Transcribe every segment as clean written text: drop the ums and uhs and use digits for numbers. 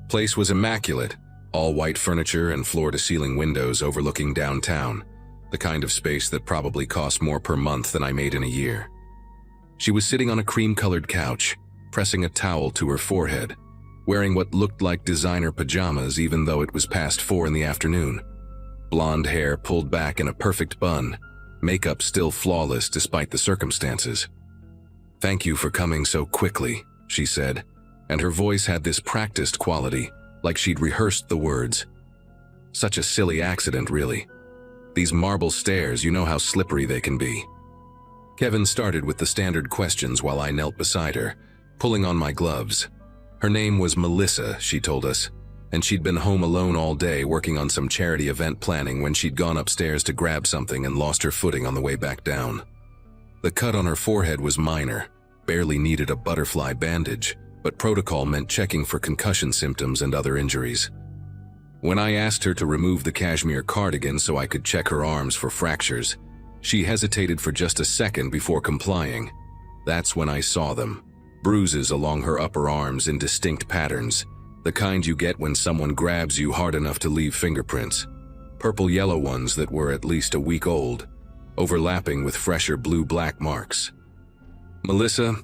Place was immaculate, all white furniture and floor-to-ceiling windows overlooking downtown, the kind of space that probably cost more per month than I made in a year. She was sitting on a cream-colored couch, pressing a towel to her forehead, wearing what looked like designer pajamas even though it was past 4 in the afternoon. Blonde hair pulled back in a perfect bun, makeup still flawless despite the circumstances. "Thank you for coming so quickly," she said, and her voice had this practiced quality, like she'd rehearsed the words. Such a silly accident, really. These marble stairs, you know how slippery they can be. Kevin started with the standard questions while I knelt beside her, pulling on my gloves. Her name was Melissa, she told us, and she'd been home alone all day working on some charity event planning when she'd gone upstairs to grab something and lost her footing on the way back down. The cut on her forehead was minor, barely needed a butterfly bandage, but protocol meant checking for concussion symptoms and other injuries. When I asked her to remove the cashmere cardigan so I could check her arms for fractures, she hesitated for just a second before complying. That's when I saw them. Bruises along her upper arms in distinct patterns, the kind you get when someone grabs you hard enough to leave fingerprints. Purple-yellow ones that were at least a week old, overlapping with fresher blue-black marks. "Melissa,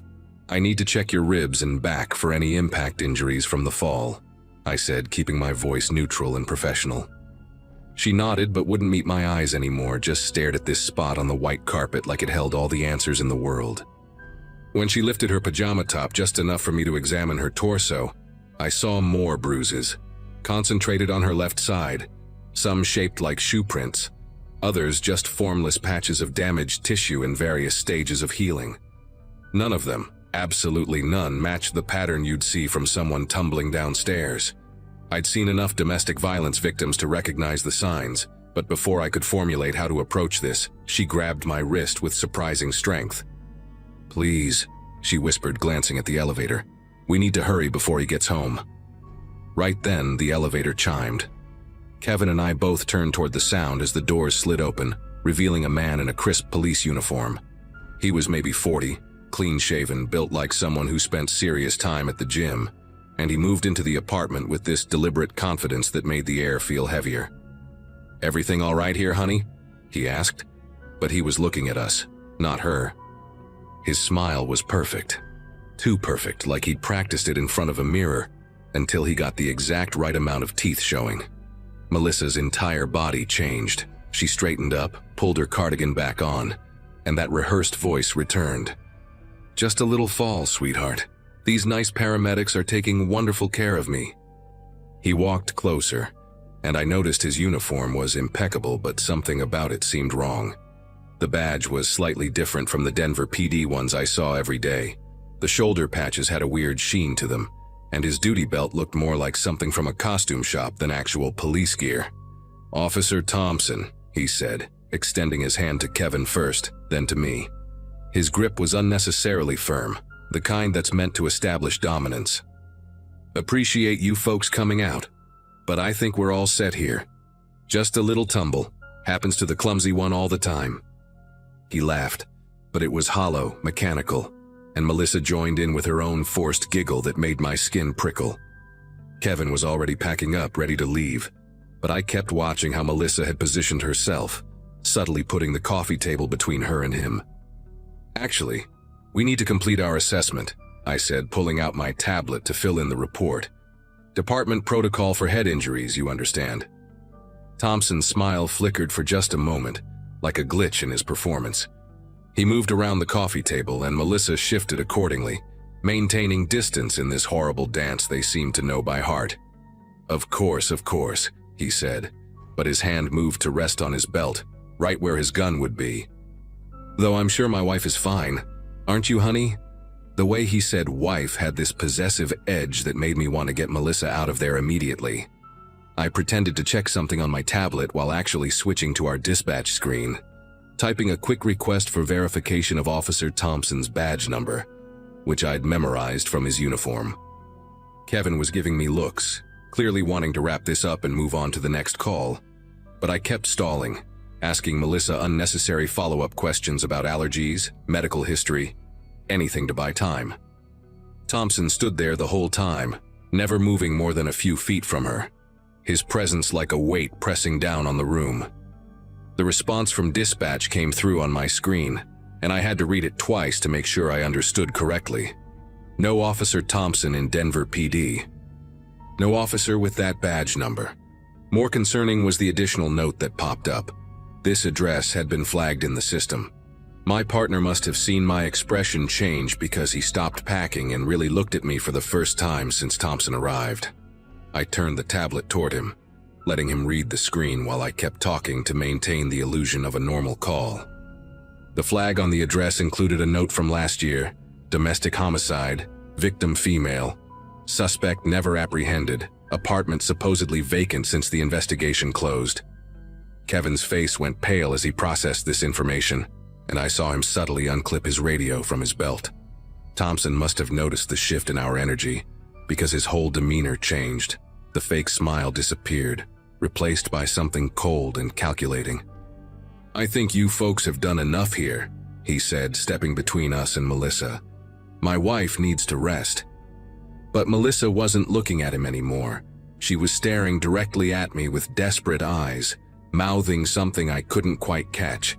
I need to check your ribs and back for any impact injuries from the fall," I said, keeping my voice neutral and professional. She nodded but wouldn't meet my eyes anymore, just stared at this spot on the white carpet like it held all the answers in the world. When she lifted her pajama top just enough for me to examine her torso, I saw more bruises, concentrated on her left side, some shaped like shoe prints, others just formless patches of damaged tissue in various stages of healing. None of them, absolutely none, matched the pattern you'd see from someone tumbling downstairs. I'd seen enough domestic violence victims to recognize the signs, but before I could formulate how to approach this, she grabbed my wrist with surprising strength. "Please," she whispered, glancing at the elevator. "We need to hurry before he gets home." Right then, the elevator chimed. Kevin and I both turned toward the sound as the doors slid open, revealing a man in a crisp police uniform. He was maybe 40, clean-shaven, built like someone who spent serious time at the gym, and he moved into the apartment with this deliberate confidence that made the air feel heavier. "Everything all right here, honey?" he asked, but he was looking at us, not her. His smile was perfect. Too perfect, like he'd practiced it in front of a mirror, until he got the exact right amount of teeth showing. Melissa's entire body changed. She straightened up, pulled her cardigan back on, and that rehearsed voice returned. "Just a little fall, sweetheart. These nice paramedics are taking wonderful care of me." He walked closer, and I noticed his uniform was impeccable, but something about it seemed wrong. The badge was slightly different from the Denver PD ones I saw every day. The shoulder patches had a weird sheen to them, and his duty belt looked more like something from a costume shop than actual police gear. "Officer Thompson," he said, extending his hand to Kevin first, then to me. His grip was unnecessarily firm, the kind that's meant to establish dominance. "Appreciate you folks coming out, but I think we're all set here. Just a little tumble. Happens to the clumsy one all the time." He laughed, but it was hollow, mechanical, and Melissa joined in with her own forced giggle that made my skin prickle. Kevin was already packing up, ready to leave, but I kept watching how Melissa had positioned herself, subtly putting the coffee table between her and him. "Actually, we need to complete our assessment," I said, pulling out my tablet to fill in the report. "Department protocol for head injuries, you understand." Thompson's smile flickered for just a moment, like a glitch in his performance. He moved around the coffee table, and Melissa shifted accordingly, maintaining distance in this horrible dance they seemed to know by heart. Of course," he said, but his hand moved to rest on his belt, right where his gun would be. "Though I'm sure my wife is fine. Aren't you, honey?" The way he said wife had this possessive edge that made me want to get Melissa out of there immediately. I pretended to check something on my tablet while actually switching to our dispatch screen, typing a quick request for verification of Officer Thompson's badge number, which I'd memorized from his uniform. Kevin was giving me looks, clearly wanting to wrap this up and move on to the next call, but I kept stalling, asking Melissa unnecessary follow-up questions about allergies, medical history, anything to buy time. Thompson stood there the whole time, never moving more than a few feet from her, his presence like a weight pressing down on the room. The response from dispatch came through on my screen, and I had to read it twice to make sure I understood correctly. No Officer Thompson in Denver PD. No officer with that badge number. More concerning was the additional note that popped up. This address had been flagged in the system. My partner must have seen my expression change because he stopped packing and really looked at me for the first time since Thompson arrived. I turned the tablet toward him, letting him read the screen while I kept talking to maintain the illusion of a normal call. The flag on the address included a note from last year: domestic homicide, victim female, suspect never apprehended, apartment supposedly vacant since the investigation closed. Kevin's face went pale as he processed this information, and I saw him subtly unclip his radio from his belt. Thompson must have noticed the shift in our energy, because his whole demeanor changed. The fake smile disappeared, replaced by something cold and calculating. "I think you folks have done enough here," he said, stepping between us and Melissa. "My wife needs to rest." But Melissa wasn't looking at him anymore. She was staring directly at me with desperate eyes, mouthing something I couldn't quite catch.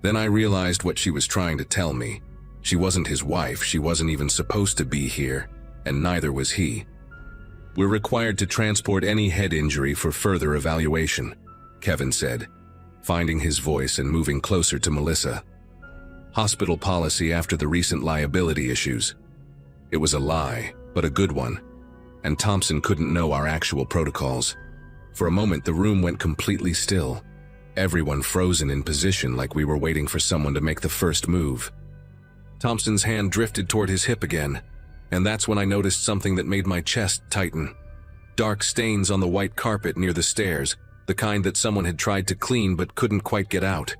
Then I realized what she was trying to tell me. She wasn't his wife, she wasn't even supposed to be here, and neither was he. "We're required to transport any head injury for further evaluation," Kevin said, finding his voice and moving closer to Melissa. "Hospital policy after the recent liability issues." It was a lie, but a good one, and Thompson couldn't know our actual protocols. For a moment, the room went completely still, everyone frozen in position like we were waiting for someone to make the first move. Thompson's hand drifted toward his hip again, and that's when I noticed something that made my chest tighten. Dark stains on the white carpet near the stairs, the kind that someone had tried to clean but couldn't quite get out.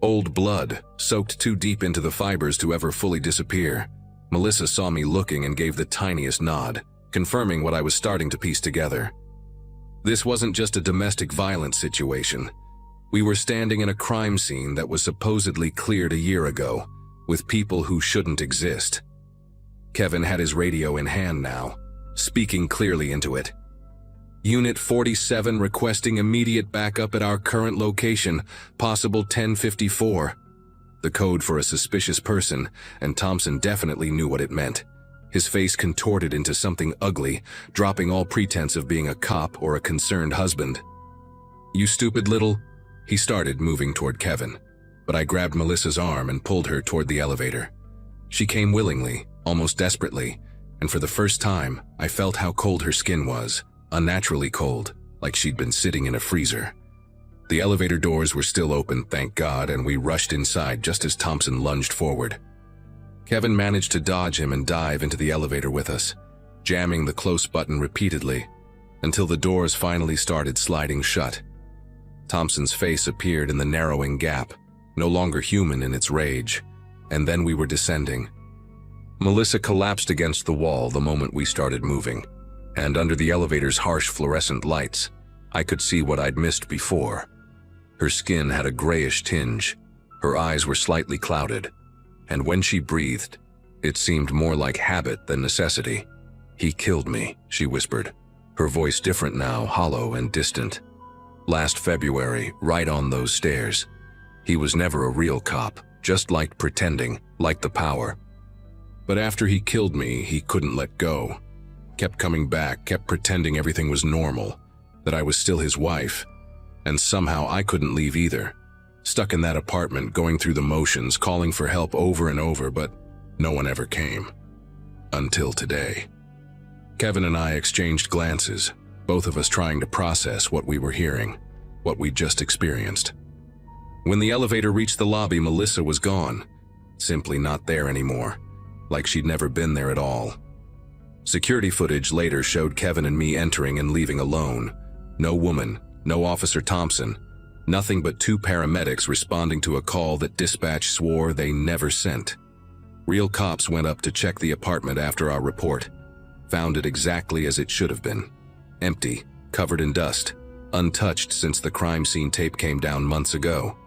Old blood, soaked too deep into the fibers to ever fully disappear. Melissa saw me looking and gave the tiniest nod, confirming what I was starting to piece together. This wasn't just a domestic violence situation. We were standing in a crime scene that was supposedly cleared a year ago, with people who shouldn't exist. Kevin had his radio in hand now, speaking clearly into it. "Unit 47 requesting immediate backup at our current location, possible 1054. The code for a suspicious person, and Thompson definitely knew what it meant. His face contorted into something ugly, dropping all pretense of being a cop or a concerned husband. "You stupid little..." He started moving toward Kevin, but I grabbed Melissa's arm and pulled her toward the elevator. She came willingly, almost desperately, and for the first time, I felt how cold her skin was, unnaturally cold, like she'd been sitting in a freezer. The elevator doors were still open, thank God, and we rushed inside just as Thompson lunged forward. Kevin managed to dodge him and dive into the elevator with us, jamming the close button repeatedly, until the doors finally started sliding shut. Thompson's face appeared in the narrowing gap, no longer human in its rage, and then we were descending. Melissa collapsed against the wall the moment we started moving, and under the elevator's harsh fluorescent lights, I could see what I'd missed before. Her skin had a grayish tinge, her eyes were slightly clouded, and when she breathed, it seemed more like habit than necessity. "He killed me," she whispered, her voice different now, hollow and distant. "Last February, right on those stairs. He was never a real cop, just liked pretending, liked the power. But after he killed me, he couldn't let go. Kept coming back, kept pretending everything was normal, that I was still his wife. And somehow I couldn't leave either. Stuck in that apartment, going through the motions, calling for help over and over, but no one ever came. Until today." Kevin and I exchanged glances, both of us trying to process what we were hearing, what we'd just experienced. When the elevator reached the lobby, Melissa was gone, simply not there anymore, like she'd never been there at all. Security footage later showed Kevin and me entering and leaving alone. No woman, no Officer Thompson, nothing but two paramedics responding to a call that dispatch swore they never sent. Real cops went up to check the apartment after our report, found it exactly as it should have been. Empty, covered in dust, untouched since the crime scene tape came down months ago.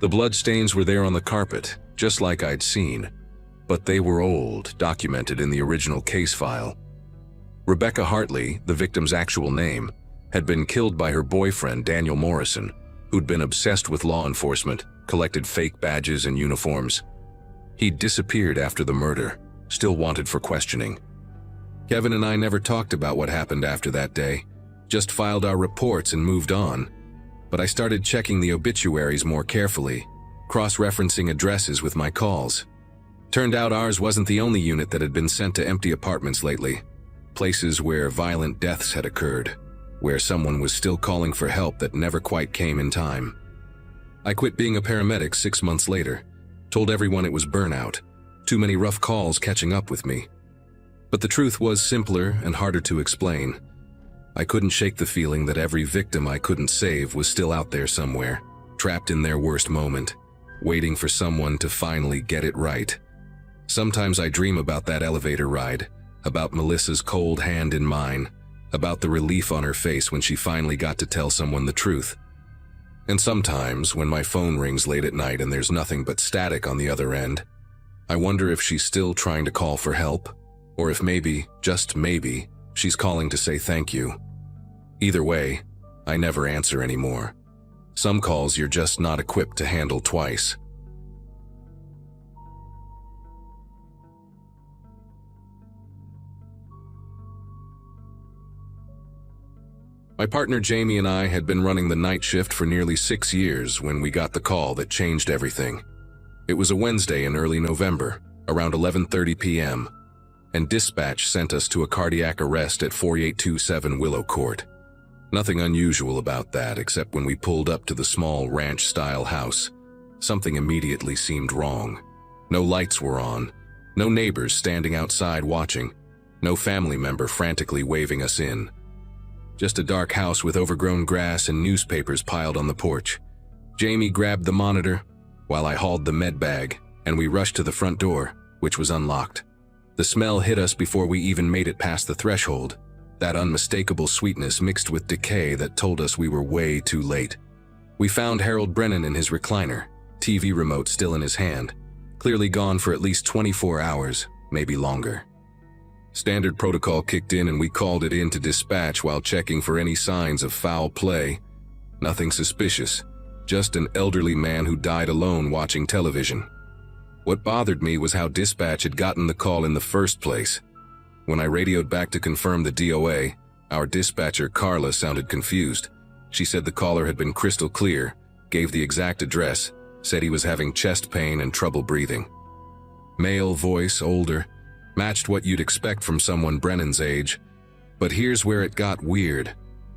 The blood stains were there on the carpet, just like I'd seen, but they were old, documented in the original case file. Rebecca Hartley, the victim's actual name, had been killed by her boyfriend Daniel Morrison, who'd been obsessed with law enforcement, collected fake badges and uniforms. He'd disappeared after the murder, still wanted for questioning. Kevin and I never talked about what happened after that day, just filed our reports and moved on. But I started checking the obituaries more carefully, cross-referencing addresses with my calls. Turned out ours wasn't the only unit that had been sent to empty apartments lately, places where violent deaths had occurred, where someone was still calling for help that never quite came in time. I quit being a paramedic 6 months later, told everyone it was burnout, too many rough calls catching up with me. But the truth was simpler and harder to explain. I couldn't shake the feeling that every victim I couldn't save was still out there somewhere, trapped in their worst moment, waiting for someone to finally get it right. Sometimes I dream about that elevator ride, about Melissa's cold hand in mine, about the relief on her face when she finally got to tell someone the truth. And sometimes, when my phone rings late at night and there's nothing but static on the other end, I wonder if she's still trying to call for help, or if maybe, just maybe, she's calling to say thank you. Either way, I never answer anymore. Some calls you're just not equipped to handle twice. My partner Jamie and I had been running the night shift for nearly 6 years when we got the call that changed everything. It was a Wednesday in early November, around 11:30 p.m., and dispatch sent us to a cardiac arrest at 4827 Willow Court. Nothing unusual about that, except when we pulled up to the small ranch-style house, something immediately seemed wrong. No lights were on, no neighbors standing outside watching, no family member frantically waving us in. Just a dark house with overgrown grass and newspapers piled on the porch. Jamie grabbed the monitor, while I hauled the med bag, and we rushed to the front door, which was unlocked. The smell hit us before we even made it past the threshold, that unmistakable sweetness mixed with decay that told us we were way too late. We found Harold Brennan in his recliner, TV remote still in his hand, clearly gone for at least 24 hours, maybe longer. Standard protocol kicked in and we called it in to dispatch while checking for any signs of foul play. Nothing suspicious, just an elderly man who died alone watching television. What bothered me was how dispatch had gotten the call in the first place. When I radioed back to confirm the DOA, our dispatcher Carla sounded confused. She said the caller had been crystal clear, gave the exact address, said he was having chest pain and trouble breathing. Male voice, older, matched what you'd expect from someone Brennan's age. But here's where it got weird.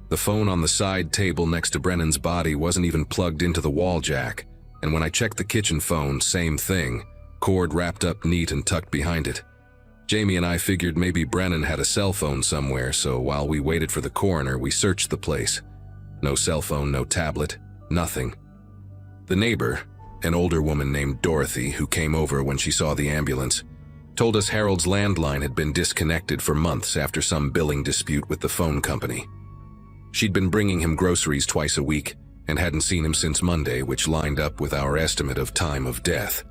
The phone on the side table next to Brennan's body wasn't even plugged into the wall jack, and when I checked the kitchen phone, same thing, cord wrapped up neat and tucked behind it. Jamie and I figured maybe Brennan had a cell phone somewhere, so while we waited for the coroner, we searched the place. No cell phone, no tablet, nothing. The neighbor, an older woman named Dorothy, who came over when she saw the ambulance, told us Harold's landline had been disconnected for months after some billing dispute with the phone company. She'd been bringing him groceries twice a week and hadn't seen him since Monday, which lined up with our estimate of time of death.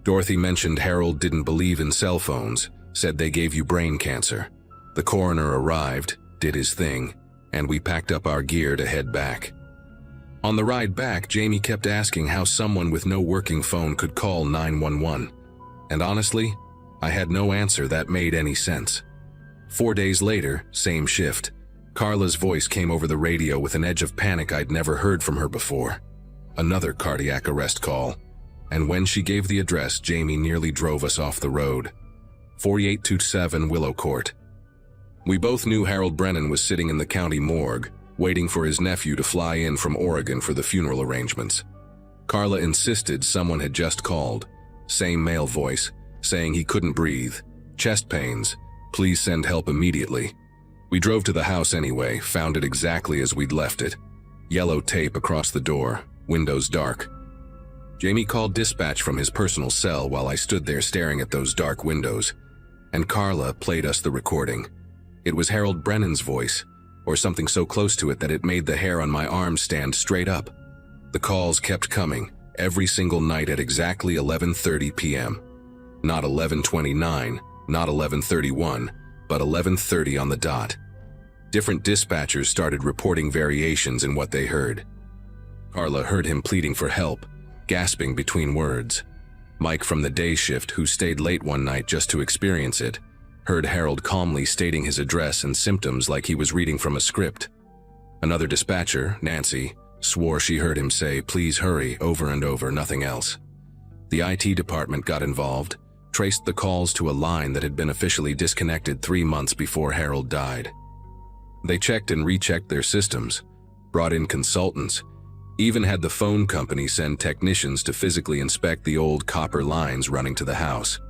Dorothy mentioned Harold didn't believe in cell phones, said they gave you brain cancer. The coroner arrived, did his thing, and we packed up our gear to head back. On the ride back, Jamie kept asking how someone with no working phone could call 911, and honestly, I had no answer that made any sense. 4 days later, same shift, Carla's voice came over the radio with an edge of panic I'd never heard from her before. Another cardiac arrest call, and when she gave the address, Jamie nearly drove us off the road. 4827 Willow Court. We both knew Harold Brennan was sitting in the county morgue, waiting for his nephew to fly in from Oregon for the funeral arrangements. Carla insisted someone had just called, same male voice, saying he couldn't breathe, chest pains, please send help immediately. We drove to the house anyway, found it exactly as we'd left it. Yellow tape across the door, windows dark. Jamie called dispatch from his personal cell while I stood there staring at those dark windows, and Carla played us the recording. It was Harold Brennan's voice, or something so close to it that it made the hair on my arm stand straight up. The calls kept coming, every single night at exactly 11:30 p.m. Not 11:29, not 11:31, but 11:30 on the dot. Different dispatchers started reporting variations in what they heard. Carla heard him pleading for help, gasping between words. Mike from the day shift, who stayed late one night just to experience it, heard Harold calmly stating his address and symptoms like he was reading from a script. Another dispatcher, Nancy, swore she heard him say, "Please hurry," over and over, nothing else. The IT department got involved, traced the calls to a line that had been officially disconnected 3 months before Harold died. They checked and rechecked their systems, brought in consultants, even had the phone company send technicians to physically inspect the old copper lines running to the house.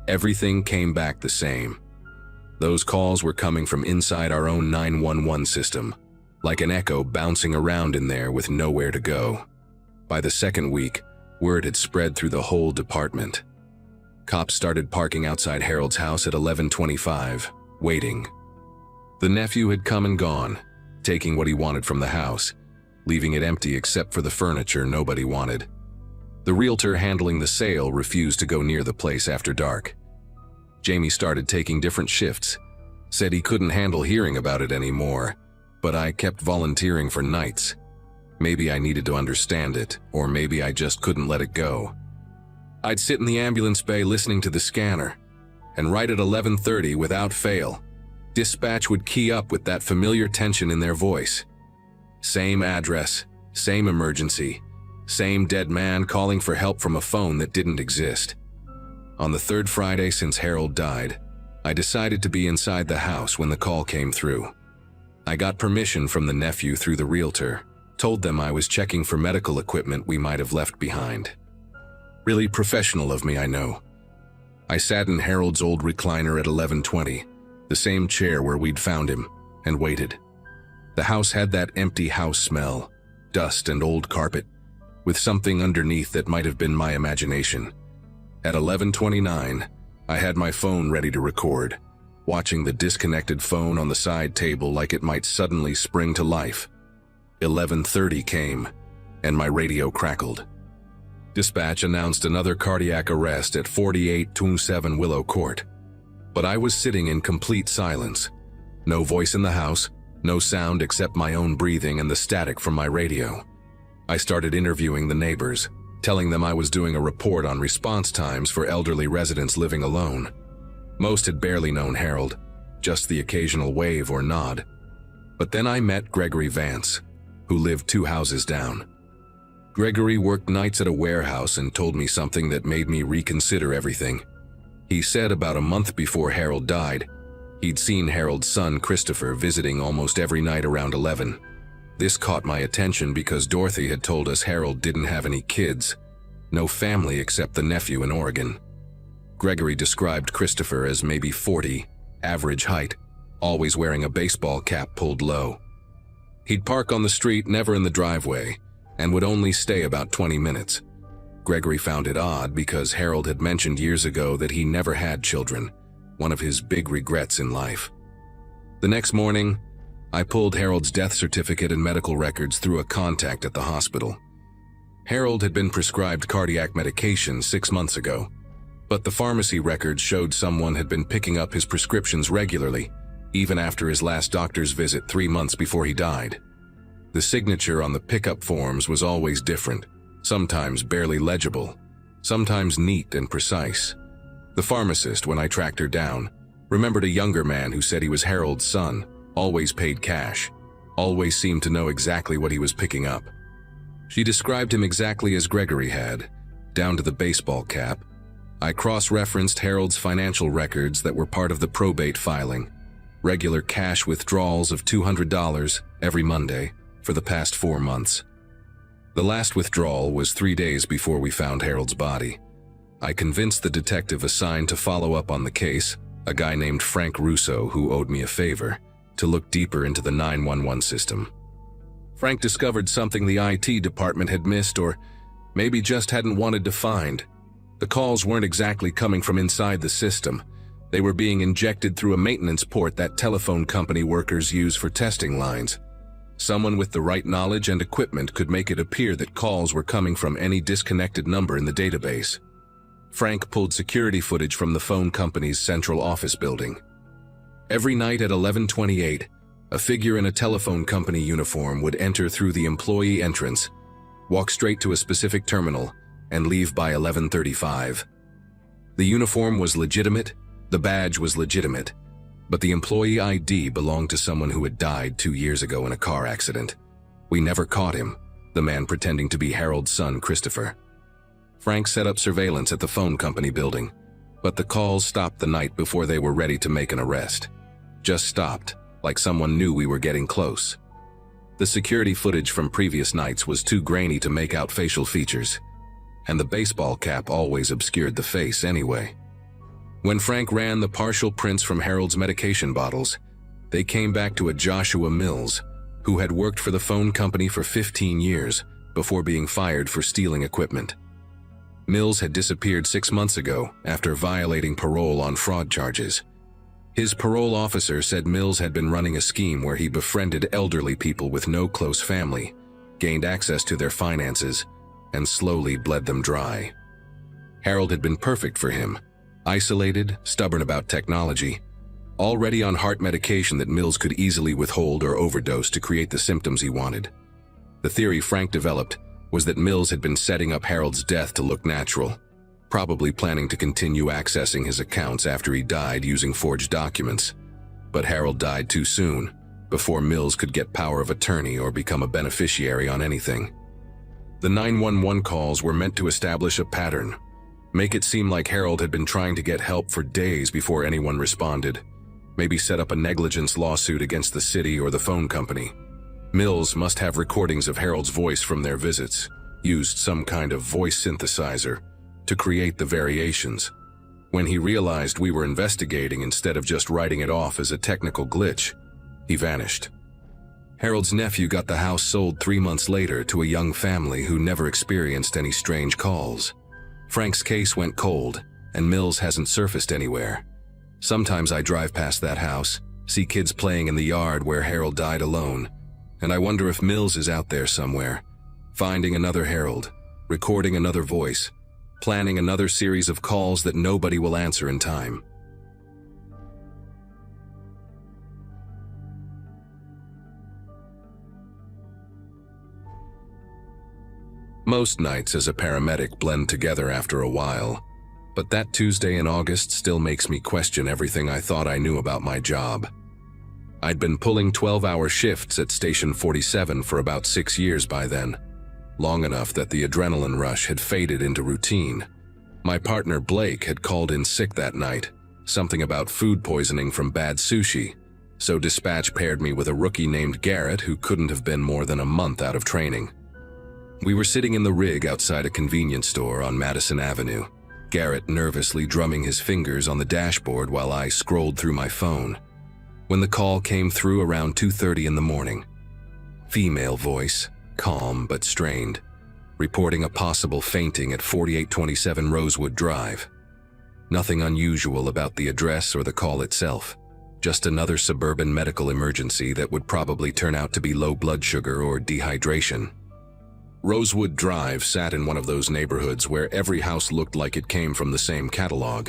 Everything came back the same. Those calls were coming from inside our own 911 system, like an echo bouncing around in there with nowhere to go. By the second week, word had spread through the whole department. Cops started parking outside Harold's house at 11:25, waiting. The nephew had come and gone, taking what he wanted from the house, leaving it empty except for the furniture nobody wanted. The realtor handling the sale refused to go near the place after dark. Jamie started taking different shifts, said he couldn't handle hearing about it anymore, but I kept volunteering for nights. Maybe I needed to understand it, or maybe I just couldn't let it go. I'd sit in the ambulance bay listening to the scanner, and right at 11:30, without fail, dispatch would key up with that familiar tension in their voice. Same address, same emergency, same dead man calling for help from a phone that didn't exist. On the third Friday since Harold died, I decided to be inside the house when the call came through. I got permission from the nephew through the realtor, told them I was checking for medical equipment we might have left behind. Really professional of me, I know. I sat in Harold's old recliner at 11:20, the same chair where we'd found him, and waited. The house had that empty house smell, dust and old carpet, with something underneath that might have been my imagination. At 11:29, I had my phone ready to record, watching the disconnected phone on the side table like it might suddenly spring to life. 11:30 came, and my radio crackled. Dispatch announced another cardiac arrest at 4827 Willow Court. But I was sitting in complete silence. No voice in the house, no sound except my own breathing and the static from my radio. I started interviewing the neighbors, telling them I was doing a report on response times for elderly residents living alone. Most had barely known Harold, just the occasional wave or nod. But then I met Gregory Vance, who lived 2 houses down. Gregory worked nights at a warehouse and told me something that made me reconsider everything. He said about a month before Harold died, he'd seen Harold's son Christopher visiting almost every night around 11. This caught my attention because Dorothy had told us Harold didn't have any kids, no family except the nephew in Oregon. Gregory described Christopher as maybe 40, average height, always wearing a baseball cap pulled low. He'd park on the street, never in the driveway, and would only stay about 20 minutes. Gregory found it odd because Harold had mentioned years ago that he never had children, one of his big regrets in life. The next morning, I pulled Harold's death certificate and medical records through a contact at the hospital. Harold had been prescribed cardiac medication 6 months ago, but the pharmacy records showed someone had been picking up his prescriptions regularly, even after his last doctor's visit 3 months before he died. The signature on the pickup forms was always different, sometimes barely legible, sometimes neat and precise. The pharmacist, when I tracked her down, remembered a younger man who said he was Harold's son, always paid cash, always seemed to know exactly what he was picking up. She described him exactly as Gregory had, down to the baseball cap. I cross-referenced Harold's financial records that were part of the probate filing, regular cash withdrawals of $200 every Monday for the past 4 months. The last withdrawal was 3 days before we found Harold's body. I convinced the detective assigned to follow up on the case, a guy named Frank Russo who owed me a favor, to look deeper into the 911 system. Frank discovered something the IT department had missed or maybe just hadn't wanted to find. The calls weren't exactly coming from inside the system. They were being injected through a maintenance port that telephone company workers use for testing lines. Someone with the right knowledge and equipment could make it appear that calls were coming from any disconnected number in the database. Frank pulled security footage from the phone company's central office building. Every night at 11:28, a figure in a telephone company uniform would enter through the employee entrance, walk straight to a specific terminal, and leave by 11:35. The uniform was legitimate, the badge was legitimate, but the employee ID belonged to someone who had died 2 years ago in a car accident. We never caught him, the man pretending to be Harold's son, Christopher. Frank set up surveillance at the phone company building, but the calls stopped the night before they were ready to make an arrest. Just stopped, like someone knew we were getting close. The security footage from previous nights was too grainy to make out facial features, and the baseball cap always obscured the face anyway. When Frank ran the partial prints from Harold's medication bottles, they came back to a Joshua Mills, who had worked for the phone company for 15 years before being fired for stealing equipment. Mills had disappeared 6 months ago after violating parole on fraud charges. His parole officer said Mills had been running a scheme where he befriended elderly people with no close family, gained access to their finances, and slowly bled them dry. Harold had been perfect for him, isolated, stubborn about technology, already on heart medication that Mills could easily withhold or overdose to create the symptoms he wanted. The theory Frank developed was that Mills had been setting up Harold's death to look natural, probably planning to continue accessing his accounts after he died using forged documents. But Harold died too soon, before Mills could get power of attorney or become a beneficiary on anything. The 911 calls were meant to establish a pattern, make it seem like Harold had been trying to get help for days before anyone responded, maybe set up a negligence lawsuit against the city or the phone company. Mills must have recordings of Harold's voice from their visits, used some kind of voice synthesizer to create the variations. When he realized we were investigating instead of just writing it off as a technical glitch, he vanished. Harold's nephew got the house sold 3 months later to a young family who never experienced any strange calls. Frank's case went cold, and Mills hasn't surfaced anywhere. Sometimes I drive past that house, see kids playing in the yard where Harold died alone, and I wonder if Mills is out there somewhere, finding another Harold, recording another voice, planning another series of calls that nobody will answer in time. Most nights as a paramedic blend together after a while, but that Tuesday in August still makes me question everything I thought I knew about my job. I'd been pulling 12-hour shifts at Station 47 for about 6 years by then, long enough that the adrenaline rush had faded into routine. My partner Blake had called in sick that night, something about food poisoning from bad sushi, so dispatch paired me with a rookie named Garrett who couldn't have been more than a month out of training. We were sitting in the rig outside a convenience store on Madison Avenue, Garrett nervously drumming his fingers on the dashboard while I scrolled through my phone, when the call came through around 2:30 in the morning. Female voice, calm but strained, reporting a possible fainting at 4827 Rosewood Drive. Nothing unusual about the address or the call itself, just another suburban medical emergency that would probably turn out to be low blood sugar or dehydration. Rosewood Drive sat in one of those neighborhoods where every house looked like it came from the same catalog.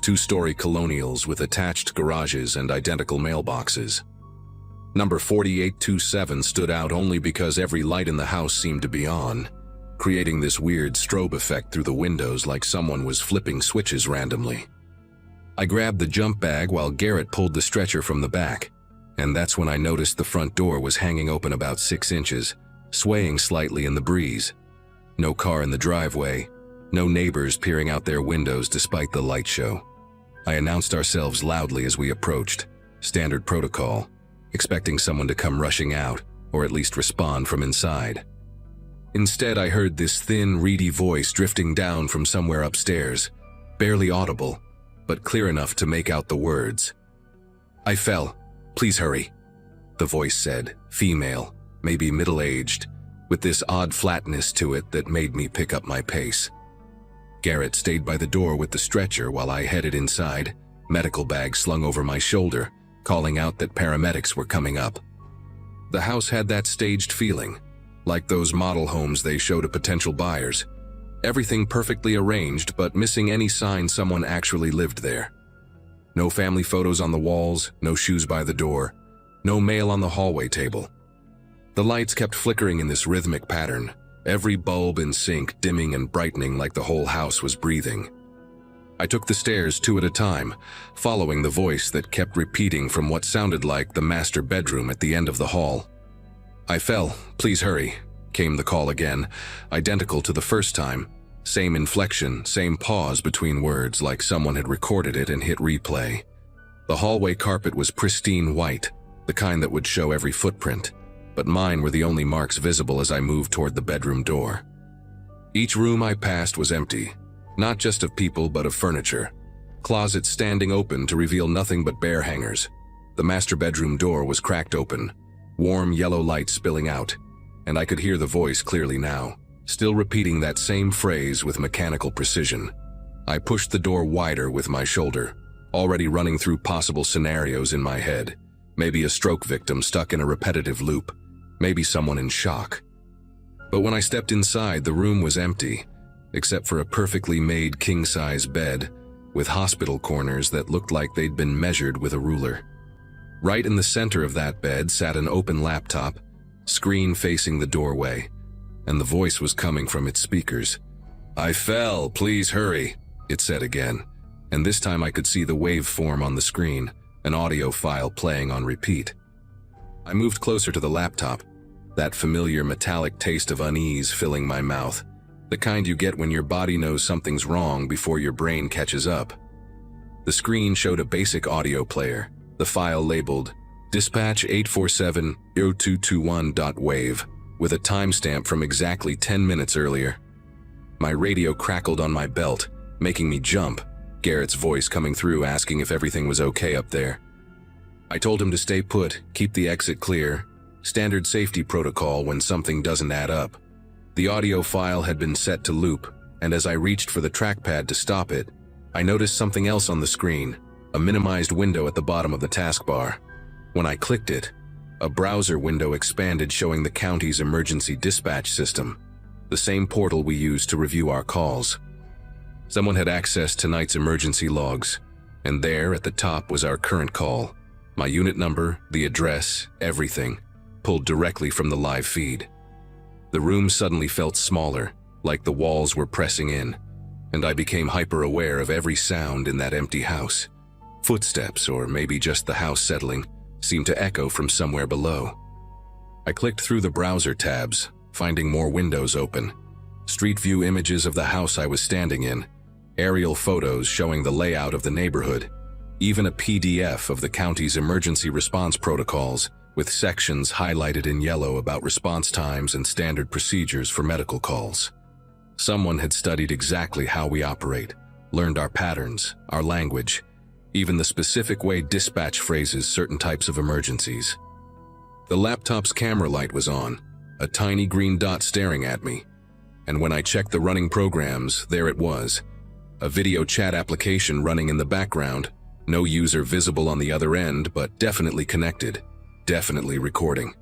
2-story colonials with attached garages and identical mailboxes. Number 4827 stood out only because every light in the house seemed to be on, creating this weird strobe effect through the windows like someone was flipping switches randomly. I grabbed the jump bag while Garrett pulled the stretcher from the back, and that's when I noticed the front door was hanging open about 6 inches, swaying slightly in the breeze. No car in the driveway, no neighbors peering out their windows despite the light show. I announced ourselves loudly as we approached, standard protocol, expecting someone to come rushing out, or at least respond from inside. Instead, I heard this thin, reedy voice drifting down from somewhere upstairs, barely audible, but clear enough to make out the words. "I fell. Please hurry," the voice said, female, maybe middle-aged, with this odd flatness to it that made me pick up my pace. Garrett stayed by the door with the stretcher while I headed inside, medical bag slung over my shoulder, calling out that paramedics were coming up. The house had that staged feeling, like those model homes they show to potential buyers. Everything perfectly arranged, but missing any sign someone actually lived there. No family photos on the walls, no shoes by the door, no mail on the hallway table. The lights kept flickering in this rhythmic pattern, every bulb in sync dimming and brightening like the whole house was breathing. I took the stairs 2 at a time, following the voice that kept repeating from what sounded like the master bedroom at the end of the hall. "I fell, please hurry," came the call again, identical to the first time. Same inflection, same pause between words like someone had recorded it and hit replay. The hallway carpet was pristine white, the kind that would show every footprint, but mine were the only marks visible as I moved toward the bedroom door. Each room I passed was empty, not just of people but of furniture. Closets standing open to reveal nothing but bare hangers. The master bedroom door was cracked open, warm yellow light spilling out, and I could hear the voice clearly now, still repeating that same phrase with mechanical precision. I pushed the door wider with my shoulder, already running through possible scenarios in my head. Maybe a stroke victim stuck in a repetitive loop, maybe someone in shock. But when I stepped inside, the room was empty, except for a perfectly made king-size bed with hospital corners that looked like they'd been measured with a ruler. Right in the center of that bed sat an open laptop, screen facing the doorway, and the voice was coming from its speakers. "I fell, please hurry," it said again, and this time I could see the waveform on the screen, an audio file playing on repeat. I moved closer to the laptop, that familiar metallic taste of unease filling my mouth, the kind you get when your body knows something's wrong before your brain catches up. The screen showed a basic audio player, the file labeled Dispatch 847-0221.wave, with a timestamp from exactly 10 minutes earlier. My radio crackled on my belt, making me jump, Garrett's voice coming through asking if everything was okay up there. I told him to stay put, keep the exit clear, standard safety protocol when something doesn't add up. The audio file had been set to loop, and as I reached for the trackpad to stop it, I noticed something else on the screen, a minimized window at the bottom of the taskbar. When I clicked it, a browser window expanded showing the county's emergency dispatch system, the same portal we use to review our calls. Someone had accessed tonight's emergency logs, and there at the top was our current call. My unit number, the address, everything, pulled directly from the live feed. The room suddenly felt smaller, like the walls were pressing in, and I became hyper-aware of every sound in that empty house. Footsteps, or maybe just the house settling, seemed to echo from somewhere below. I clicked through the browser tabs, finding more windows open. Street view images of the house I was standing in, aerial photos showing the layout of the neighborhood, even a PDF of the county's emergency response protocols, with sections highlighted in yellow about response times and standard procedures for medical calls. Someone had studied exactly how we operate, learned our patterns, our language, even the specific way dispatch phrases certain types of emergencies. The laptop's camera light was on, a tiny green dot staring at me, and when I checked the running programs, there it was, a video chat application running in the background, no user visible on the other end, but definitely connected, definitely recording.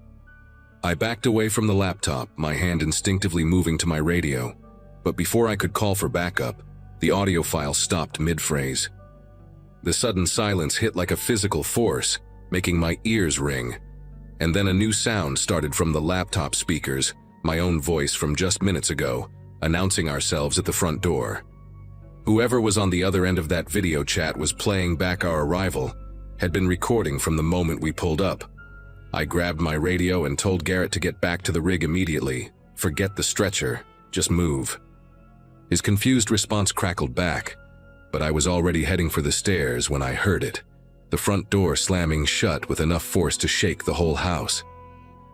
I backed away from the laptop, my hand instinctively moving to my radio, but before I could call for backup, the audio file stopped mid-phrase. The sudden silence hit like a physical force, making my ears ring, and then a new sound started from the laptop speakers, my own voice from just minutes ago, announcing ourselves at the front door. Whoever was on the other end of that video chat was playing back our arrival, had been recording from the moment we pulled up. I grabbed my radio and told Garrett to get back to the rig immediately. Forget the stretcher, just move. His confused response crackled back, but I was already heading for the stairs when I heard it, the front door slamming shut with enough force to shake the whole house.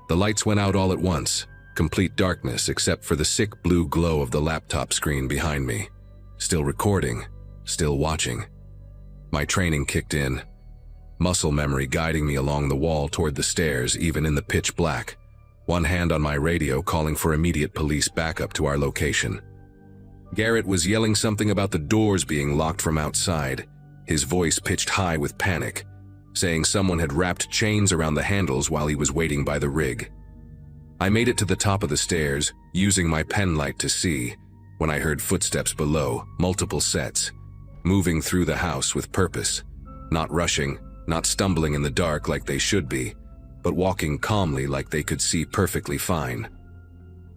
The lights went out all at once, complete darkness except for the sick blue glow of the laptop screen behind me. Still recording, still watching. My training kicked in, muscle memory guiding me along the wall toward the stairs even in the pitch black, one hand on my radio calling for immediate police backup to our location. Garrett was yelling something about the doors being locked from outside, his voice pitched high with panic, saying someone had wrapped chains around the handles while he was waiting by the rig. I made it to the top of the stairs, using my pen light to see, when I heard footsteps below, multiple sets, moving through the house with purpose. Not rushing, not stumbling in the dark like they should be, but walking calmly like they could see perfectly fine.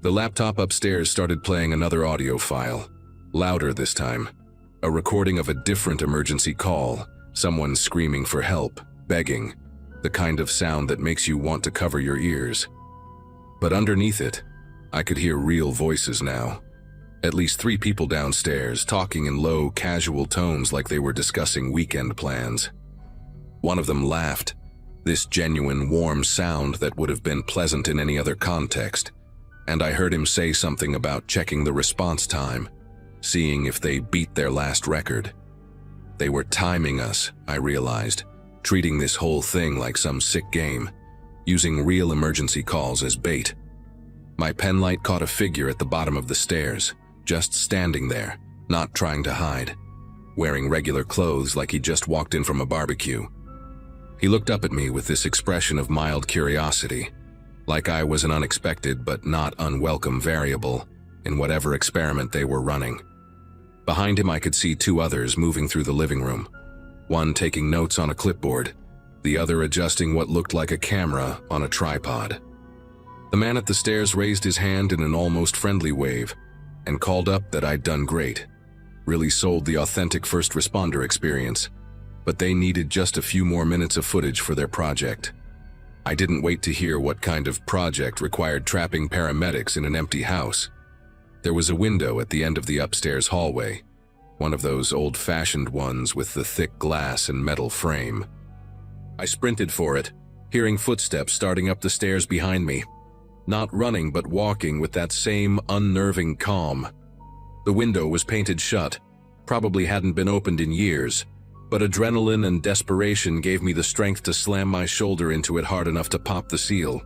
The laptop upstairs started playing another audio file, louder this time. A recording of a different emergency call, someone screaming for help, begging, the kind of sound that makes you want to cover your ears. But underneath it, I could hear real voices now. At least 3 people downstairs, talking in low, casual tones like they were discussing weekend plans. One of them laughed, this genuine, warm sound that would have been pleasant in any other context, and I heard him say something about checking the response time, seeing if they beat their last record. They were timing us, I realized, treating this whole thing like some sick game, using real emergency calls as bait. My pen light caught a figure at the bottom of the stairs, just standing there, not trying to hide, wearing regular clothes like he just walked in from a barbecue. He looked up at me with this expression of mild curiosity, like I was an unexpected but not unwelcome variable in whatever experiment they were running. Behind him I could see 2 others moving through the living room, one taking notes on a clipboard, the other adjusting what looked like a camera on a tripod. The man at the stairs raised his hand in an almost friendly wave and called up that I'd done great. Really sold the authentic first responder experience, but they needed just a few more minutes of footage for their project. I didn't wait to hear what kind of project required trapping paramedics in an empty house. There was a window at the end of the upstairs hallway, one of those old-fashioned ones with the thick glass and metal frame. I sprinted for it, hearing footsteps starting up the stairs behind me. Not running but walking with that same unnerving calm. The window was painted shut, probably hadn't been opened in years, but adrenaline and desperation gave me the strength to slam my shoulder into it hard enough to pop the seal.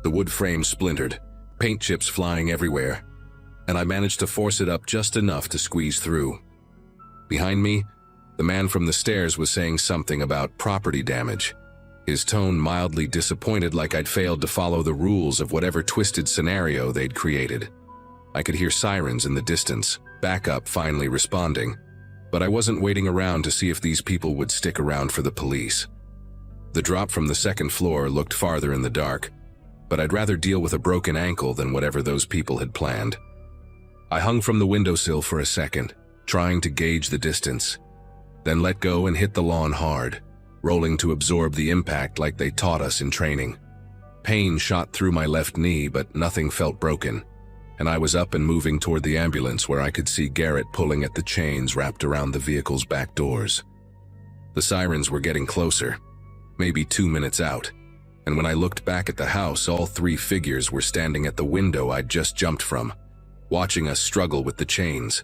The wood frame splintered, paint chips flying everywhere, and I managed to force it up just enough to squeeze through. Behind me, the man from the stairs was saying something about property damage, his tone mildly disappointed like I'd failed to follow the rules of whatever twisted scenario they'd created. I could hear sirens in the distance, backup finally responding, but I wasn't waiting around to see if these people would stick around for the police. The drop from the 2nd floor looked farther in the dark, but I'd rather deal with a broken ankle than whatever those people had planned. I hung from the windowsill for a second, trying to gauge the distance, then let go and hit the lawn hard, rolling to absorb the impact like they taught us in training. Pain shot through my left knee, but nothing felt broken, and I was up and moving toward the ambulance where I could see Garrett pulling at the chains wrapped around the vehicle's back doors. The sirens were getting closer, maybe 2 minutes out, and when I looked back at the house, all 3 figures were standing at the window I'd just jumped from, watching us struggle with the chains.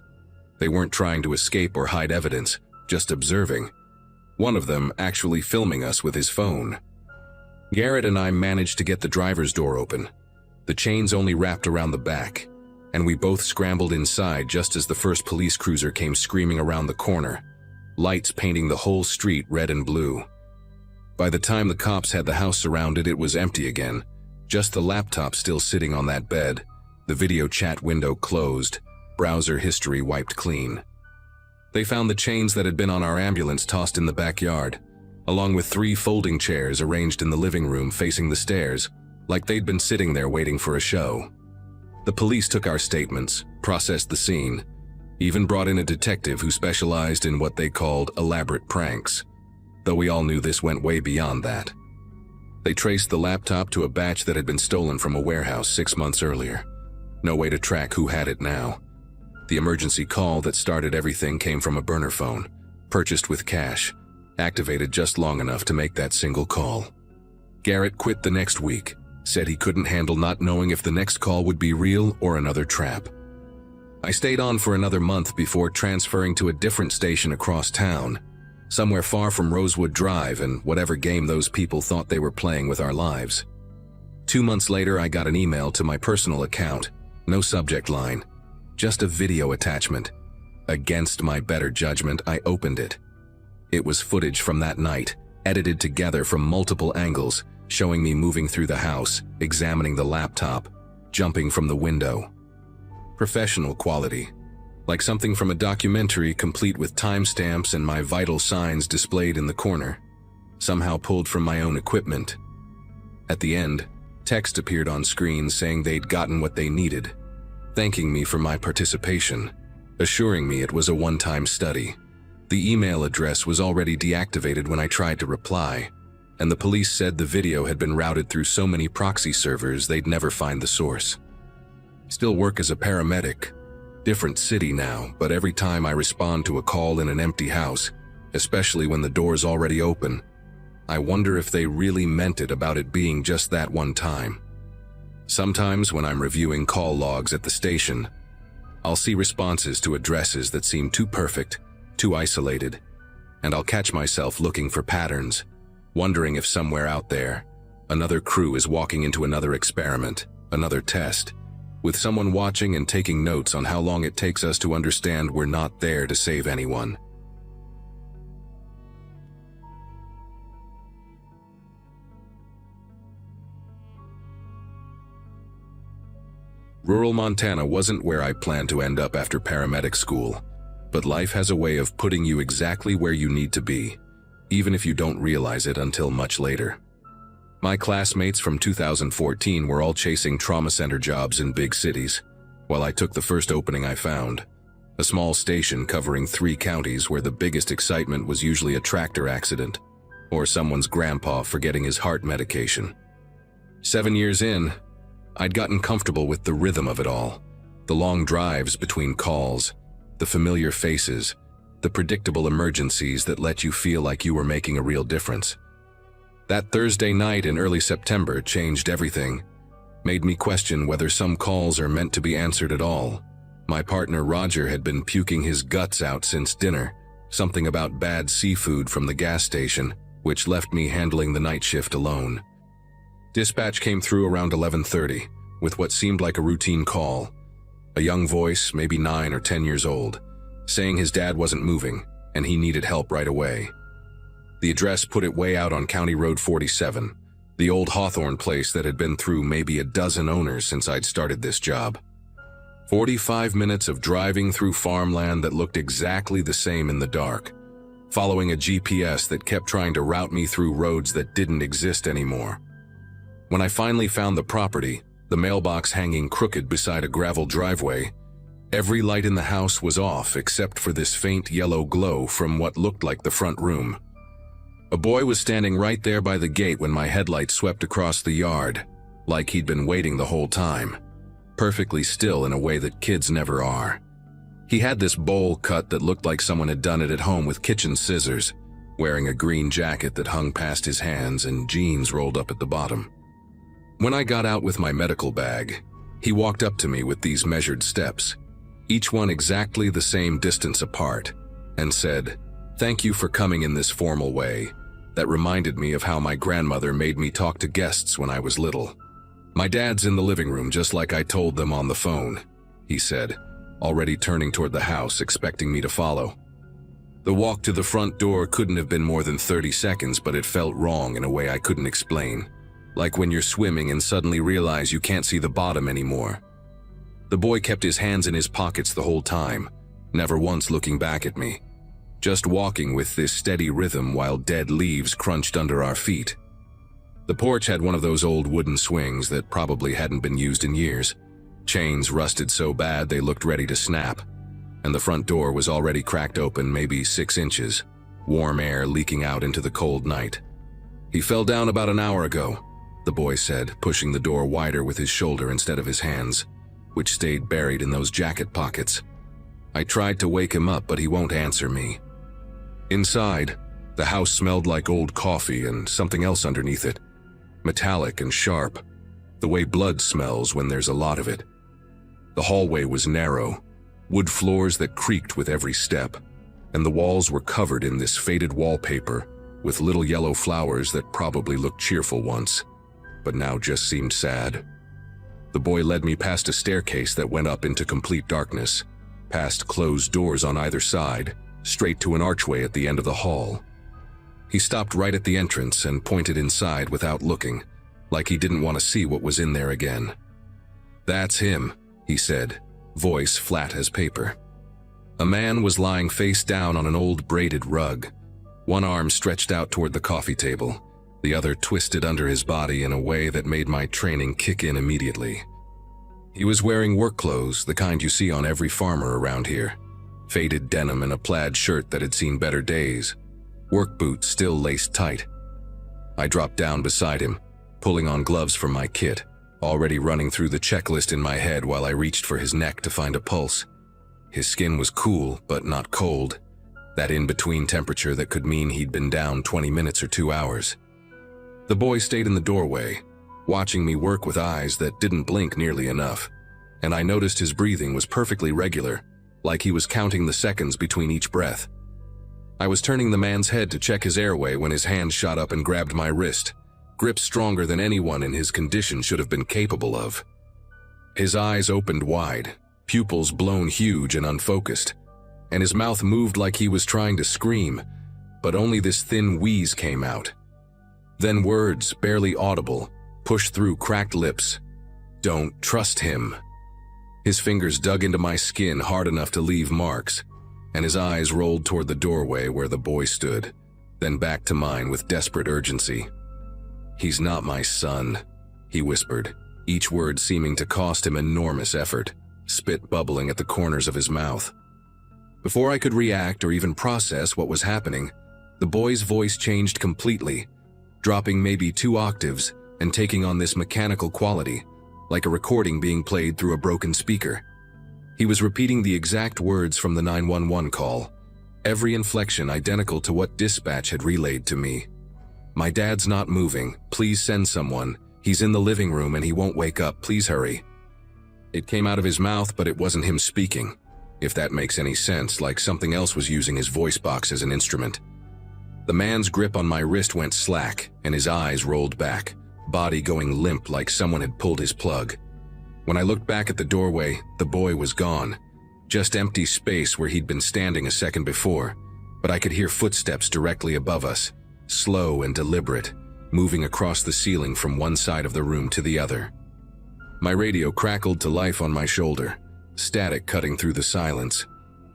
They weren't trying to escape or hide evidence, just observing. One of them actually filming us with his phone. Garrett and I managed to get the driver's door open. The chains only wrapped around the back, and we both scrambled inside just as the first police cruiser came screaming around the corner, lights painting the whole street red and blue. By the time the cops had the house surrounded, it was empty again, just the laptop still sitting on that bed, the video chat window closed, browser history wiped clean. They found the chains that had been on our ambulance tossed in the backyard, along with 3 folding chairs arranged in the living room facing the stairs, like they'd been sitting there waiting for a show. The police took our statements, processed the scene, even brought in a detective who specialized in what they called elaborate pranks, though we all knew this went way beyond that. They traced the laptop to a batch that had been stolen from a warehouse 6 months earlier. No way to track who had it now. The emergency call that started everything came from a burner phone, purchased with cash, activated just long enough to make that single call. Garrett quit the next week, said he couldn't handle not knowing if the next call would be real or another trap. I stayed on for another month before transferring to a different station across town, somewhere far from Rosewood Drive and whatever game those people thought they were playing with our lives. 2 months later, I got an email to my personal account, no subject line, just a video attachment. Against my better judgment, I opened it. It was footage from that night, edited together from multiple angles, showing me moving through the house, examining the laptop, jumping from the window. Professional quality. like something from a documentary complete with timestamps and my vital signs displayed in the corner, somehow pulled from my own equipment. At the end, text appeared on screen saying they'd gotten what they needed, thanking me for my participation, assuring me it was a one-time study. The email address was already deactivated when I tried to reply, and the police said the video had been routed through so many proxy servers they'd never find the source. Still work as a paramedic. Different city now, but every time I respond to a call in an empty house, especially when the door's already open, I wonder if they really meant it about it being just that one time. Sometimes when I'm reviewing call logs at the station, I'll see responses to addresses that seem too perfect, too isolated, and I'll catch myself looking for patterns, wondering if somewhere out there, another crew is walking into another experiment, another test, with someone watching and taking notes on how long it takes us to understand we're not there to save anyone. Rural Montana wasn't where I planned to end up after paramedic school, but life has a way of putting you exactly where you need to be, even if you don't realize it until much later. My classmates from 2014 were all chasing trauma center jobs in big cities, while I took the first opening I found, a small station covering 3 counties where the biggest excitement was usually a tractor accident, or someone's grandpa forgetting his heart medication. 7 years in, I'd gotten comfortable with the rhythm of it all, the long drives between calls, the familiar faces, the predictable emergencies that let you feel like you were making a real difference. That Thursday night in early September changed everything, made me question whether some calls are meant to be answered at all. My partner Roger had been puking his guts out since dinner, something about bad seafood from the gas station, which left me handling the night shift alone. Dispatch came through around 11:30, with what seemed like a routine call. A young voice, maybe 9 or 10 years old, saying his dad wasn't moving, and he needed help right away. The address put it way out on County Road 47, the old Hawthorne place that had been through maybe a dozen owners since I'd started this job. 45 minutes of driving through farmland that looked exactly the same in the dark, following a GPS that kept trying to route me through roads that didn't exist anymore. When I finally found the property, the mailbox hanging crooked beside a gravel driveway, every light in the house was off except for this faint yellow glow from what looked like the front room. A boy was standing right there by the gate when my headlight swept across the yard, like he'd been waiting the whole time, perfectly still in a way that kids never are. He had this bowl cut that looked like someone had done it at home with kitchen scissors, wearing a green jacket that hung past his hands and jeans rolled up at the bottom. When I got out with my medical bag, he walked up to me with these measured steps, each one exactly the same distance apart, and said, "Thank you for coming in this formal way. That reminded me of how my grandmother made me talk to guests when I was little. My dad's in the living room just like I told them on the phone," he said, already turning toward the house, expecting me to follow. The walk to the front door couldn't have been more than 30 seconds, but it felt wrong in a way I couldn't explain. Like when you're swimming and suddenly realize you can't see the bottom anymore. The boy kept his hands in his pockets the whole time, never once looking back at me, just walking with this steady rhythm while dead leaves crunched under our feet. The porch had one of those old wooden swings that probably hadn't been used in years. Chains rusted so bad they looked ready to snap, and the front door was already cracked open maybe 6 inches, warm air leaking out into the cold night. "He fell down about an hour ago," the boy said, pushing the door wider with his shoulder instead of his hands, which stayed buried in those jacket pockets. I tried to wake him up, but he won't answer me. Inside, the house smelled like old coffee and something else underneath it, metallic and sharp, the way blood smells when there's a lot of it. The hallway was narrow, wood floors that creaked with every step, and the walls were covered in this faded wallpaper with little yellow flowers that probably looked cheerful once, but now just seemed sad. The boy led me past a staircase that went up into complete darkness, past closed doors on either side, straight to an archway at the end of the hall. He stopped right at the entrance and pointed inside without looking, like he didn't want to see what was in there again. "That's him," he said, voice flat as paper. A man was lying face down on an old braided rug. One arm stretched out toward the coffee table, the other twisted under his body in a way that made my training kick in immediately. He was wearing work clothes, the kind you see on every farmer around here. Faded denim and a plaid shirt that had seen better days. Work boots still laced tight. I dropped down beside him, pulling on gloves from my kit, already running through the checklist in my head while I reached for his neck to find a pulse. His skin was cool, but not cold. That in-between temperature that could mean he'd been down 20 minutes or 2 hours. The boy stayed in the doorway, watching me work with eyes that didn't blink nearly enough, and I noticed his breathing was perfectly regular, like he was counting the seconds between each breath. I was turning the man's head to check his airway when his hand shot up and grabbed my wrist, grip stronger than anyone in his condition should have been capable of. His eyes opened wide, pupils blown huge and unfocused, and his mouth moved like he was trying to scream, but only this thin wheeze came out. Then words, barely audible, pushed through cracked lips. "Don't trust him." His fingers dug into my skin hard enough to leave marks, and his eyes rolled toward the doorway where the boy stood, then back to mine with desperate urgency. "He's not my son," he whispered, each word seeming to cost him enormous effort, spit bubbling at the corners of his mouth. Before I could react or even process what was happening, the boy's voice changed completely, dropping maybe 2 octaves and taking on this mechanical quality, like a recording being played through a broken speaker. He was repeating the exact words from the 911 call, every inflection identical to what dispatch had relayed to me. "My dad's not moving. Please send someone. He's in the living room and he won't wake up. Please hurry." It came out of his mouth, but it wasn't him speaking, if that makes any sense, like something else was using his voice box as an instrument. The man's grip on my wrist went slack, and his eyes rolled back, body going limp like someone had pulled his plug. When I looked back at the doorway, the boy was gone. Just empty space where he'd been standing a second before, but I could hear footsteps directly above us, slow and deliberate, moving across the ceiling from one side of the room to the other. My radio crackled to life on my shoulder, static cutting through the silence,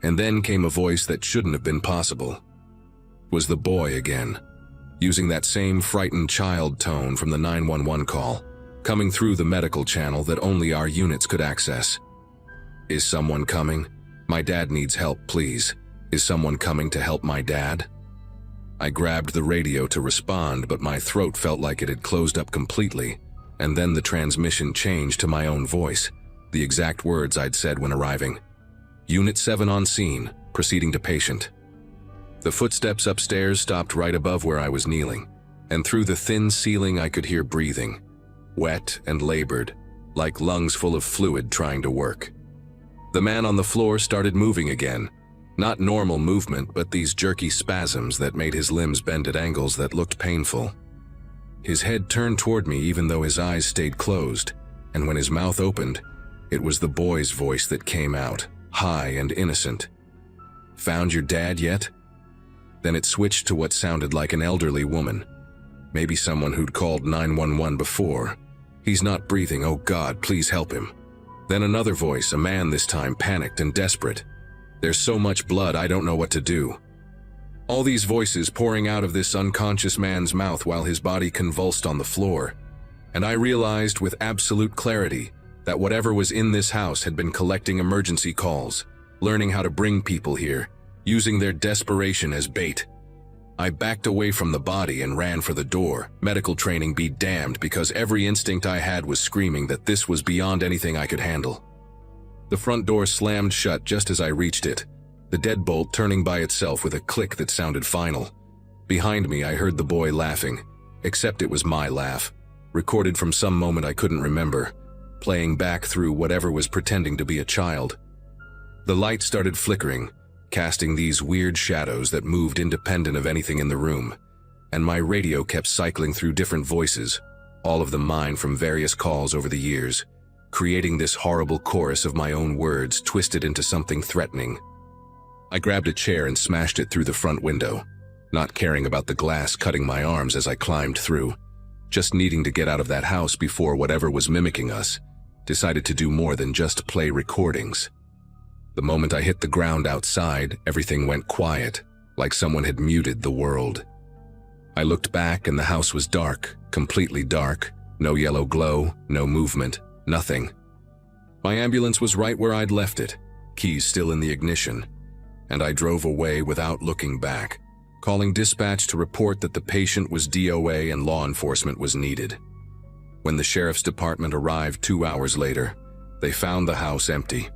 and then came a voice that shouldn't have been possible. It was the boy again, using that same frightened child tone from the 911 call, coming through the medical channel that only our units could access. "Is someone coming? My dad needs help, please. Is someone coming to help my dad?" I grabbed the radio to respond, but my throat felt like it had closed up completely, and then the transmission changed to my own voice, the exact words I'd said when arriving. "Unit 7 on scene, proceeding to patient." The footsteps upstairs stopped right above where I was kneeling, and through the thin ceiling I could hear breathing, wet and labored, like lungs full of fluid trying to work. The man on the floor started moving again, not normal movement, but these jerky spasms that made his limbs bend at angles that looked painful. His head turned toward me even though his eyes stayed closed, and when his mouth opened, it was the boy's voice that came out, high and innocent. "Found your dad yet?" Then it switched to what sounded like an elderly woman, maybe someone who'd called 911 before. "He's not breathing, oh God, please help him." Then another voice, a man this time, panicked and desperate. "There's so much blood, I don't know what to do." All these voices pouring out of this unconscious man's mouth while his body convulsed on the floor, and I realized with absolute clarity that whatever was in this house had been collecting emergency calls, learning how to bring people here, using their desperation as bait. I backed away from the body and ran for the door, medical training be damned, because every instinct I had was screaming that this was beyond anything I could handle. The front door slammed shut just as I reached it, the deadbolt turning by itself with a click that sounded final. Behind me I heard the boy laughing, except it was my laugh, recorded from some moment I couldn't remember, playing back through whatever was pretending to be a child. The light started flickering, casting these weird shadows that moved independent of anything in the room, and my radio kept cycling through different voices, all of them mine from various calls over the years, creating this horrible chorus of my own words twisted into something threatening. I grabbed a chair and smashed it through the front window, not caring about the glass cutting my arms as I climbed through, just needing to get out of that house before whatever was mimicking us decided to do more than just play recordings. The moment I hit the ground outside, everything went quiet, like someone had muted the world. I looked back and the house was dark, completely dark. No yellow glow, no movement, nothing. My ambulance was right where I'd left it, keys still in the ignition, and I drove away without looking back, calling dispatch to report that the patient was DOA and law enforcement was needed. When the sheriff's department arrived 2 hours later, they found the house empty.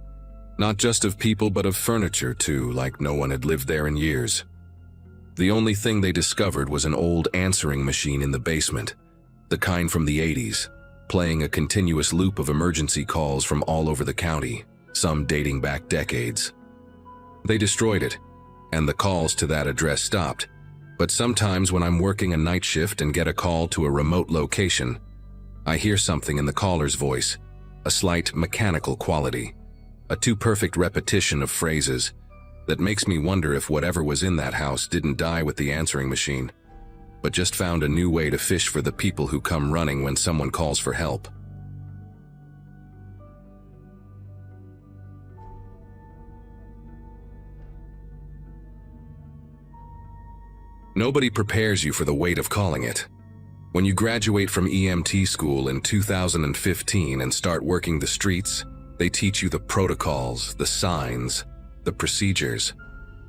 Not just of people, but of furniture too, like no one had lived there in years. The only thing they discovered was an old answering machine in the basement, the kind from the 80s, playing a continuous loop of emergency calls from all over the county, some dating back decades. They destroyed it, and the calls to that address stopped. But sometimes when I'm working a night shift and get a call to a remote location, I hear something in the caller's voice, a slight mechanical quality, a too perfect repetition of phrases that makes me wonder if whatever was in that house didn't die with the answering machine, but just found a new way to fish for the people who come running when someone calls for help. Nobody prepares you for the weight of calling it. When you graduate from EMT school in 2015 and start working the streets, they teach you the protocols, the signs, the procedures,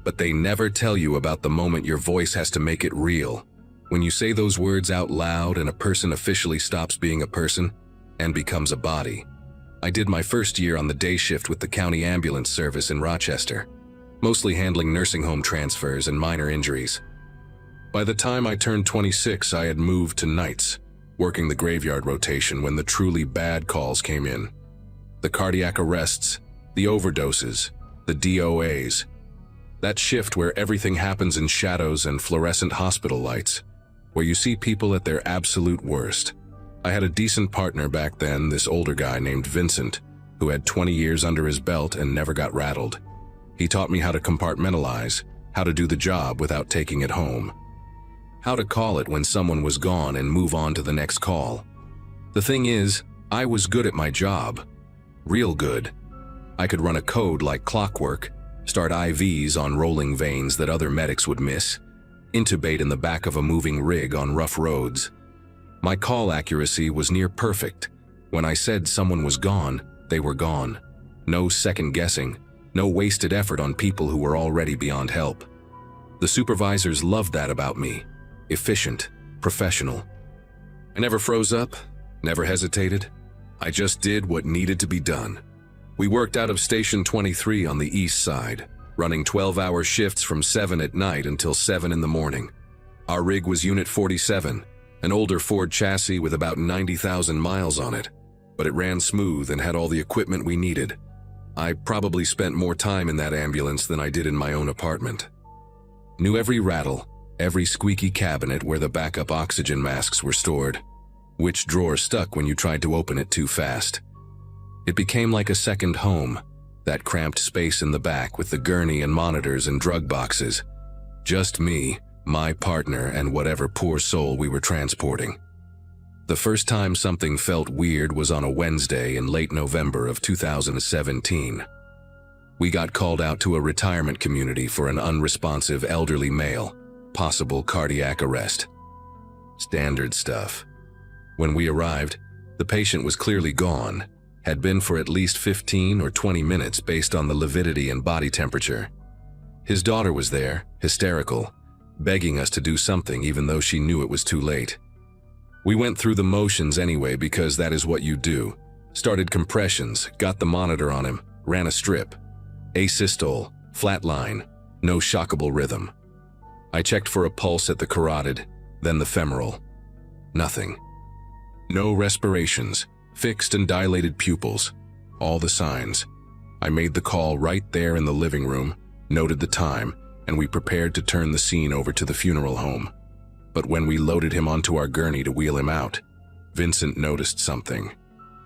but they never tell you about the moment your voice has to make it real. When you say those words out loud and a person officially stops being a person and becomes a body. I did my first year on the day shift with the county ambulance service in Rochester, mostly handling nursing home transfers and minor injuries. By the time I turned 26, I had moved to nights, working the graveyard rotation when the truly bad calls came in. The cardiac arrests, the overdoses, the DOAs. That shift where everything happens in shadows and fluorescent hospital lights, where you see people at their absolute worst. I had a decent partner back then, this older guy named Vincent, who had 20 years under his belt and never got rattled. He taught me how to compartmentalize, how to do the job without taking it home, how to call it when someone was gone and move on to the next call. The thing is, I was good at my job. Real good. I could run a code like clockwork, start IVs on rolling veins that other medics would miss, intubate in the back of a moving rig on rough roads. My call accuracy was near perfect. When I said someone was gone, they were gone. No second guessing, no wasted effort on people who were already beyond help. The supervisors loved that about me. Efficient, professional. I never froze up, never hesitated. I just did what needed to be done. We worked out of Station 23 on the east side, running 12-hour shifts from 7 at night until 7 in the morning. Our rig was Unit 47, an older Ford chassis with about 90,000 miles on it, but it ran smooth and had all the equipment we needed. I probably spent more time in that ambulance than I did in my own apartment. Knew every rattle, every squeaky cabinet where the backup oxygen masks were stored, which drawer stuck when you tried to open it too fast. It became like a second home, that cramped space in the back with the gurney and monitors and drug boxes. Just me, my partner, and whatever poor soul we were transporting. The first time something felt weird was on a Wednesday in late November of 2017. We got called out to a retirement community for an unresponsive elderly male, possible cardiac arrest. Standard stuff. When we arrived, the patient was clearly gone, had been for at least 15 or 20 minutes based on the lividity and body temperature. His daughter was there, hysterical, begging us to do something even though she knew it was too late. We went through the motions anyway because that is what you do. Started compressions, got the monitor on him, ran a strip. Asystole, flatline, no shockable rhythm. I checked for a pulse at the carotid, then the femoral. Nothing. No respirations, fixed and dilated pupils, all the signs. I made the call right there in the living room, noted the time, and we prepared to turn the scene over to the funeral home. But when we loaded him onto our gurney to wheel him out, Vincent noticed something.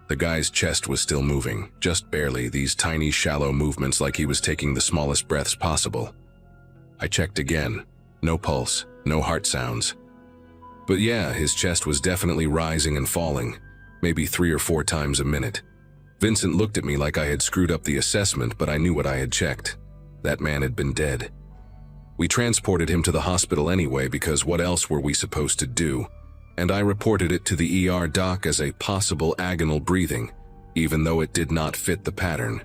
The guy's chest was still moving, just barely, these tiny, shallow movements like he was taking the smallest breaths possible. I checked again. No pulse, no heart sounds. But yeah, his chest was definitely rising and falling, maybe 3 or 4 times a minute. Vincent looked at me like I had screwed up the assessment, but I knew what I had checked. That man had been dead. We transported him to the hospital anyway because what else were we supposed to do? And I reported it to the ER doc as a possible agonal breathing, even though it did not fit the pattern.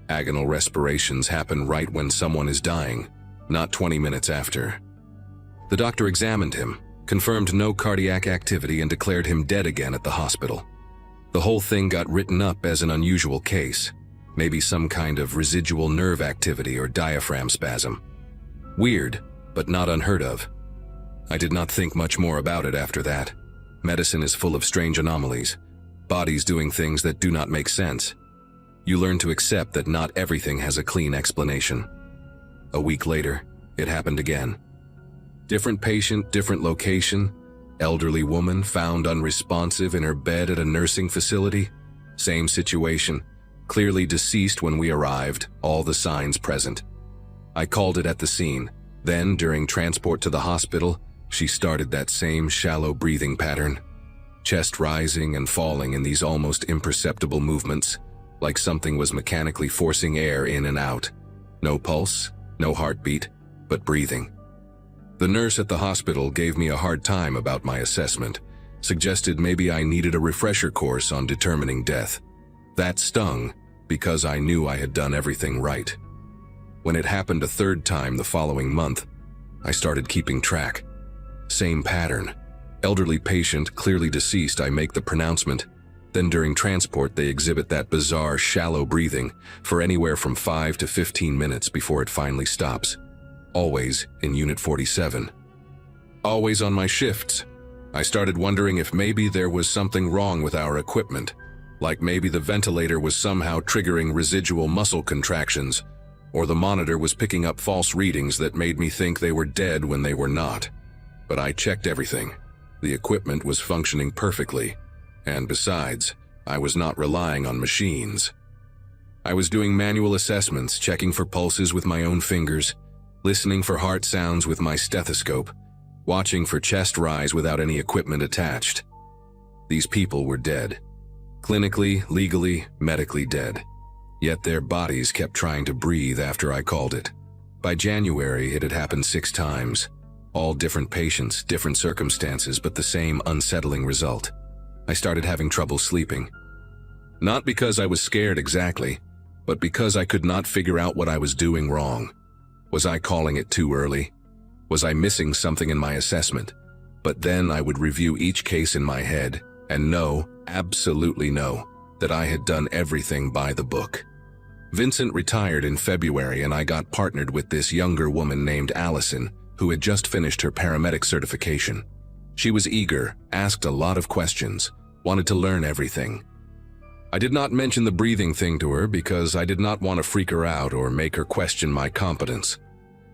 Agonal respirations happen right when someone is dying, not 20 minutes after. The doctor examined him, confirmed no cardiac activity, and declared him dead again at the hospital. The whole thing got written up as an unusual case, maybe some kind of residual nerve activity or diaphragm spasm. Weird, but not unheard of. I did not think much more about it after that. Medicine is full of strange anomalies, bodies doing things that do not make sense. You learn to accept that not everything has a clean explanation. A week later, it happened again. Different patient, different location. Elderly woman found unresponsive in her bed at a nursing facility. Same situation. Clearly deceased when we arrived, all the signs present. I called it at the scene. Then, during transport to the hospital, she started that same shallow breathing pattern. Chest rising and falling in these almost imperceptible movements, like something was mechanically forcing air in and out. No pulse, no heartbeat, but breathing. The nurse at the hospital gave me a hard time about my assessment, suggested maybe I needed a refresher course on determining death. That stung, because I knew I had done everything right. When it happened a third time the following month, I started keeping track. Same pattern. Elderly patient, clearly deceased, I make the pronouncement. Then during transport they exhibit that bizarre shallow breathing for anywhere from 5 to 15 minutes before it finally stops. Always in Unit 47. Always on my shifts. I started wondering if maybe there was something wrong with our equipment, like maybe the ventilator was somehow triggering residual muscle contractions, or the monitor was picking up false readings that made me think they were dead when they were not. But I checked everything. The equipment was functioning perfectly, and besides, I was not relying on machines. I was doing manual assessments, checking for pulses with my own fingers, listening for heart sounds with my stethoscope, watching for chest rise without any equipment attached. These people were dead. Clinically, legally, medically dead. Yet their bodies kept trying to breathe after I called it. By January, it had happened 6 times. All different patients, different circumstances, but the same unsettling result. I started having trouble sleeping. Not because I was scared exactly, but because I could not figure out what I was doing wrong. Was I calling it too early? Was I missing something in my assessment? But then I would review each case in my head and know, absolutely know, that I had done everything by the book. Vincent retired in February and I got partnered with this younger woman named Allison, who had just finished her paramedic certification. She was eager, asked a lot of questions, wanted to learn everything. I did not mention the breathing thing to her because I did not want to freak her out or make her question my competence.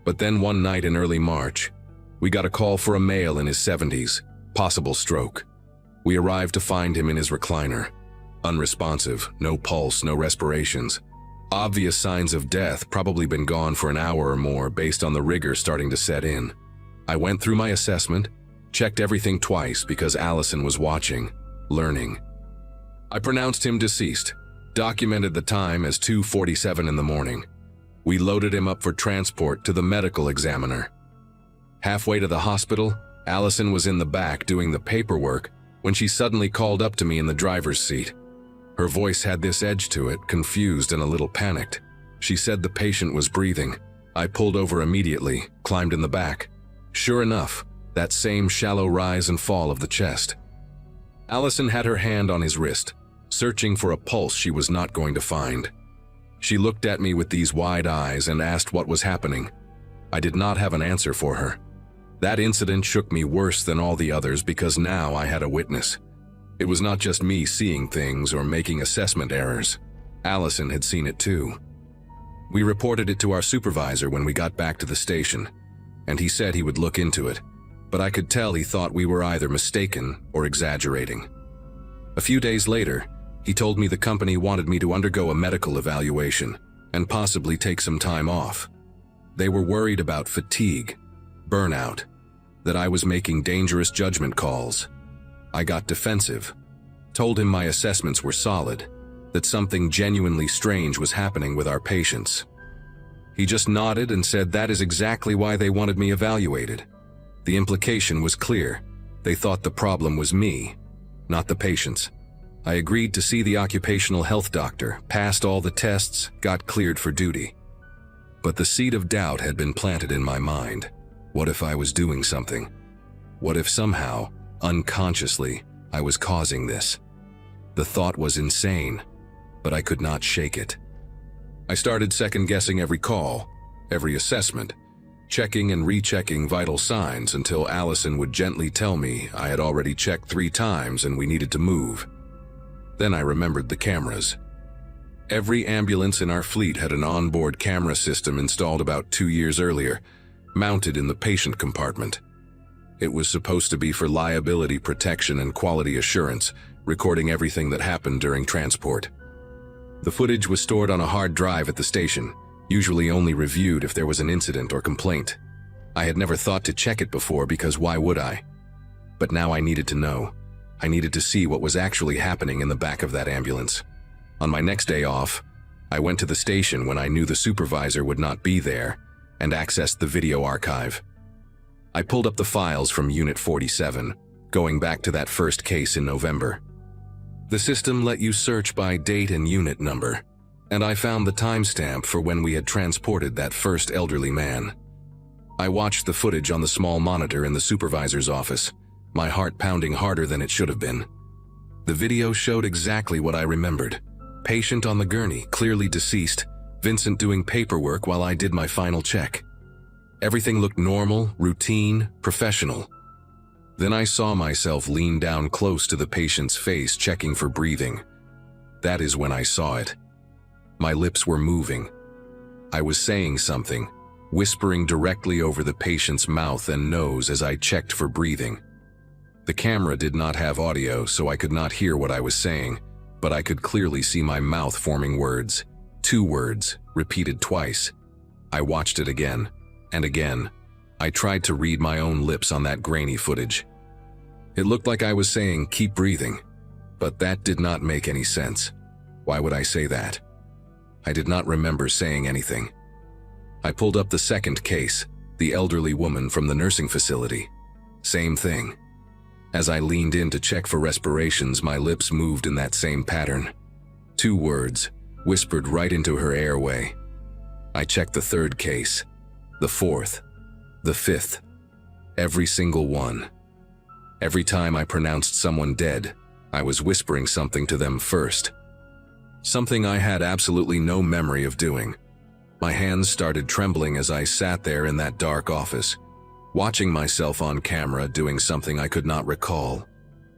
But then one night in early March, we got a call for a male in his 70s, possible stroke. We arrived to find him in his recliner. Unresponsive, no pulse, no respirations. Obvious signs of death, probably been gone for an hour or more based on the rigor starting to set in. I went through my assessment, checked everything twice because Allison was watching, learning. I pronounced him deceased, documented the time as 2:47 in the morning. We loaded him up for transport to the medical examiner. Halfway to the hospital, Allison was in the back doing the paperwork when she suddenly called up to me in the driver's seat. Her voice had this edge to it, confused and a little panicked. She said the patient was breathing. I pulled over immediately, climbed in the back. Sure enough, that same shallow rise and fall of the chest. Allison had her hand on his wrist, searching for a pulse she was not going to find. She looked at me with these wide eyes and asked what was happening. I did not have an answer for her. That incident shook me worse than all the others because now I had a witness. It was not just me seeing things or making assessment errors. Allison had seen it too. We reported it to our supervisor when we got back to the station, and he said he would look into it, but I could tell he thought we were either mistaken or exaggerating. A few days later, he told me the company wanted me to undergo a medical evaluation and possibly take some time off. They were worried about fatigue, burnout, that I was making dangerous judgment calls. I got defensive, told him my assessments were solid, that something genuinely strange was happening with our patients. He just nodded and said that is exactly why they wanted me evaluated. The implication was clear. They thought the problem was me, not the patients. I agreed to see the occupational health doctor, passed all the tests, got cleared for duty. But the seed of doubt had been planted in my mind. What if I was doing something? What if somehow, unconsciously, I was causing this? The thought was insane, but I could not shake it. I started second-guessing every call, every assessment, checking and rechecking vital signs until Allison would gently tell me I had already checked 3 times and we needed to move. Then I remembered the cameras. Every ambulance in our fleet had an onboard camera system installed about 2 years earlier, mounted in the patient compartment. It was supposed to be for liability protection and quality assurance, recording everything that happened during transport. The footage was stored on a hard drive at the station, usually only reviewed if there was an incident or complaint. I had never thought to check it before because why would I? But now I needed to know. I needed to see what was actually happening in the back of that ambulance. On my next day off, I went to the station when I knew the supervisor would not be there and accessed the video archive. I pulled up the files from Unit 47, going back to that first case in November. The system let you search by date and unit number, and I found the timestamp for when we had transported that first elderly man. I watched the footage on the small monitor in the supervisor's office, my heart pounding harder than it should have been. The video showed exactly what I remembered. Patient on the gurney, clearly deceased, Vincent doing paperwork while I did my final check. Everything looked normal, routine, professional. Then I saw myself lean down close to the patient's face, checking for breathing. That is when I saw it. My lips were moving. I was saying something, whispering directly over the patient's mouth and nose as I checked for breathing. The camera did not have audio, so I could not hear what I was saying, but I could clearly see my mouth forming words. 2 words, repeated twice. I watched it again, and again. I tried to read my own lips on that grainy footage. It looked like I was saying, "Keep breathing," but that did not make any sense. Why would I say that? I did not remember saying anything. I pulled up the second case, the elderly woman from the nursing facility. Same thing. As I leaned in to check for respirations, my lips moved in that same pattern. 2 words, whispered right into her airway. I checked the third case, the fourth, the fifth, every single one. Every time I pronounced someone dead, I was whispering something to them first. Something I had absolutely no memory of doing. My hands started trembling as I sat there in that dark office, watching myself on camera doing something I could not recall.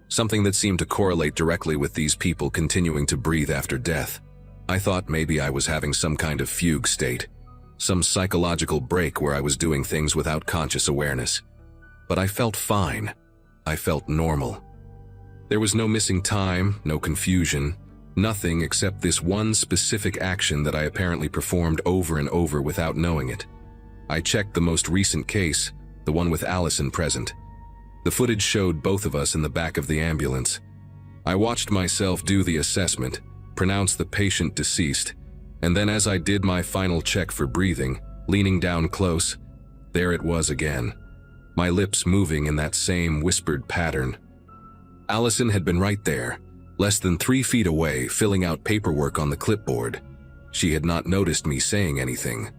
Something that seemed to correlate directly with these people continuing to breathe after death. I thought maybe I was having some kind of fugue state, some psychological break where I was doing things without conscious awareness. But I felt fine. I felt normal. There was no missing time, no confusion, nothing except this one specific action that I apparently performed over and over without knowing it. I checked the most recent case, the one with Allison present. The footage showed both of us in the back of the ambulance. I watched myself do the assessment, pronounce the patient deceased, and then as I did my final check for breathing, leaning down close, there it was again, my lips moving in that same whispered pattern. Allison had been right there, less than 3 feet away, filling out paperwork on the clipboard. She had not noticed me saying anything.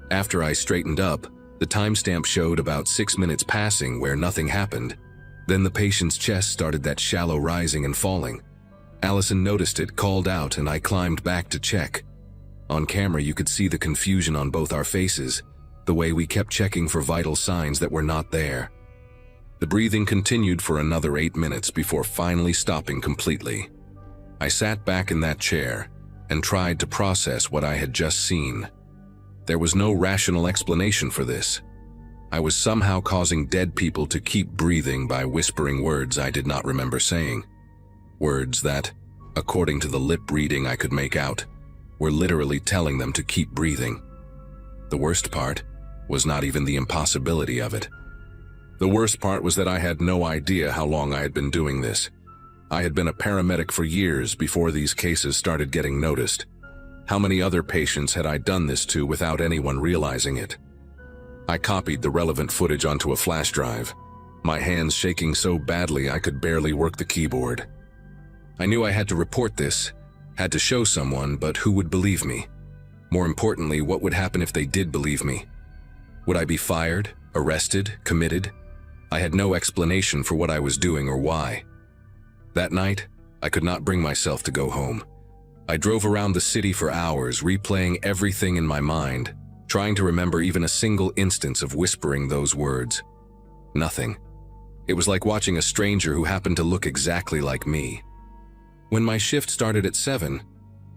After I straightened up, the timestamp showed about 6 minutes passing where nothing happened. Then the patient's chest started that shallow rising and falling. Allison noticed it, called out, and I climbed back to check. On camera you could see the confusion on both our faces, the way we kept checking for vital signs that were not there. The breathing continued for another 8 minutes before finally stopping completely. I sat back in that chair and tried to process what I had just seen. There was no rational explanation for this. I was somehow causing dead people to keep breathing by whispering words I did not remember saying. Words that, according to the lip reading I could make out, were literally telling them to keep breathing. The worst part was not even the impossibility of it. The worst part was that I had no idea how long I had been doing this. I had been a paramedic for years before these cases started getting noticed. How many other patients had I done this to without anyone realizing it? I copied the relevant footage onto a flash drive, my hands shaking so badly I could barely work the keyboard. I knew I had to report this, had to show someone, but who would believe me? More importantly, what would happen if they did believe me? Would I be fired, arrested, committed? I had no explanation for what I was doing or why. That night, I could not bring myself to go home. I drove around the city for hours, replaying everything in my mind, trying to remember even a single instance of whispering those words. Nothing. It was like watching a stranger who happened to look exactly like me. When my shift started at 7,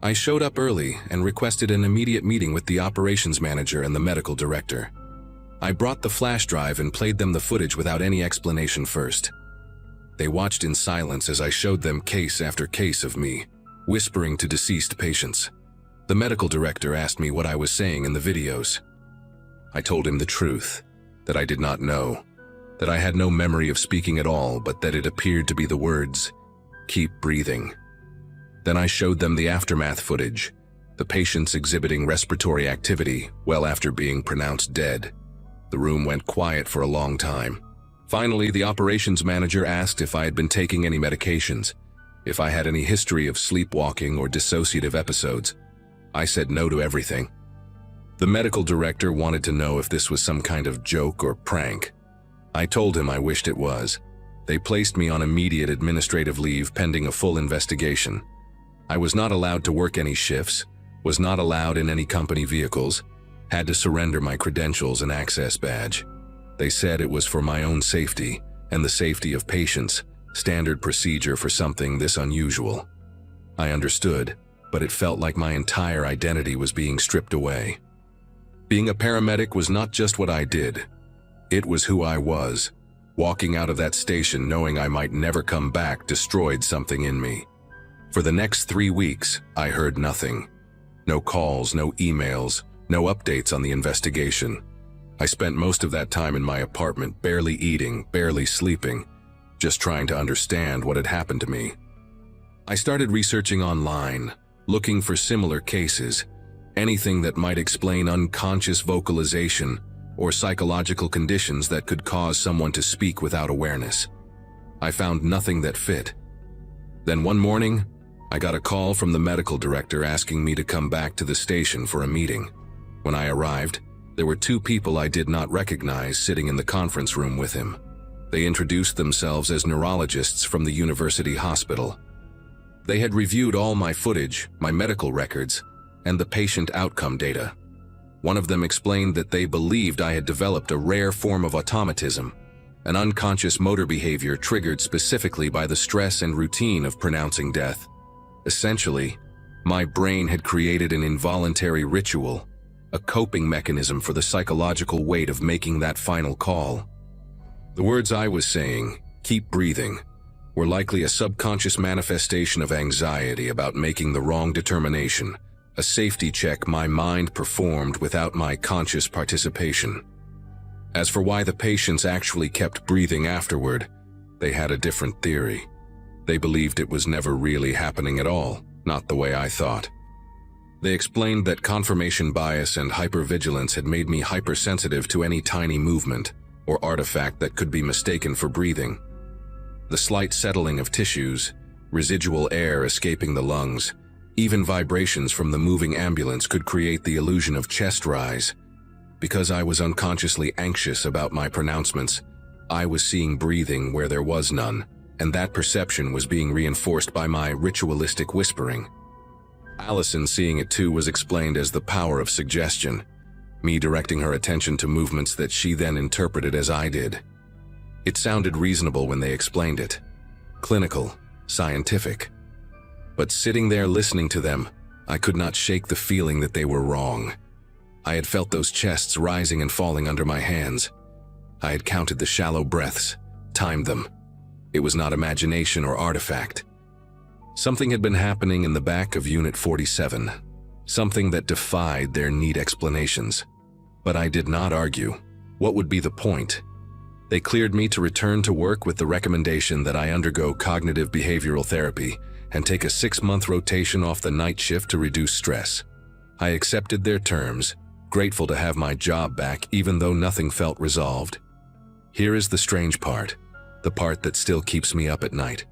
I showed up early and requested an immediate meeting with the operations manager and the medical director. I brought the flash drive and played them the footage without any explanation first. They watched in silence as I showed them case after case of me, whispering to deceased patients. The medical director asked me what I was saying in the videos. I told him the truth, that I did not know, that I had no memory of speaking at all, but that it appeared to be the words, "Keep breathing." Then I showed them the aftermath footage, the patients exhibiting respiratory activity well after being pronounced dead. The room went quiet for a long time. Finally, the operations manager asked if I had been taking any medications, if I had any history of sleepwalking or dissociative episodes. I said no to everything. The medical director wanted to know if this was some kind of joke or prank. I told him I wished it was. They placed me on immediate administrative leave pending a full investigation. I was not allowed to work any shifts, was not allowed in any company vehicles, had to surrender my credentials and access badge. They said it was for my own safety and the safety of patients, standard procedure for something this unusual. I understood, but it felt like my entire identity was being stripped away. Being a paramedic was not just what I did. It was who I was. Walking out of that station knowing I might never come back destroyed something in me. For the next 3 weeks, I heard nothing. No calls, no emails, no updates on the investigation. I spent most of that time in my apartment, barely eating, barely sleeping, just trying to understand what had happened to me. I started researching online, looking for similar cases, anything that might explain unconscious vocalization or psychological conditions that could cause someone to speak without awareness. I found nothing that fit. Then one morning, I got a call from the medical director asking me to come back to the station for a meeting. When I arrived, there were 2 people I did not recognize sitting in the conference room with him. They introduced themselves as neurologists from the university hospital. They had reviewed all my footage, my medical records, and the patient outcome data. One of them explained that they believed I had developed a rare form of automatism, an unconscious motor behavior triggered specifically by the stress and routine of pronouncing death. Essentially, my brain had created an involuntary ritual, a coping mechanism for the psychological weight of making that final call. The words I was saying, "keep breathing," were likely a subconscious manifestation of anxiety about making the wrong determination, a safety check my mind performed without my conscious participation. As for why the patients actually kept breathing afterward, they had a different theory. They believed it was never really happening at all, not the way I thought. They explained that confirmation bias and hypervigilance had made me hypersensitive to any tiny movement or artifact that could be mistaken for breathing. The slight settling of tissues, residual air escaping the lungs, even vibrations from the moving ambulance could create the illusion of chest rise. Because I was unconsciously anxious about my pronouncements, I was seeing breathing where there was none, and that perception was being reinforced by my ritualistic whispering. Allison, seeing it too, was explained as the power of suggestion, me directing her attention to movements that she then interpreted as I did. It sounded reasonable when they explained it, clinical, scientific. But sitting there listening to them, I could not shake the feeling that they were wrong. I had felt those chests rising and falling under my hands. I had counted the shallow breaths, timed them. It was not imagination or artifact. Something had been happening in the back of Unit 47, something that defied their neat explanations. But I did not argue. What would be the point? They cleared me to return to work with the recommendation that I undergo cognitive behavioral therapy and take a 6-month rotation off the night shift to reduce stress. I accepted their terms, grateful to have my job back even though nothing felt resolved. Here is the strange part, the part that still keeps me up at night.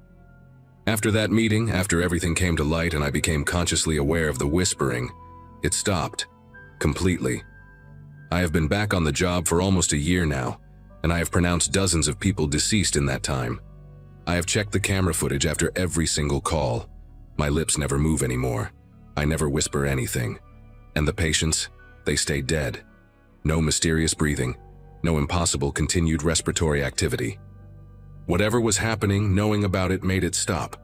After that meeting, after everything came to light and I became consciously aware of the whispering, it stopped. Completely. I have been back on the job for almost a year now, and I have pronounced dozens of people deceased in that time. I have checked the camera footage after every single call. My lips never move anymore. I never whisper anything. And the patients, they stay dead. No mysterious breathing, no impossible continued respiratory activity. Whatever was happening, knowing about it made it stop.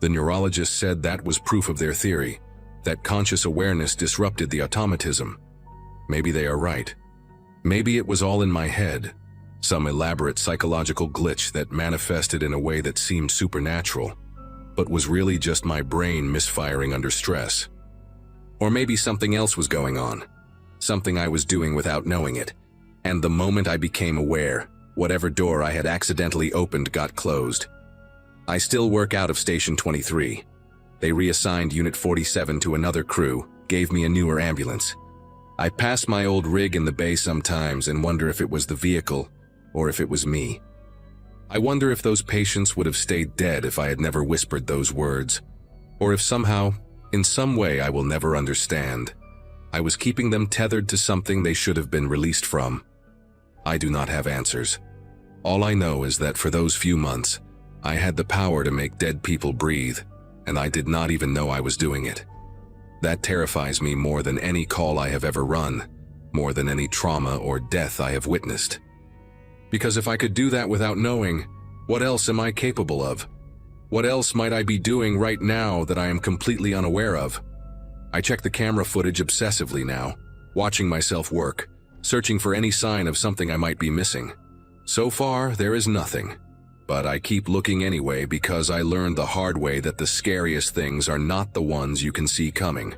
The neurologist said that was proof of their theory, that conscious awareness disrupted the automatism. Maybe they are right. Maybe it was all in my head, some elaborate psychological glitch that manifested in a way that seemed supernatural, but was really just my brain misfiring under stress. Or maybe something else was going on, something I was doing without knowing it, and the moment I became aware, whatever door I had accidentally opened got closed. I still work out of Station 23. They reassigned Unit 47 to another crew, gave me a newer ambulance. I pass my old rig in the bay sometimes and wonder if it was the vehicle or if it was me. I wonder if those patients would have stayed dead if I had never whispered those words, or if somehow, in some way I will never understand, I was keeping them tethered to something they should have been released from. I do not have answers. All I know is that for those few months, I had the power to make dead people breathe, and I did not even know I was doing it. That terrifies me more than any call I have ever run, more than any trauma or death I have witnessed. Because if I could do that without knowing, what else am I capable of? What else might I be doing right now that I am completely unaware of? I check the camera footage obsessively now, watching myself work, searching for any sign of something I might be missing. So far, there is nothing. But I keep looking anyway because I learned the hard way that the scariest things are not the ones you can see coming.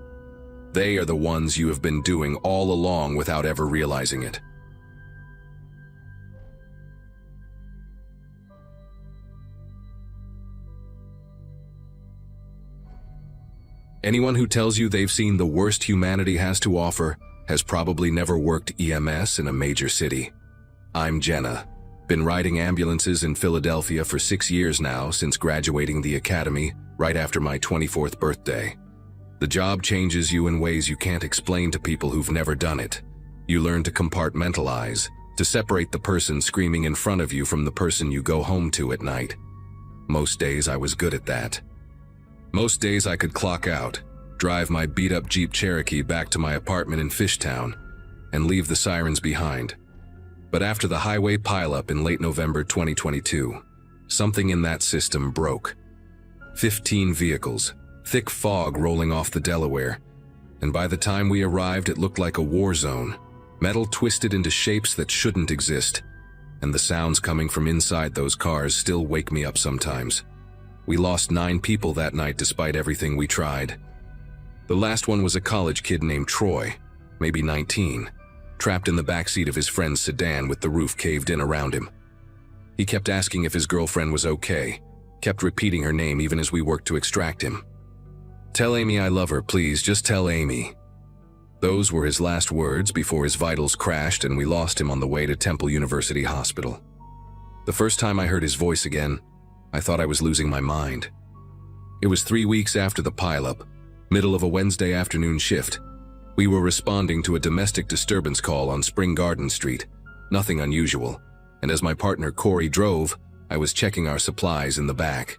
They are the ones you have been doing all along without ever realizing it. Anyone who tells you they've seen the worst humanity has to offer has probably never worked EMS in a major city. I'm Jenna. Been riding ambulances in Philadelphia for 6 years now since graduating the academy right after my 24th birthday. The job changes you in ways you can't explain to people who've never done it. You learn to compartmentalize, to separate the person screaming in front of you from the person you go home to at night. Most days I was good at that. Most days I could clock out, drive my beat-up Jeep Cherokee back to my apartment in Fishtown, and leave the sirens behind. But after the highway pileup in late November 2022, something in that system broke. 15 vehicles, thick fog rolling off the Delaware, and by the time we arrived it looked like a war zone, metal twisted into shapes that shouldn't exist, and the sounds coming from inside those cars still wake me up sometimes. We lost 9 people that night despite everything we tried. The last one was a college kid named Troy, maybe 19. Trapped in the backseat of his friend's sedan with the roof caved in around him. He kept asking if his girlfriend was okay, kept repeating her name even as we worked to extract him. "Tell Amy I love her, please, just tell Amy." Those were his last words before his vitals crashed and we lost him on the way to Temple University Hospital. The first time I heard his voice again, I thought I was losing my mind. It was 3 weeks after the pileup, middle of a Wednesday afternoon shift. We were responding to a domestic disturbance call on Spring Garden Street, nothing unusual, and as my partner Corey drove, I was checking our supplies in the back.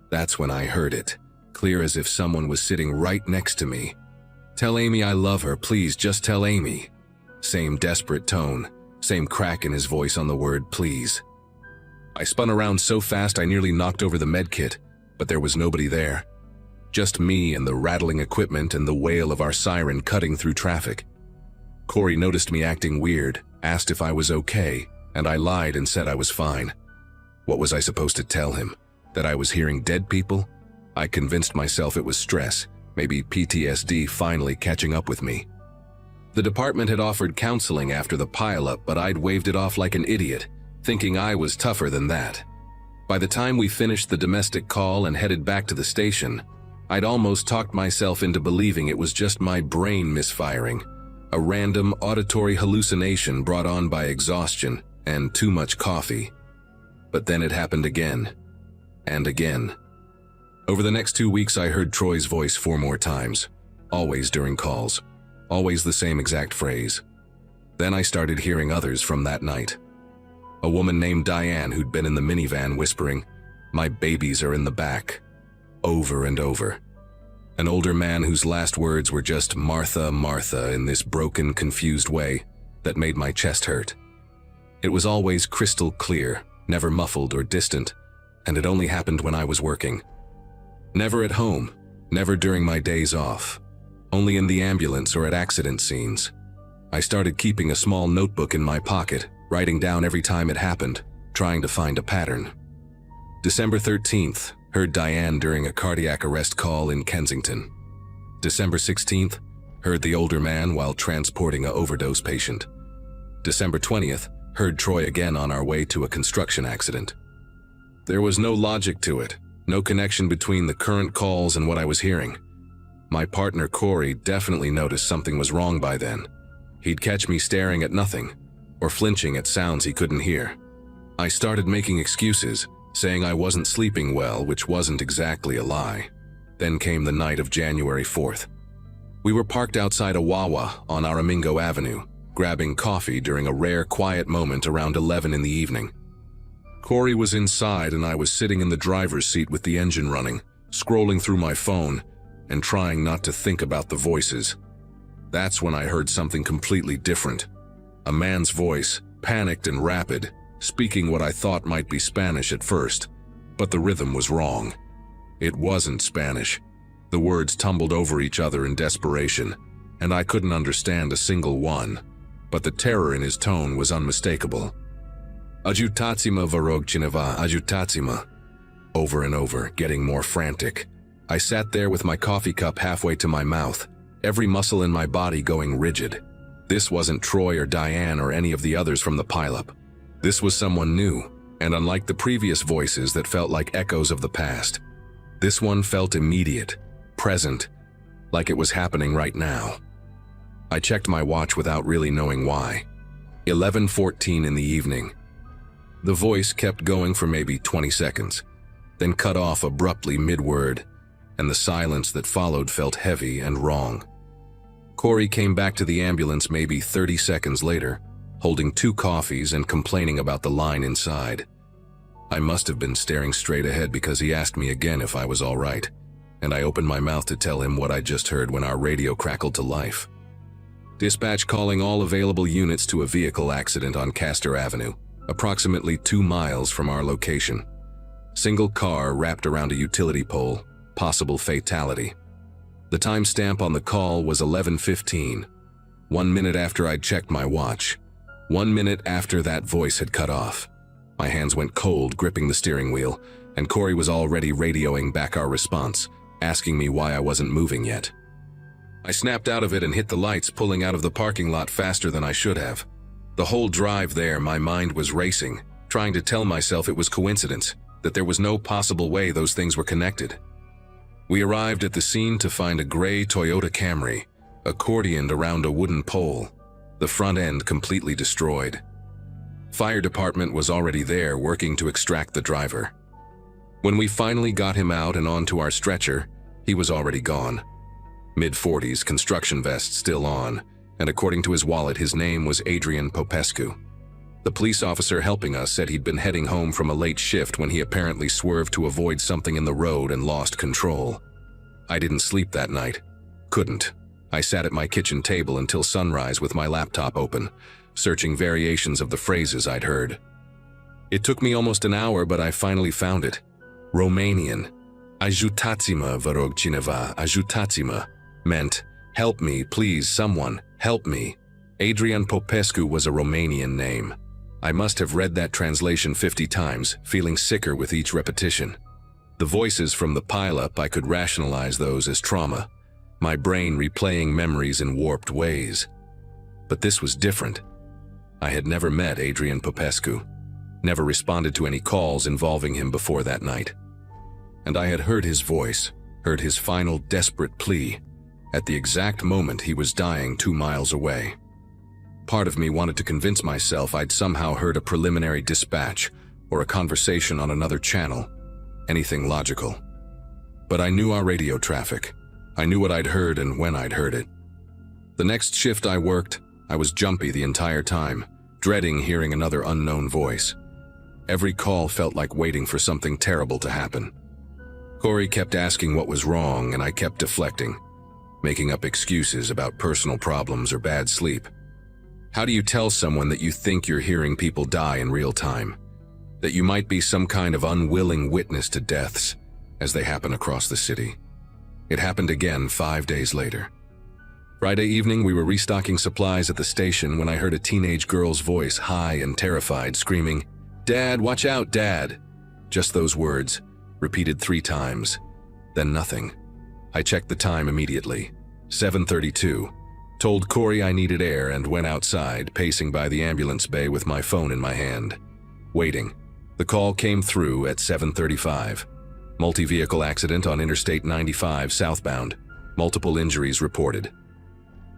That's when I heard it, clear as if someone was sitting right next to me. "Tell Amy I love her, please, just tell Amy." Same desperate tone, same crack in his voice on the word please. I spun around so fast I nearly knocked over the medkit, but there was nobody there. Just me and the rattling equipment and the wail of our siren cutting through traffic. Corey noticed me acting weird, asked if I was okay, and I lied and said I was fine. What was I supposed to tell him? That I was hearing dead people? I convinced myself it was stress, maybe PTSD finally catching up with me. The department had offered counseling after the pileup, but I'd waved it off like an idiot, thinking I was tougher than that. By the time we finished the domestic call and headed back to the station, I'd almost talked myself into believing it was just my brain misfiring, a random auditory hallucination brought on by exhaustion and too much coffee. But then it happened again, and again. Over the next 2 weeks, I heard Troy's voice 4 more times, always during calls, always the same exact phrase. Then I started hearing others from that night. A woman named Diane who'd been in the minivan whispering, "My babies are in the back," over and over. An older man whose last words were just "Martha, Martha" in this broken, confused way that made my chest hurt. It was always crystal clear, never muffled or distant, and it only happened when I was working. Never at home, never during my days off, only in the ambulance or at accident scenes. I started keeping a small notebook in my pocket, writing down every time it happened, trying to find a pattern. December 13th, heard Diane during a cardiac arrest call in Kensington. December 16th, heard the older man while transporting an overdose patient. December 20th, heard Troy again on our way to a construction accident. There was no logic to it, no connection between the current calls and what I was hearing. My partner Corey definitely noticed something was wrong by then. He'd catch me staring at nothing, or flinching at sounds he couldn't hear. I started making excuses, saying I wasn't sleeping well, which wasn't exactly a lie. Then came the night of January 4th. We were parked outside a Wawa on Aramingo Avenue, grabbing coffee during a rare quiet moment around 11 in the evening. Corey was inside and I was sitting in the driver's seat with the engine running, scrolling through my phone and trying not to think about the voices. That's when I heard something completely different. A man's voice, panicked and rapid, speaking what I thought might be Spanish at first, but the rhythm was wrong. It wasn't Spanish. The words tumbled over each other in desperation, and I couldn't understand a single one, but the terror in his tone was unmistakable. "Ajutatsima varogchineva, ajutatsima." Over and over, getting more frantic. I sat there with my coffee cup halfway to my mouth, every muscle in my body going rigid. This wasn't Troy or Diane or any of the others from the pileup. This was someone new, and unlike the previous voices that felt like echoes of the past, this one felt immediate, present, like it was happening right now. I checked my watch without really knowing why. 11:14 in the evening. The voice kept going for maybe 20 seconds, then cut off abruptly mid-word, and the silence that followed felt heavy and wrong. Corey came back to the ambulance maybe 30 seconds later, holding 2 coffees and complaining about the line inside. I must have been staring straight ahead because he asked me again if I was all right, and I opened my mouth to tell him what I just heard when our radio crackled to life. Dispatch calling all available units to a vehicle accident on Castor Avenue, approximately 2 miles from our location. Single car wrapped around a utility pole, possible fatality. The timestamp on the call was 11:15, 1 minute after I'd checked my watch, 1 minute after that voice had cut off. My hands went cold gripping the steering wheel, and Corey was already radioing back our response, asking me why I wasn't moving yet. I snapped out of it and hit the lights, pulling out of the parking lot faster than I should have. The whole drive there, my mind was racing, trying to tell myself it was coincidence, that there was no possible way those things were connected. We arrived at the scene to find a gray Toyota Camry, accordioned around a wooden pole, the front end completely destroyed. Fire department was already there working to extract the driver. When we finally got him out and onto our stretcher, he was already gone. Mid-40s, construction vest still on, and according to his wallet, his name was Adrian Popescu. The police officer helping us said he'd been heading home from a late shift when he apparently swerved to avoid something in the road and lost control. I didn't sleep that night. Couldn't. I sat at my kitchen table until sunrise with my laptop open, searching variations of the phrases I'd heard. It took me almost an hour, but I finally found it. Romanian. Ajutați-mă, vă rog cineva, ajutați-mă, meant, help me, please, someone, help me. Adrian Popescu was a Romanian name. I must have read that translation 50 times, feeling sicker with each repetition. The voices from the pileup, I could rationalize those as trauma, my brain replaying memories in warped ways. But this was different. I had never met Adrian Popescu. never responded to any calls involving him before that night. And I had heard his voice, heard his final desperate plea, at the exact moment he was dying 2 miles away. Part of me wanted to convince myself I'd somehow heard a preliminary dispatch or a conversation on another channel, anything logical. But I knew our radio traffic. I knew what I'd heard and when I'd heard it. The next shift I worked, I was jumpy the entire time, dreading hearing another unknown voice. Every call felt like waiting for something terrible to happen. Corey kept asking what was wrong, and I kept deflecting, making up excuses about personal problems or bad sleep. How do you tell someone that you think you're hearing people die in real time? That you might be some kind of unwilling witness to deaths as they happen across the city? It happened again 5 days later. Friday evening, we were restocking supplies at the station when I heard a teenage girl's voice, high and terrified, screaming, "Dad, watch out, Dad!" Just those words, repeated 3 times. Then nothing. I checked the time immediately. 7:32. Told Corey I needed air and went outside, pacing by the ambulance bay with my phone in my hand. Waiting. The call came through at 7:35. Multi-vehicle accident on Interstate 95 southbound. Multiple injuries reported.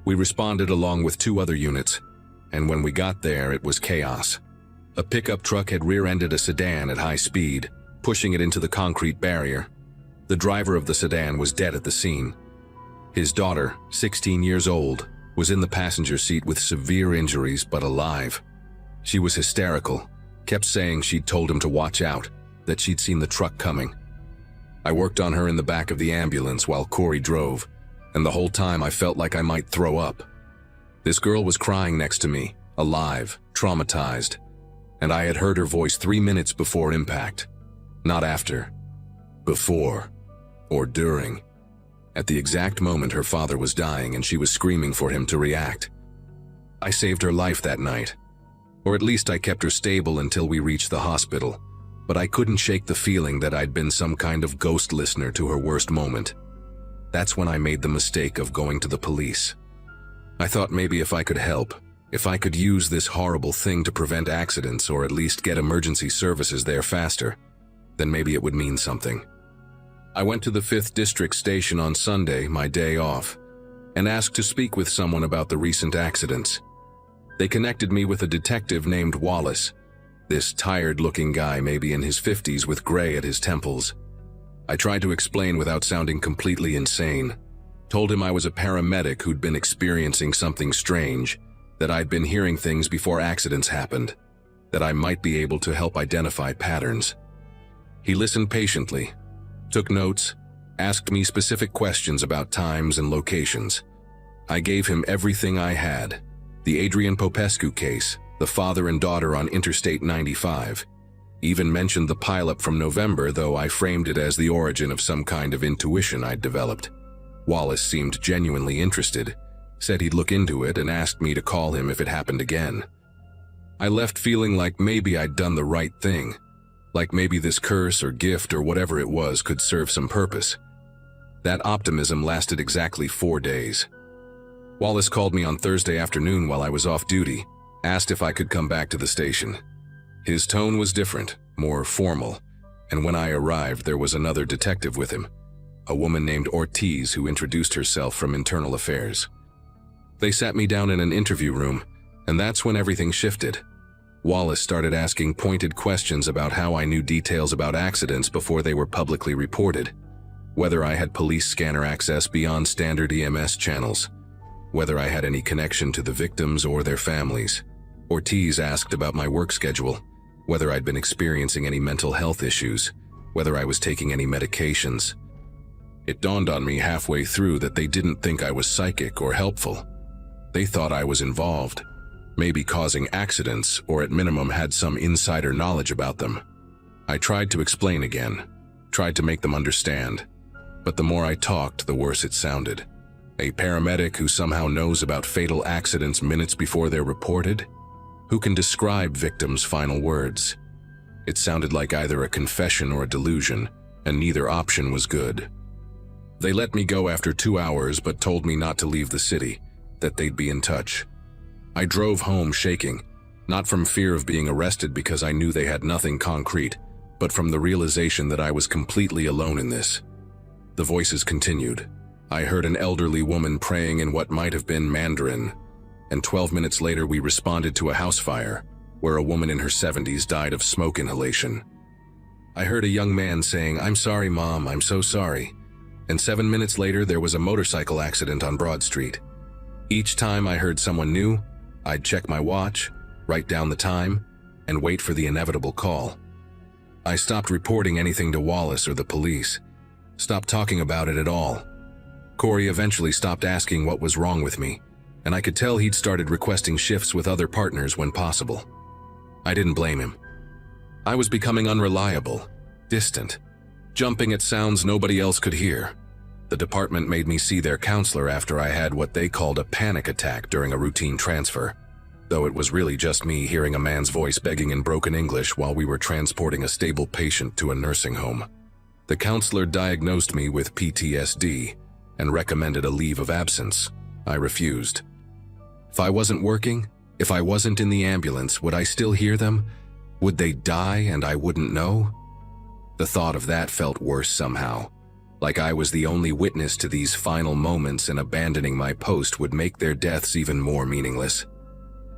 We responded along with 2 other units, and when we got there, it was chaos. A pickup truck had rear-ended a sedan at high speed, pushing it into the concrete barrier. The driver of the sedan was dead at the scene. His daughter, 16 years old, was in the passenger seat with severe injuries but alive. She was hysterical, kept saying she'd told him to watch out, that she'd seen the truck coming. I worked on her in the back of the ambulance while Corey drove, and the whole time I felt like I might throw up. This girl was crying next to me, alive, traumatized, and I had heard her voice 3 minutes before impact. Not after. Before. Or during. At the exact moment her father was dying and she was screaming for him to react. I saved her life that night. Or at least I kept her stable until we reached the hospital, but I couldn't shake the feeling that I'd been some kind of ghost listener to her worst moment. That's when I made the mistake of going to the police. I thought maybe if I could help, if I could use this horrible thing to prevent accidents or at least get emergency services there faster, then maybe it would mean something. I went to the 5th District Station on Sunday, my day off, and asked to speak with someone about the recent accidents. They connected me with a detective named Wallace, this tired-looking guy maybe in his 50s with gray at his temples. I tried to explain without sounding completely insane. Told him I was a paramedic who'd been experiencing something strange, that I'd been hearing things before accidents happened, that I might be able to help identify patterns. He listened patiently, took notes, asked me specific questions about times and locations. I gave him everything I had, the Adrian Popescu case, the father and daughter on Interstate 95. Even mentioned the pileup from November, though I framed it as the origin of some kind of intuition I'd developed. Wallace seemed genuinely interested, said he'd look into it and asked me to call him if it happened again. I left feeling like maybe I'd done the right thing, like maybe this curse or gift or whatever it was could serve some purpose. That optimism lasted exactly 4 days. Wallace called me on Thursday afternoon while I was off duty, asked if I could come back to the station. His tone was different, more formal, and when I arrived there was another detective with him, a woman named Ortiz who introduced herself from Internal Affairs. They sat me down in an interview room, and that's when everything shifted. Wallace started asking pointed questions about how I knew details about accidents before they were publicly reported, whether I had police scanner access beyond standard EMS channels, whether I had any connection to the victims or their families. Ortiz asked about my work schedule, whether I'd been experiencing any mental health issues, whether I was taking any medications. It dawned on me halfway through that they didn't think I was psychic or helpful. They thought I was involved, maybe causing accidents or at minimum had some insider knowledge about them. I tried to explain again, tried to make them understand, but the more I talked, the worse it sounded. A paramedic who somehow knows about fatal accidents minutes before they're reported? Who can describe victims' final words? It sounded like either a confession or a delusion, and neither option was good. They let me go after 2 hours but told me not to leave the city, that they'd be in touch. I drove home shaking, Not from fear of being arrested because I knew they had nothing concrete, but from the realization that I was completely alone in this. The voices continued. I heard an elderly woman praying in what might have been Mandarin, and 12 minutes later we responded to a house fire, where a woman in her 70s died of smoke inhalation. I heard a young man saying, "I'm sorry, Mom, I'm so sorry." And 7 minutes later there was a motorcycle accident on Broad Street. Each time I heard someone new, I'd check my watch, write down the time, and wait for the inevitable call. I stopped reporting anything to Wallace or the police. Stopped talking about it at all. Corey eventually stopped asking what was wrong with me, and I could tell he'd started requesting shifts with other partners when possible. I didn't blame him. I was becoming unreliable, distant, jumping at sounds nobody else could hear. The department made me see their counselor after I had what they called a panic attack during a routine transfer, though it was really just me hearing a man's voice begging in broken English while we were transporting a stable patient to a nursing home. The counselor diagnosed me with PTSD and recommended a leave of absence. I refused. If I wasn't working, if I wasn't in the ambulance, would I still hear them? Would they die and I wouldn't know? The thought of that felt worse somehow, like I was the only witness to these final moments and abandoning my post would make their deaths even more meaningless.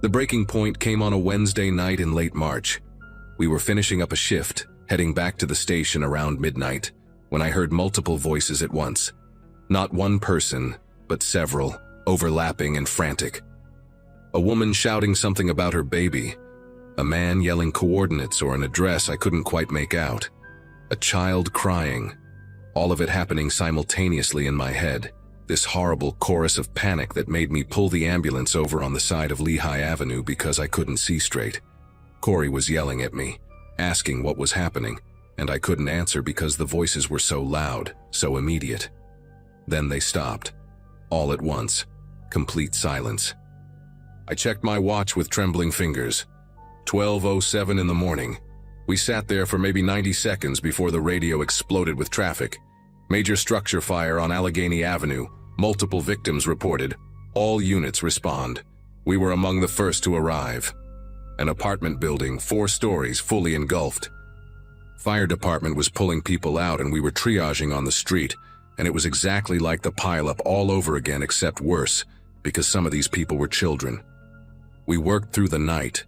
The breaking point came on a Wednesday night in late March. We were finishing up a shift, heading back to the station around midnight, when I heard multiple voices at once. Not one person, but several, overlapping and frantic. A woman shouting something about her baby. A man yelling coordinates or an address I couldn't quite make out. A child crying. All of it happening simultaneously in my head. This horrible chorus of panic that made me pull the ambulance over on the side of Lehigh Avenue because I couldn't see straight. Corey was yelling at me, asking what was happening, and I couldn't answer because the voices were so loud, so immediate. Then they stopped. All at once. Complete silence. I checked my watch with trembling fingers. 12:07 in the morning. We sat there for maybe 90 seconds before the radio exploded with traffic. Major structure fire on Allegheny Avenue. Multiple victims reported. All units respond. We were among the first to arrive. An apartment building, 4 stories, fully engulfed. Fire department was pulling people out and we were triaging on the street, and it was exactly like the pileup all over again except worse, because some of these people were children. We worked through the night.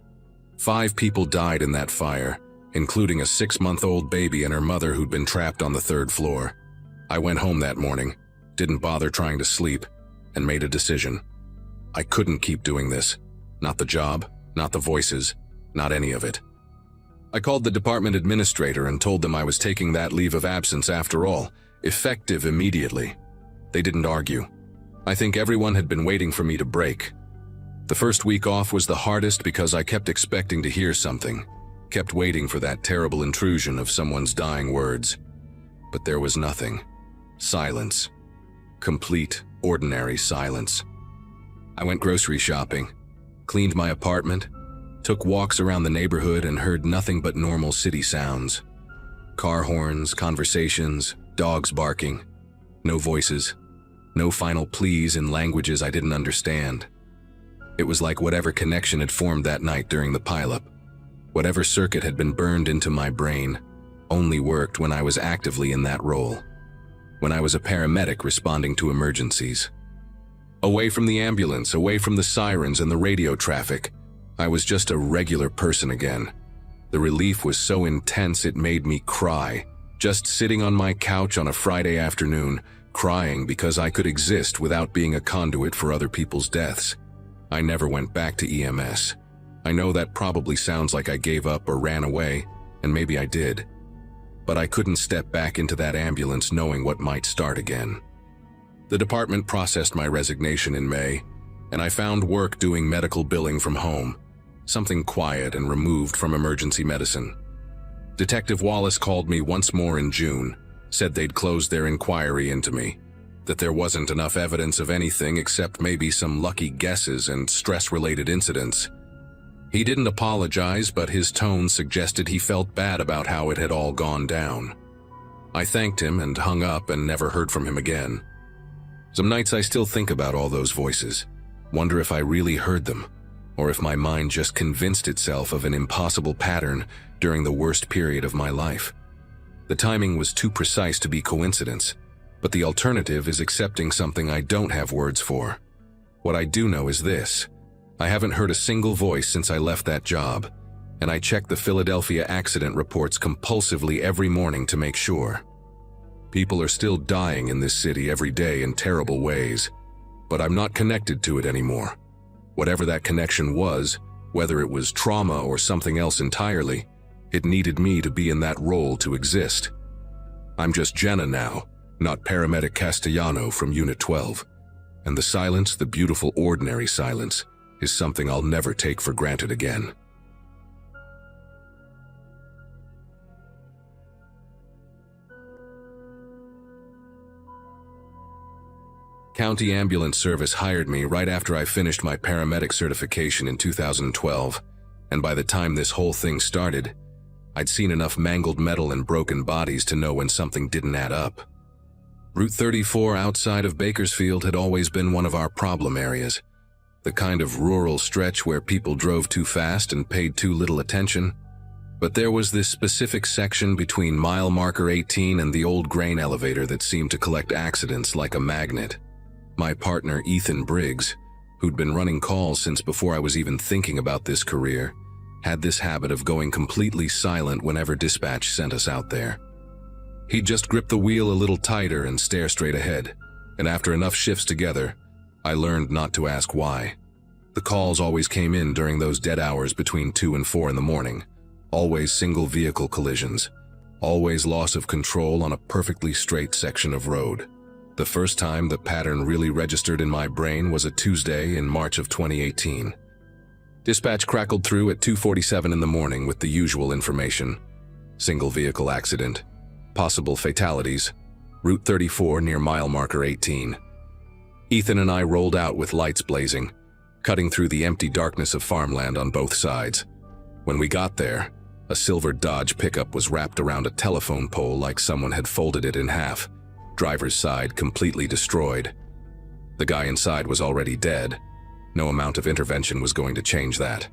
5 people died in that fire, including a 6-month-old baby and her mother who'd been trapped on the 3rd floor. I went home that morning, didn't bother trying to sleep, and made a decision. I couldn't keep doing this. Not the job, not the voices, not any of it. I called the department administrator and told them I was taking that leave of absence after all, effective immediately. They didn't argue. I think everyone had been waiting for me to break. The first week off was the hardest because I kept expecting to hear something, kept waiting for that terrible intrusion of someone's dying words. But there was nothing. Silence. Complete, ordinary silence. I went grocery shopping, cleaned my apartment, took walks around the neighborhood and heard nothing but normal city sounds. Car horns, conversations, dogs barking. No voices. No final pleas in languages I didn't understand. It was like whatever connection had formed that night during the pileup, whatever circuit had been burned into my brain, only worked when I was actively in that role. When I was a paramedic responding to emergencies. Away from the ambulance, away from the sirens and the radio traffic, I was just a regular person again. The relief was so intense it made me cry, just sitting on my couch on a Friday afternoon, crying because I could exist without being a conduit for other people's deaths. I never went back to EMS. I know that probably sounds like I gave up or ran away, and maybe I did. But I couldn't step back into that ambulance knowing what might start again. The department processed my resignation in May, and I found work doing medical billing from home, something quiet and removed from emergency medicine. Detective Wallace called me once more in June, said they'd closed their inquiry into me, that there wasn't enough evidence of anything except maybe some lucky guesses and stress-related incidents. He didn't apologize, but his tone suggested he felt bad about how it had all gone down. I thanked him and hung up and never heard from him again. Some nights I still think about all those voices, wonder if I really heard them, or if my mind just convinced itself of an impossible pattern during the worst period of my life. The timing was too precise to be coincidence, but the alternative is accepting something I don't have words for. What I do know is this: I haven't heard a single voice since I left that job, and I check the Philadelphia accident reports compulsively every morning to make sure. People are still dying in this city every day in terrible ways, but I'm not connected to it anymore. Whatever that connection was, whether it was trauma or something else entirely, it needed me to be in that role to exist. I'm just Jenna now, not Paramedic Castellano from Unit 12. And the silence, the beautiful ordinary silence, is something I'll never take for granted again. County Ambulance Service hired me right after I finished my paramedic certification in 2012, and by the time this whole thing started, I'd seen enough mangled metal and broken bodies to know when something didn't add up. Route 34 outside of Bakersfield had always been one of our problem areas, the kind of rural stretch where people drove too fast and paid too little attention. But there was this specific section between mile marker 18 and the old grain elevator that seemed to collect accidents like a magnet. My partner, Ethan Briggs, who'd been running calls since before I was even thinking about this career, had this habit of going completely silent whenever dispatch sent us out there. He'd just grip the wheel a little tighter and stare straight ahead, and after enough shifts together, I learned not to ask why. The calls always came in during those dead hours between 2 and 4 in the morning, always single vehicle collisions, always loss of control on a perfectly straight section of road. The first time the pattern really registered in my brain was a Tuesday in March of 2018. Dispatch crackled through at 2:47 in the morning with the usual information: single vehicle accident, possible fatalities, Route 34 near mile marker 18. Ethan and I rolled out with lights blazing, cutting through the empty darkness of farmland on both sides. When we got there, a silver Dodge pickup was wrapped around a telephone pole like someone had folded it in half, driver's side completely destroyed. The guy inside was already dead. No amount of intervention was going to change that.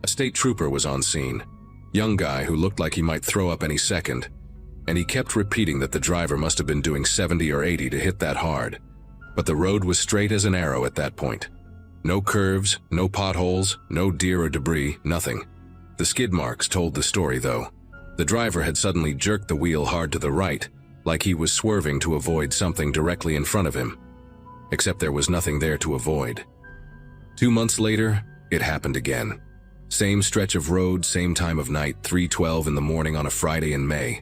A state trooper was on scene, young guy who looked like he might throw up any second, and he kept repeating that the driver must have been doing 70 or 80 to hit that hard. But the road was straight as an arrow at that point. No curves, no potholes, no deer or debris, nothing. The skid marks told the story though. The driver had suddenly jerked the wheel hard to the right, like he was swerving to avoid something directly in front of him. Except there was nothing there to avoid. 2 months later, it happened again. Same stretch of road, same time of night, 3:12 in the morning on a Friday in May.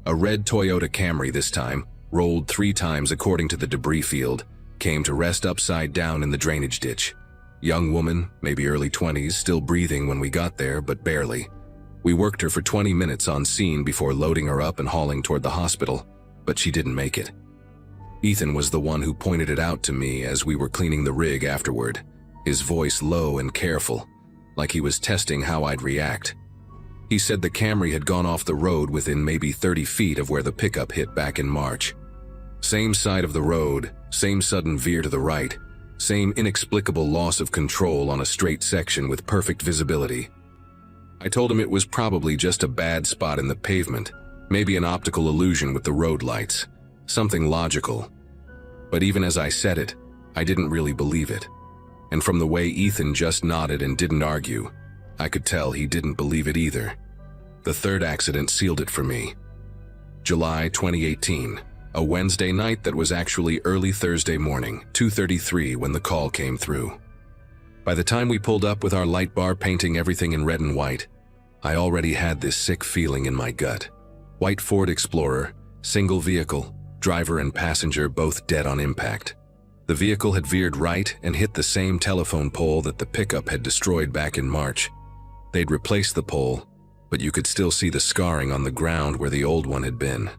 A red Toyota Camry this time, rolled 3 times according to the debris field, came to rest upside down in the drainage ditch. Young woman, maybe early 20s, still breathing when we got there, but barely. We worked her for 20 minutes on scene before loading her up and hauling toward the hospital, but she didn't make it. Ethan was the one who pointed it out to me as we were cleaning the rig afterward, his voice low and careful, like he was testing how I'd react. He said the Camry had gone off the road within maybe 30 feet of where the pickup hit back in March. Same side of the road, same sudden veer to the right, same inexplicable loss of control on a straight section with perfect visibility. I told him it was probably just a bad spot in the pavement, maybe an optical illusion with the road lights, something logical. But even as I said it, I didn't really believe it. And from the way Ethan just nodded and didn't argue, I could tell he didn't believe it either. The third accident sealed it for me. July 2018, a Wednesday night that was actually early Thursday morning, 2:33 when the call came through. By the time we pulled up with our light bar painting everything in red and white, I already had this sick feeling in my gut. White Ford Explorer, single vehicle, driver and passenger both dead on impact. The vehicle had veered right and hit the same telephone pole that the pickup had destroyed back in March. They'd replaced the pole, but you could still see the scarring on the ground where the old one had been.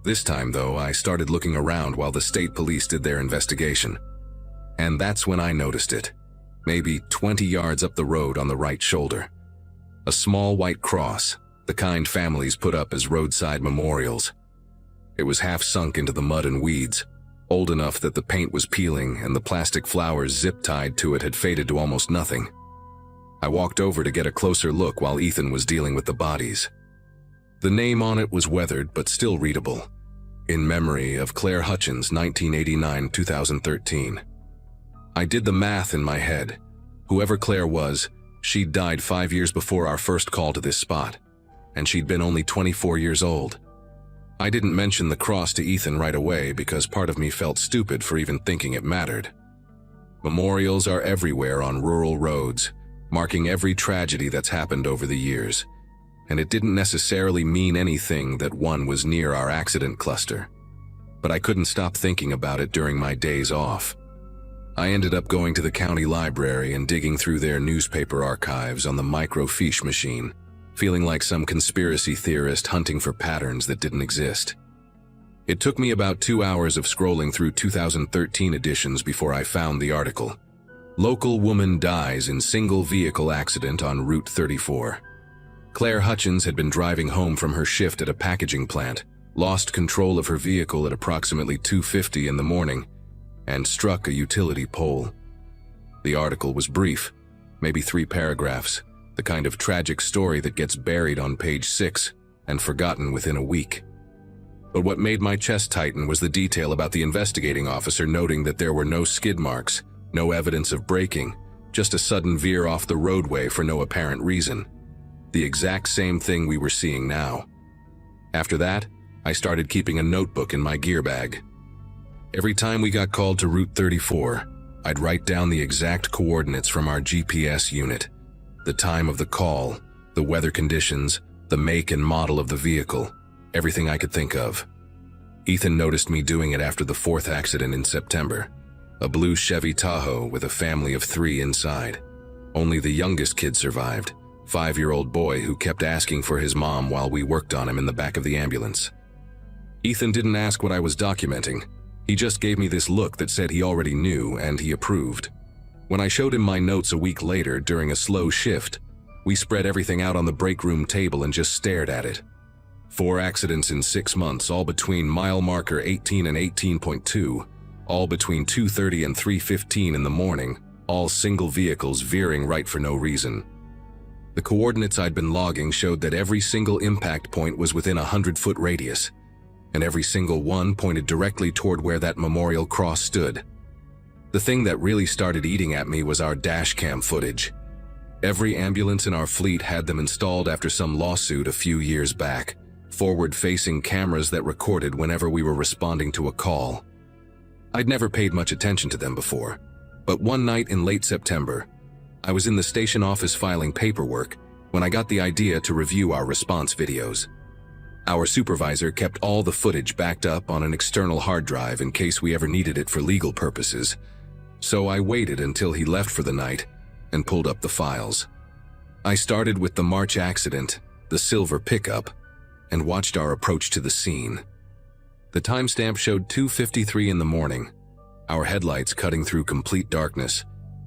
This time, though, I started looking around while the state police did their investigation. And that's when I noticed it. Maybe 20 yards up the road on the right shoulder. A small white cross, the kind families put up as roadside memorials. It was half sunk into the mud and weeds, old enough that the paint was peeling and the plastic flowers zip-tied to it had faded to almost nothing. I walked over to get a closer look while Ethan was dealing with the bodies. The name on it was weathered but still readable. In memory of Claire Hutchins, 1989-2013. I did the math in my head. Whoever Claire was, she'd died 5 years before our first call to this spot, and she'd been only 24 years old. I didn't mention the cross to Ethan right away because part of me felt stupid for even thinking it mattered. Memorials are everywhere on rural roads, marking every tragedy that's happened over the years, and it didn't necessarily mean anything that one was near our accident cluster. But I couldn't stop thinking about it during my days off. I ended up going to the county library and digging through their newspaper archives on the microfiche machine, feeling like some conspiracy theorist hunting for patterns that didn't exist. It took me about 2 hours of scrolling through 2013 editions before I found the article. Local woman dies in single vehicle accident on Route 34. Claire Hutchins had been driving home from her shift at a packaging plant, lost control of her vehicle at approximately 2:50 in the morning, and struck a utility pole. The article was brief, maybe 3 paragraphs, the kind of tragic story that gets buried on page 6 and forgotten within a week. But what made my chest tighten was the detail about the investigating officer noting that there were no skid marks, no evidence of braking, just a sudden veer off the roadway for no apparent reason. The exact same thing we were seeing now. After that, I started keeping a notebook in my gear bag. Every time we got called to Route 34, I'd write down the exact coordinates from our GPS unit, the time of the call, the weather conditions, the make and model of the vehicle, everything I could think of. Ethan noticed me doing it after the 4th accident in September. A blue Chevy Tahoe with a family of 3 inside. Only the youngest kid survived, 5-year-old boy who kept asking for his mom while we worked on him in the back of the ambulance. Ethan didn't ask what I was documenting. He just gave me this look that said he already knew and he approved. When I showed him my notes a week later during a slow shift, we spread everything out on the break room table and just stared at it. 4 accidents in 6 months, all between mile marker 18 and 18.2. All between 2:30 and 3:15 in the morning, all single vehicles veering right for no reason. The coordinates I'd been logging showed that every single impact point was within a 100-foot radius, and every single one pointed directly toward where that memorial cross stood. The thing that really started eating at me was our dash cam footage. Every ambulance in our fleet had them installed after some lawsuit a few years back, forward-facing cameras that recorded whenever we were responding to a call. I'd never paid much attention to them before, but one night in late September, I was in the station office filing paperwork when I got the idea to review our response videos. Our supervisor kept all the footage backed up on an external hard drive in case we ever needed it for legal purposes, so I waited until he left for the night and pulled up the files. I started with the March accident, the silver pickup, and watched our approach to the scene. The timestamp showed 2:53 in the morning, our headlights cutting through complete darkness,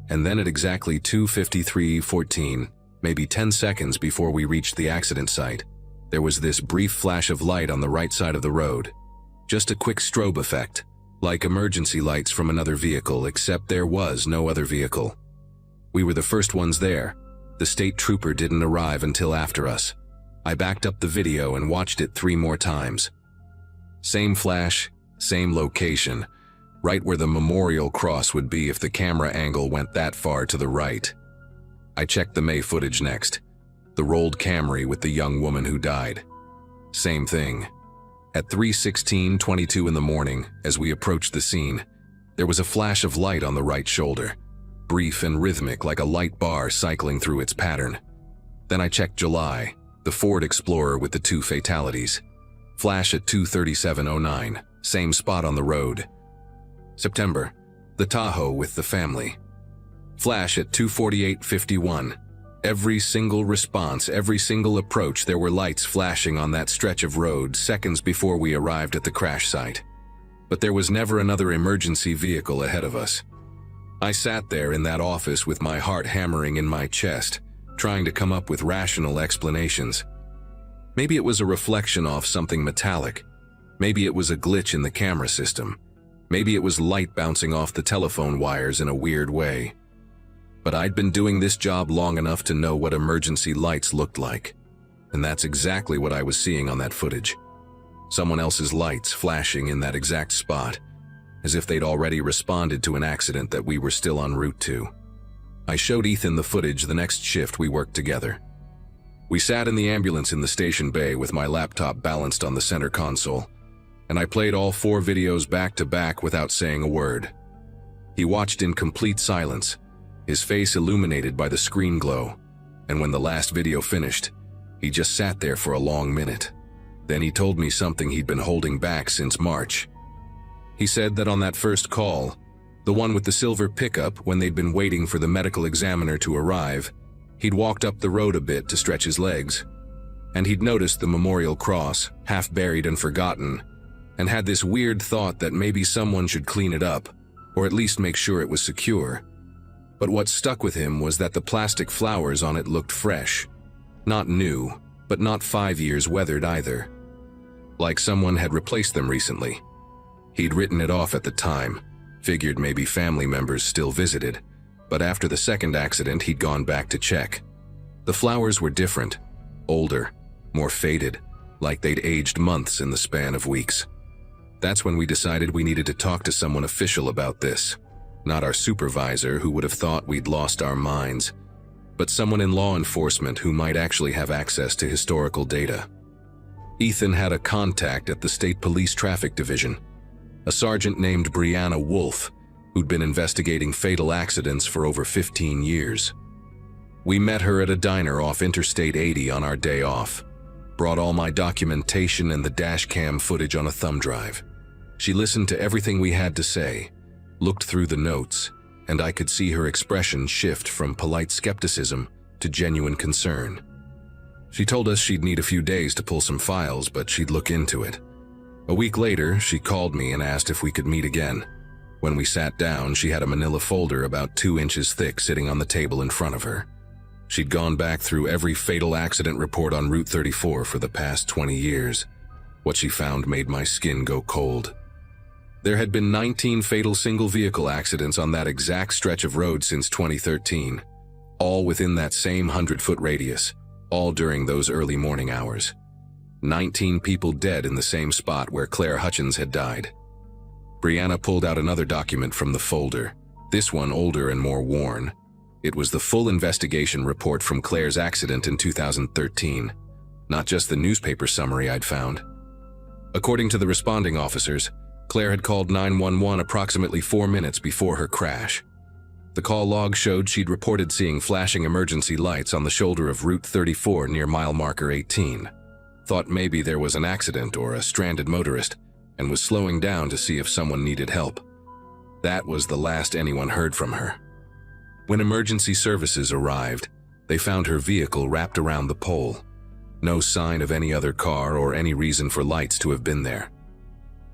and then at exactly 2:53:14, maybe 10 seconds before we reached the accident site, there was this brief flash of light on the right side of the road. Just a quick strobe effect, like emergency lights from another vehicle, except there was no other vehicle. We were the first ones there. The state trooper didn't arrive until after us. I backed up the video and watched it 3 more times. Same flash, same location, right where the memorial cross would be if the camera angle went that far to the right. I checked the May footage next, the rolled Camry with the young woman who died. Same thing. At 3:16:22 in the morning, as we approached the scene, there was a flash of light on the right shoulder, brief and rhythmic like a light bar cycling through its pattern. Then I checked July, the Ford Explorer with the 2 fatalities. Flash at 2:37:09, same spot on the road. September, the Tahoe with the family. Flash at 2:48:51. Every single response, every single approach, there were lights flashing on that stretch of road seconds before we arrived at the crash site. But there was never another emergency vehicle ahead of us. I sat there in that office with my heart hammering in my chest, trying to come up with rational explanations. Maybe it was a reflection off something metallic. Maybe it was a glitch in the camera system. Maybe it was light bouncing off the telephone wires in a weird way. But I'd been doing this job long enough to know what emergency lights looked like. And that's exactly what I was seeing on that footage. Someone else's lights flashing in that exact spot, as if they'd already responded to an accident that we were still en route to. I showed Ethan the footage the next shift we worked together. We sat in the ambulance in the station bay with my laptop balanced on the center console, and I played all 4 videos back to back without saying a word. He watched in complete silence, his face illuminated by the screen glow, and when the last video finished, he just sat there for a long minute. Then he told me something he'd been holding back since March. He said that on that first call, the one with the silver pickup when they'd been waiting for the medical examiner to arrive, he'd walked up the road a bit to stretch his legs, and he'd noticed the memorial cross, half buried and forgotten, and had this weird thought that maybe someone should clean it up, or at least make sure it was secure. But what stuck with him was that the plastic flowers on it looked fresh. Not new, but not 5 years weathered either. Like someone had replaced them recently. He'd written it off at the time, figured maybe family members still visited, but after the second accident he'd gone back to check. The flowers were different, older, more faded, like they'd aged months in the span of weeks. That's when we decided we needed to talk to someone official about this. Not our supervisor, who would have thought we'd lost our minds, but someone in law enforcement who might actually have access to historical data. Ethan had a contact at the State Police Traffic Division, a sergeant named Brianna Wolf, who'd been investigating fatal accidents for over 15 years. We met her at a diner off Interstate 80 on our day off, brought all my documentation and the dash cam footage on a thumb drive. She listened to everything we had to say, looked through the notes, and I could see her expression shift from polite skepticism to genuine concern. She told us she'd need a few days to pull some files, but she'd look into it. A week later, she called me and asked if we could meet again. When we sat down, she had a manila folder about 2 inches thick sitting on the table in front of her. She'd gone back through every fatal accident report on Route 34 for the past 20 years. What she found made my skin go cold. There had been 19 fatal single-vehicle accidents on that exact stretch of road since 2013, all within that same 100-foot radius, all during those early morning hours. 19 people dead in the same spot where Claire Hutchins had died. Brianna pulled out another document from the folder, this one older and more worn. It was the full investigation report from Claire's accident in 2013, not just the newspaper summary I'd found. According to the responding officers, Claire had called 911 approximately 4 minutes before her crash. The call log showed she'd reported seeing flashing emergency lights on the shoulder of Route 34 near mile marker 18. Thought maybe there was an accident or a stranded motorist, and was slowing down to see if someone needed help. That was the last anyone heard from her. When emergency services arrived, they found her vehicle wrapped around the pole. No sign of any other car or any reason for lights to have been there.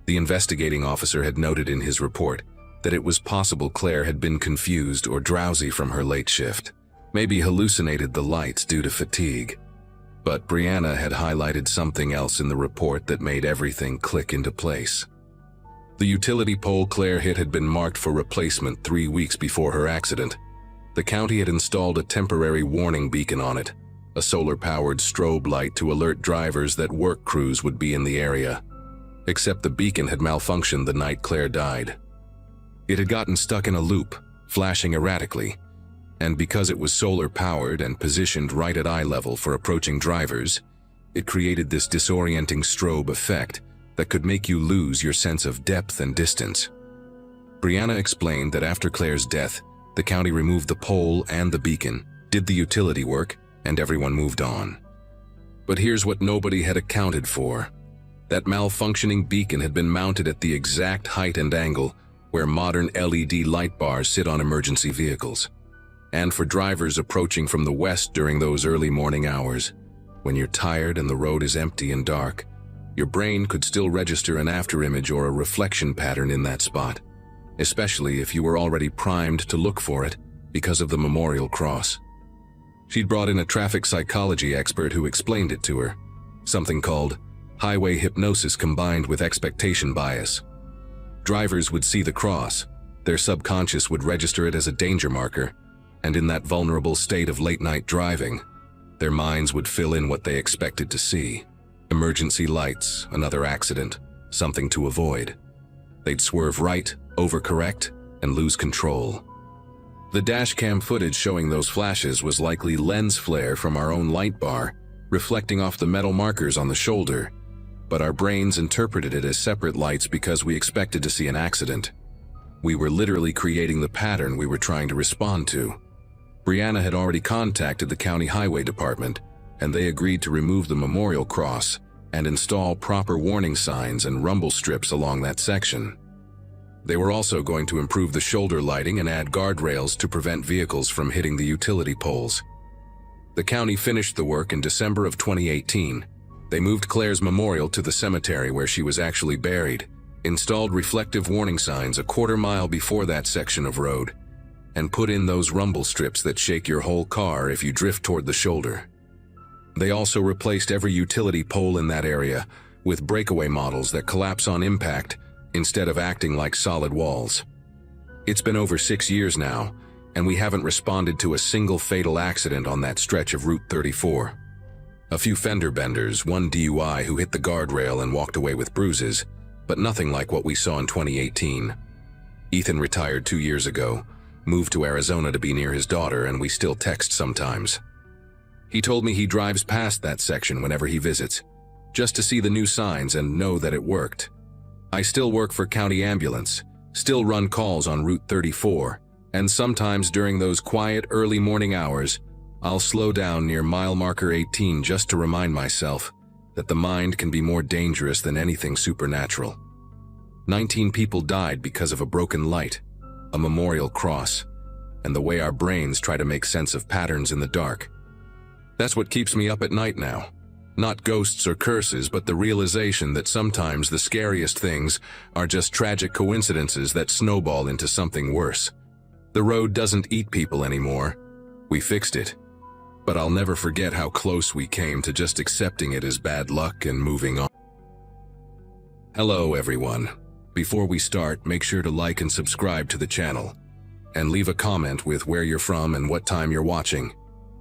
The investigating officer had noted in his report that it was possible Claire had been confused or drowsy from her late shift, maybe hallucinated the lights due to fatigue. But Brianna had highlighted something else in the report that made everything click into place. The utility pole Claire hit had been marked for replacement 3 weeks before her accident. The county had installed a temporary warning beacon on it, a solar-powered strobe light to alert drivers that work crews would be in the area. Except the beacon had malfunctioned the night Claire died. It had gotten stuck in a loop, flashing erratically, and because it was solar-powered and positioned right at eye level for approaching drivers, it created this disorienting strobe effect that could make you lose your sense of depth and distance. Brianna explained that after Claire's death, the county removed the pole and the beacon, did the utility work, and everyone moved on. But here's what nobody had accounted for. That malfunctioning beacon had been mounted at the exact height and angle where modern LED light bars sit on emergency vehicles. And for drivers approaching from the west during those early morning hours, when you're tired and the road is empty and dark, your brain could still register an afterimage or a reflection pattern in that spot, especially if you were already primed to look for it because of the memorial cross. She'd brought in a traffic psychology expert who explained it to her, something called highway hypnosis combined with expectation bias. Drivers would see the cross, their subconscious would register it as a danger marker, and in that vulnerable state of late-night driving, their minds would fill in what they expected to see. Emergency lights, another accident, something to avoid. They'd swerve right, overcorrect, and lose control. The dashcam footage showing those flashes was likely lens flare from our own light bar, reflecting off the metal markers on the shoulder, but our brains interpreted it as separate lights because we expected to see an accident. We were literally creating the pattern we were trying to respond to. Brianna had already contacted the county highway department, and they agreed to remove the memorial cross and install proper warning signs and rumble strips along that section. They were also going to improve the shoulder lighting and add guardrails to prevent vehicles from hitting the utility poles. The county finished the work in December of 2018. They moved Claire's memorial to the cemetery where she was actually buried, installed reflective warning signs a quarter-mile before that section of road, and put in those rumble strips that shake your whole car if you drift toward the shoulder. They also replaced every utility pole in that area with breakaway models that collapse on impact instead of acting like solid walls. It's been over 6 years now, and we haven't responded to a single fatal accident on that stretch of Route 34. A few fender benders, one DUI who hit the guardrail and walked away with bruises, but nothing like what we saw in 2018. Ethan retired 2 years ago, moved to Arizona to be near his daughter, and we still text sometimes. He told me he drives past that section whenever he visits, just to see the new signs and know that it worked. I still work for county ambulance, still run calls on Route 34, and sometimes during those quiet early morning hours, I'll slow down near mile marker 18 just to remind myself that the mind can be more dangerous than anything supernatural. 19 people died because of a broken light, a memorial cross, and the way our brains try to make sense of patterns in the dark. That's what keeps me up at night now. Not ghosts or curses, but the realization that sometimes the scariest things are just tragic coincidences that snowball into something worse. The road doesn't eat people anymore. We fixed it. But I'll never forget how close we came to just accepting it as bad luck and moving on. Hello everyone. Before we start, make sure to like and subscribe to the channel, and leave a comment with where you're from and what time you're watching.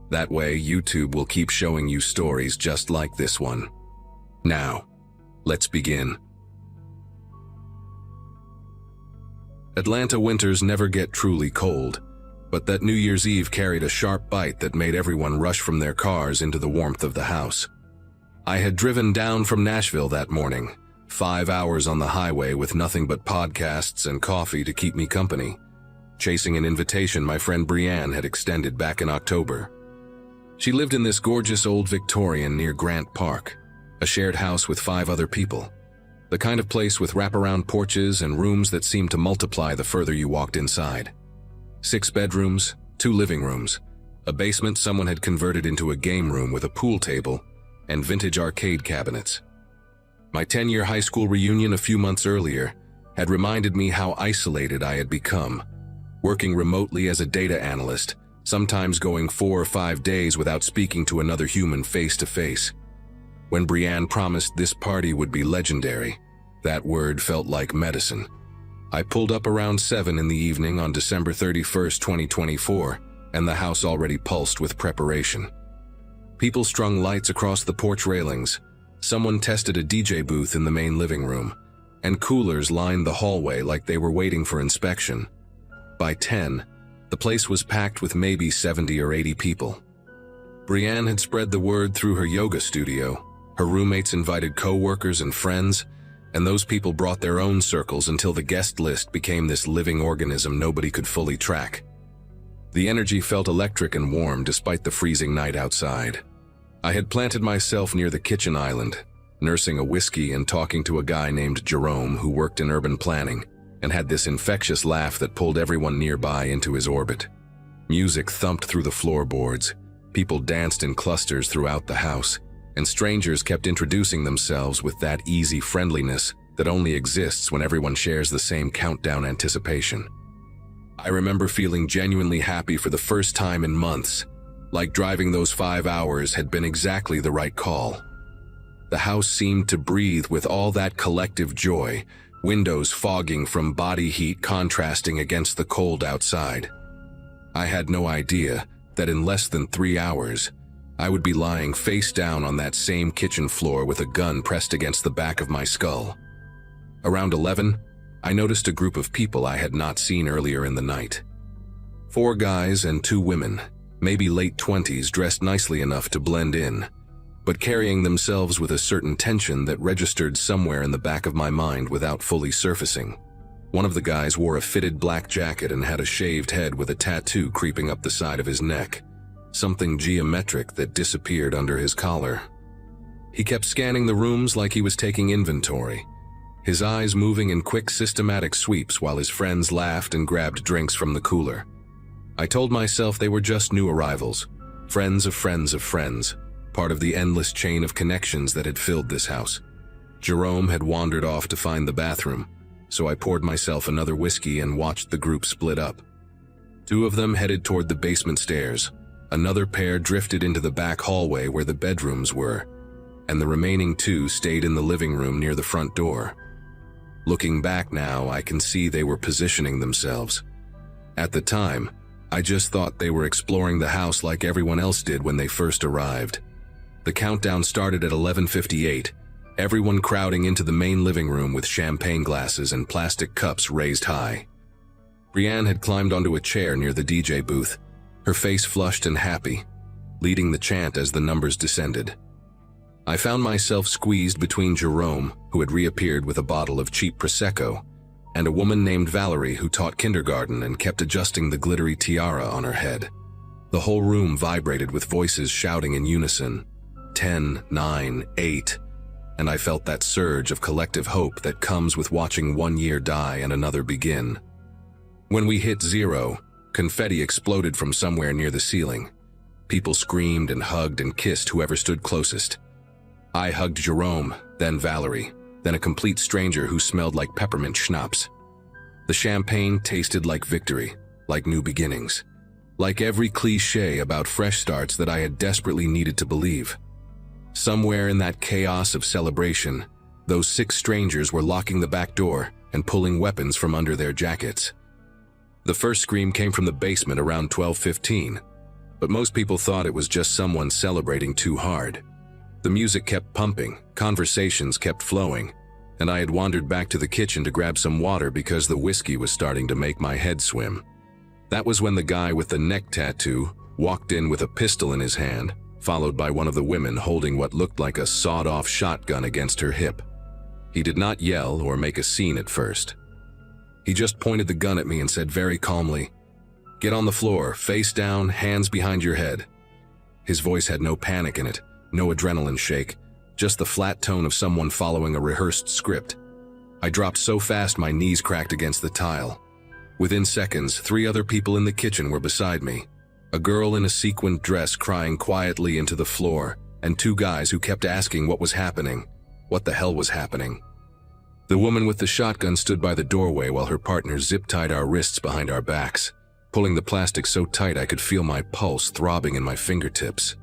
That way, YouTube will keep showing you stories just like this one. Now, let's begin. Atlanta winters never get truly cold, but that New Year's Eve carried a sharp bite that made everyone rush from their cars into the warmth of the house. I had driven down from Nashville that morning, 5 hours on the highway with nothing but podcasts and coffee to keep me company, chasing an invitation my friend Brianne had extended back in October. She lived in this gorgeous old Victorian near Grant Park, a shared house with 5 other people, the kind of place with wraparound porches and rooms that seemed to multiply the further you walked inside. 6 bedrooms, 2 living rooms, a basement someone had converted into a game room with a pool table, and vintage arcade cabinets. My 10-year high school reunion a few months earlier had reminded me how isolated I had become, working remotely as a data analyst, sometimes going 4 or 5 days without speaking to another human face to face. When Brianne promised this party would be legendary, that word felt like medicine. I pulled up around 7 in the evening on December 31st, 2024, and the house already pulsed with preparation. People strung lights across the porch railings, someone tested a DJ booth in the main living room, and coolers lined the hallway like they were waiting for inspection. By 10, the place was packed with maybe 70 or 80 people. Brianne had spread the word through her yoga studio. Her roommates invited co-workers and friends, and those people brought their own circles until the guest list became this living organism nobody could fully track. The energy felt electric and warm despite the freezing night outside. I had planted myself near the kitchen island, nursing a whiskey and talking to a guy named Jerome who worked in urban planning, and had this infectious laugh that pulled everyone nearby into his orbit. Music thumped through the floorboards, people danced in clusters throughout the house, and strangers kept introducing themselves with that easy friendliness that only exists when everyone shares the same countdown anticipation. I remember feeling genuinely happy for the first time in months, like driving those 5 hours had been exactly the right call. The house seemed to breathe with all that collective joy, windows fogging from body heat contrasting against the cold outside. I had no idea that in less than 3 hours, I would be lying face down on that same kitchen floor with a gun pressed against the back of my skull. Around 11, I noticed a group of people I had not seen earlier in the night. 4 guys and 2 women, maybe late 20s, dressed nicely enough to blend in, but carrying themselves with a certain tension that registered somewhere in the back of my mind without fully surfacing. One of the guys wore a fitted black jacket and had a shaved head with a tattoo creeping up the side of his neck, something geometric that disappeared under his collar. He kept scanning the rooms like he was taking inventory, his eyes moving in quick, systematic sweeps while his friends laughed and grabbed drinks from the cooler. I told myself they were just new arrivals, friends of friends of friends, part of the endless chain of connections that had filled this house. Jerome had wandered off to find the bathroom, so I poured myself another whiskey and watched the group split up. 2 of them headed toward the basement stairs, another pair drifted into the back hallway where the bedrooms were, and the remaining 2 stayed in the living room near the front door. Looking back now, I can see they were positioning themselves. At the time, I just thought they were exploring the house like everyone else did when they first arrived. The countdown started at 11:58, everyone crowding into the main living room with champagne glasses and plastic cups raised high. Brienne had climbed onto a chair near the DJ booth, her face flushed and happy, leading the chant as the numbers descended. I found myself squeezed between Jerome, who had reappeared with a bottle of cheap Prosecco, and a woman named Valerie who taught kindergarten and kept adjusting the glittery tiara on her head. The whole room vibrated with voices shouting in unison, 10, 9, 8, and I felt that surge of collective hope that comes with watching one year die and another begin. When we hit 0, confetti exploded from somewhere near the ceiling. People screamed and hugged and kissed whoever stood closest. I hugged Jerome, then Valerie, then a complete stranger who smelled like peppermint schnapps. The champagne tasted like victory, like new beginnings, like every cliché about fresh starts that I had desperately needed to believe. Somewhere in that chaos of celebration, those 6 strangers were locking the back door and pulling weapons from under their jackets. The first scream came from the basement around 12:15, but most people thought it was just someone celebrating too hard. The music kept pumping, conversations kept flowing, and I had wandered back to the kitchen to grab some water because the whiskey was starting to make my head swim. That was when the guy with the neck tattoo walked in with a pistol in his hand, followed by one of the women holding what looked like a sawed-off shotgun against her hip. He did not yell or make a scene at first. He just pointed the gun at me and said very calmly, "Get on the floor, face down, hands behind your head." His voice had no panic in it, no adrenaline shake, just the flat tone of someone following a rehearsed script. I dropped so fast my knees cracked against the tile. Within seconds, 3 other people in the kitchen were beside me. A girl in a sequined dress crying quietly into the floor, and 2 guys who kept asking what was happening, what the hell was happening. The woman with the shotgun stood by the doorway while her partner zip-tied our wrists behind our backs, pulling the plastic so tight I could feel my pulse throbbing in my fingertips.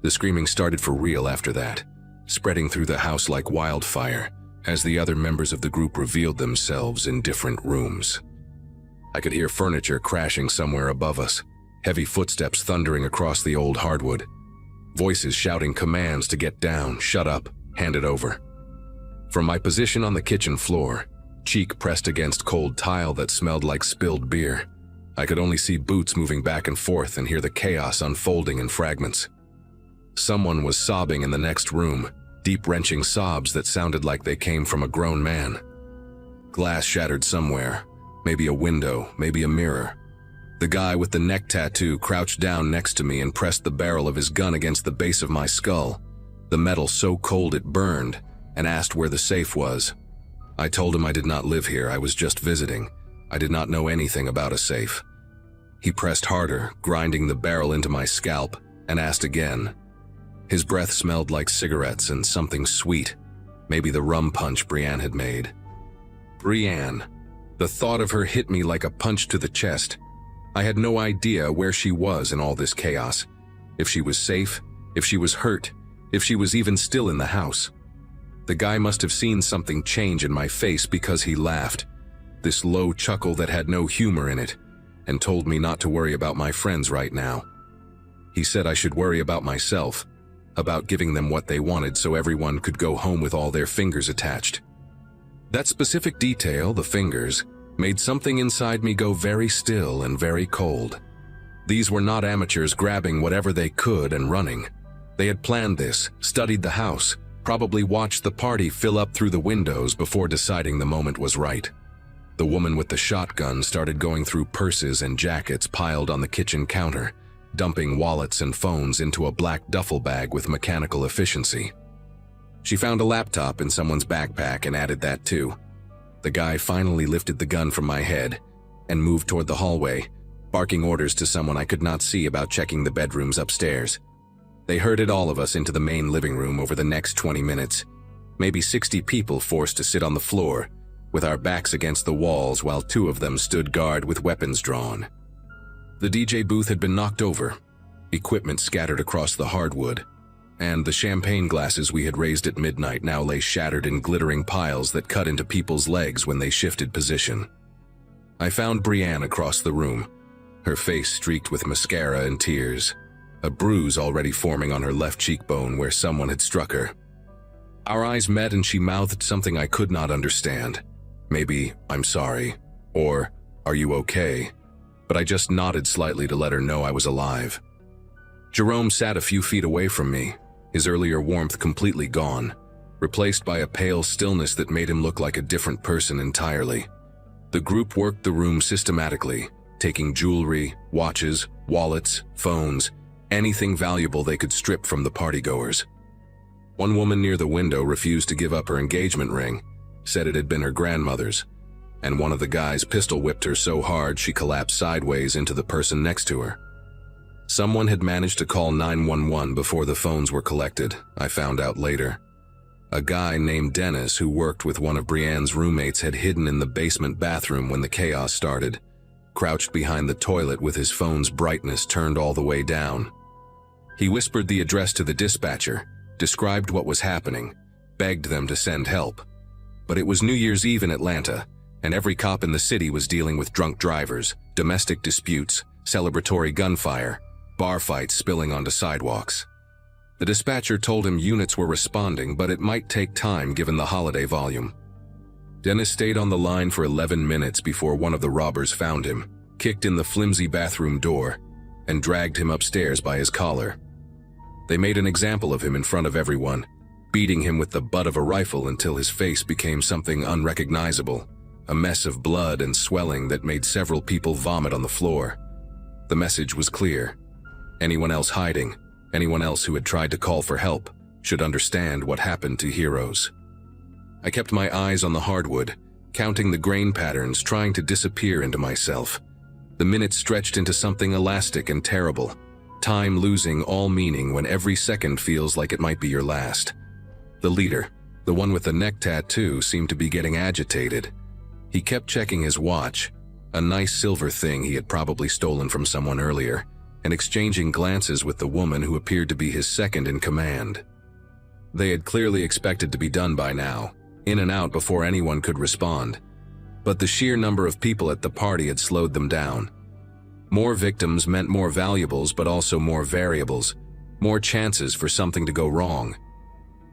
The screaming started for real after that, spreading through the house like wildfire, as the other members of the group revealed themselves in different rooms. I could hear furniture crashing somewhere above us, heavy footsteps thundering across the old hardwood, voices shouting commands to get down, shut up, hand it over. From my position on the kitchen floor, cheek pressed against cold tile that smelled like spilled beer, I could only see boots moving back and forth and hear the chaos unfolding in fragments. Someone was sobbing in the next room, deep wrenching sobs that sounded like they came from a grown man. Glass shattered somewhere, maybe a window, maybe a mirror. The guy with the neck tattoo crouched down next to me and pressed the barrel of his gun against the base of my skull, the metal so cold it burned, and asked where the safe was. I told him I did not live here, I was just visiting. I did not know anything about a safe. He pressed harder, grinding the barrel into my scalp, and asked again. His breath smelled like cigarettes and something sweet, maybe the rum punch Brienne had made. Brienne. The thought of her hit me like a punch to the chest. I had no idea where she was in all this chaos. If she was safe, if she was hurt, if she was even still in the house. The guy must have seen something change in my face because he laughed, this low chuckle that had no humor in it, and told me not to worry about my friends right now. He said I should worry about myself, about giving them what they wanted so everyone could go home with all their fingers attached. That specific detail, the fingers, made something inside me go very still and very cold. These were not amateurs grabbing whatever they could and running. They had planned this, studied the house, probably watched the party fill up through the windows before deciding the moment was right. The woman with the shotgun started going through purses and jackets piled on the kitchen counter, dumping wallets and phones into a black duffel bag with mechanical efficiency. She found a laptop in someone's backpack and added that too. The guy finally lifted the gun from my head and moved toward the hallway, barking orders to someone I could not see about checking the bedrooms upstairs. They herded all of us into the main living room over the next 20 minutes, maybe 60 people forced to sit on the floor, with our backs against the walls while 2 of them stood guard with weapons drawn. The DJ booth had been knocked over, equipment scattered across the hardwood, and the champagne glasses we had raised at midnight now lay shattered in glittering piles that cut into people's legs when they shifted position. I found Brienne across the room, her face streaked with mascara and tears, a bruise already forming on her left cheekbone where someone had struck her. Our eyes met and she mouthed something I could not understand. Maybe, "I'm sorry," or "Are you okay?" But I just nodded slightly to let her know I was alive. Jerome sat a few feet away from me, his earlier warmth completely gone, replaced by a pale stillness that made him look like a different person entirely. The group worked the room systematically, taking jewelry, watches, wallets, phones, anything valuable they could strip from the partygoers. One woman near the window refused to give up her engagement ring, said it had been her grandmother's, and one of the guys pistol whipped her so hard she collapsed sideways into the person next to her. Someone had managed to call 911 before the phones were collected, I found out later. A guy named Dennis who worked with one of Brienne's roommates had hidden in the basement bathroom when the chaos started, crouched behind the toilet with his phone's brightness turned all the way down. He whispered the address to the dispatcher, described what was happening, begged them to send help. But it was New Year's Eve in Atlanta, and every cop in the city was dealing with drunk drivers, domestic disputes, celebratory gunfire, bar fights spilling onto sidewalks. The dispatcher told him units were responding, but it might take time given the holiday volume. Dennis stayed on the line for 11 minutes before one of the robbers found him, kicked in the flimsy bathroom door, and dragged him upstairs by his collar. They made an example of him in front of everyone, beating him with the butt of a rifle until his face became something unrecognizable, a mess of blood and swelling that made several people vomit on the floor. The message was clear. Anyone else hiding, anyone else who had tried to call for help, should understand what happened to heroes. I kept my eyes on the hardwood, counting the grain patterns, trying to disappear into myself. The minutes stretched into something elastic and terrible, time losing all meaning when every second feels like it might be your last. The leader, the one with the neck tattoo, seemed to be getting agitated. He kept checking his watch, a nice silver thing he had probably stolen from someone earlier, and exchanging glances with the woman who appeared to be his second in command. They had clearly expected to be done by now, in and out before anyone could respond. But the sheer number of people at the party had slowed them down. More victims meant more valuables, but also more variables, more chances for something to go wrong.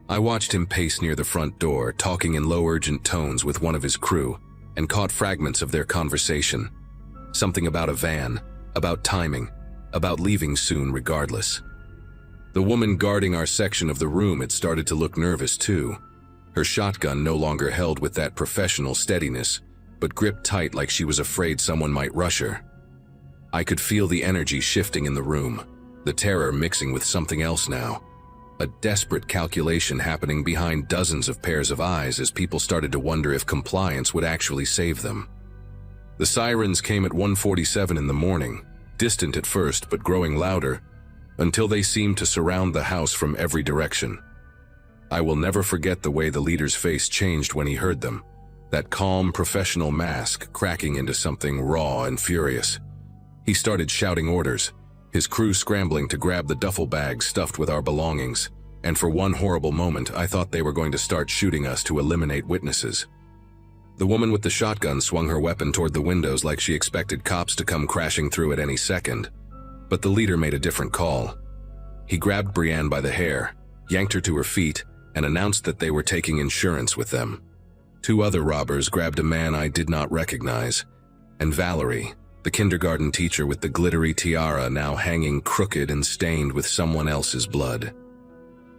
I watched him pace near the front door, talking in low urgent tones with one of his crew, and caught fragments of their conversation. Something about a van, about timing, about leaving soon regardless. The woman guarding our section of the room had started to look nervous too. Her shotgun no longer held with that professional steadiness, but gripped tight like she was afraid someone might rush her. I could feel the energy shifting in the room, the terror mixing with something else now. A desperate calculation happening behind dozens of pairs of eyes as people started to wonder if compliance would actually save them. The sirens came at 1:47 in the morning, distant at first but growing louder, until they seemed to surround the house from every direction. I will never forget the way the leader's face changed when he heard them, that calm professional mask cracking into something raw and furious. He started shouting orders, his crew scrambling to grab the duffel bags stuffed with our belongings, and for one horrible moment I thought they were going to start shooting us to eliminate witnesses. The woman with the shotgun swung her weapon toward the windows like she expected cops to come crashing through at any second. But the leader made a different call. He grabbed Brienne by the hair, yanked her to her feet, and announced that they were taking insurance with them. 2 other robbers grabbed a man I did not recognize, and Valerie, the kindergarten teacher with the glittery tiara now hanging crooked and stained with someone else's blood.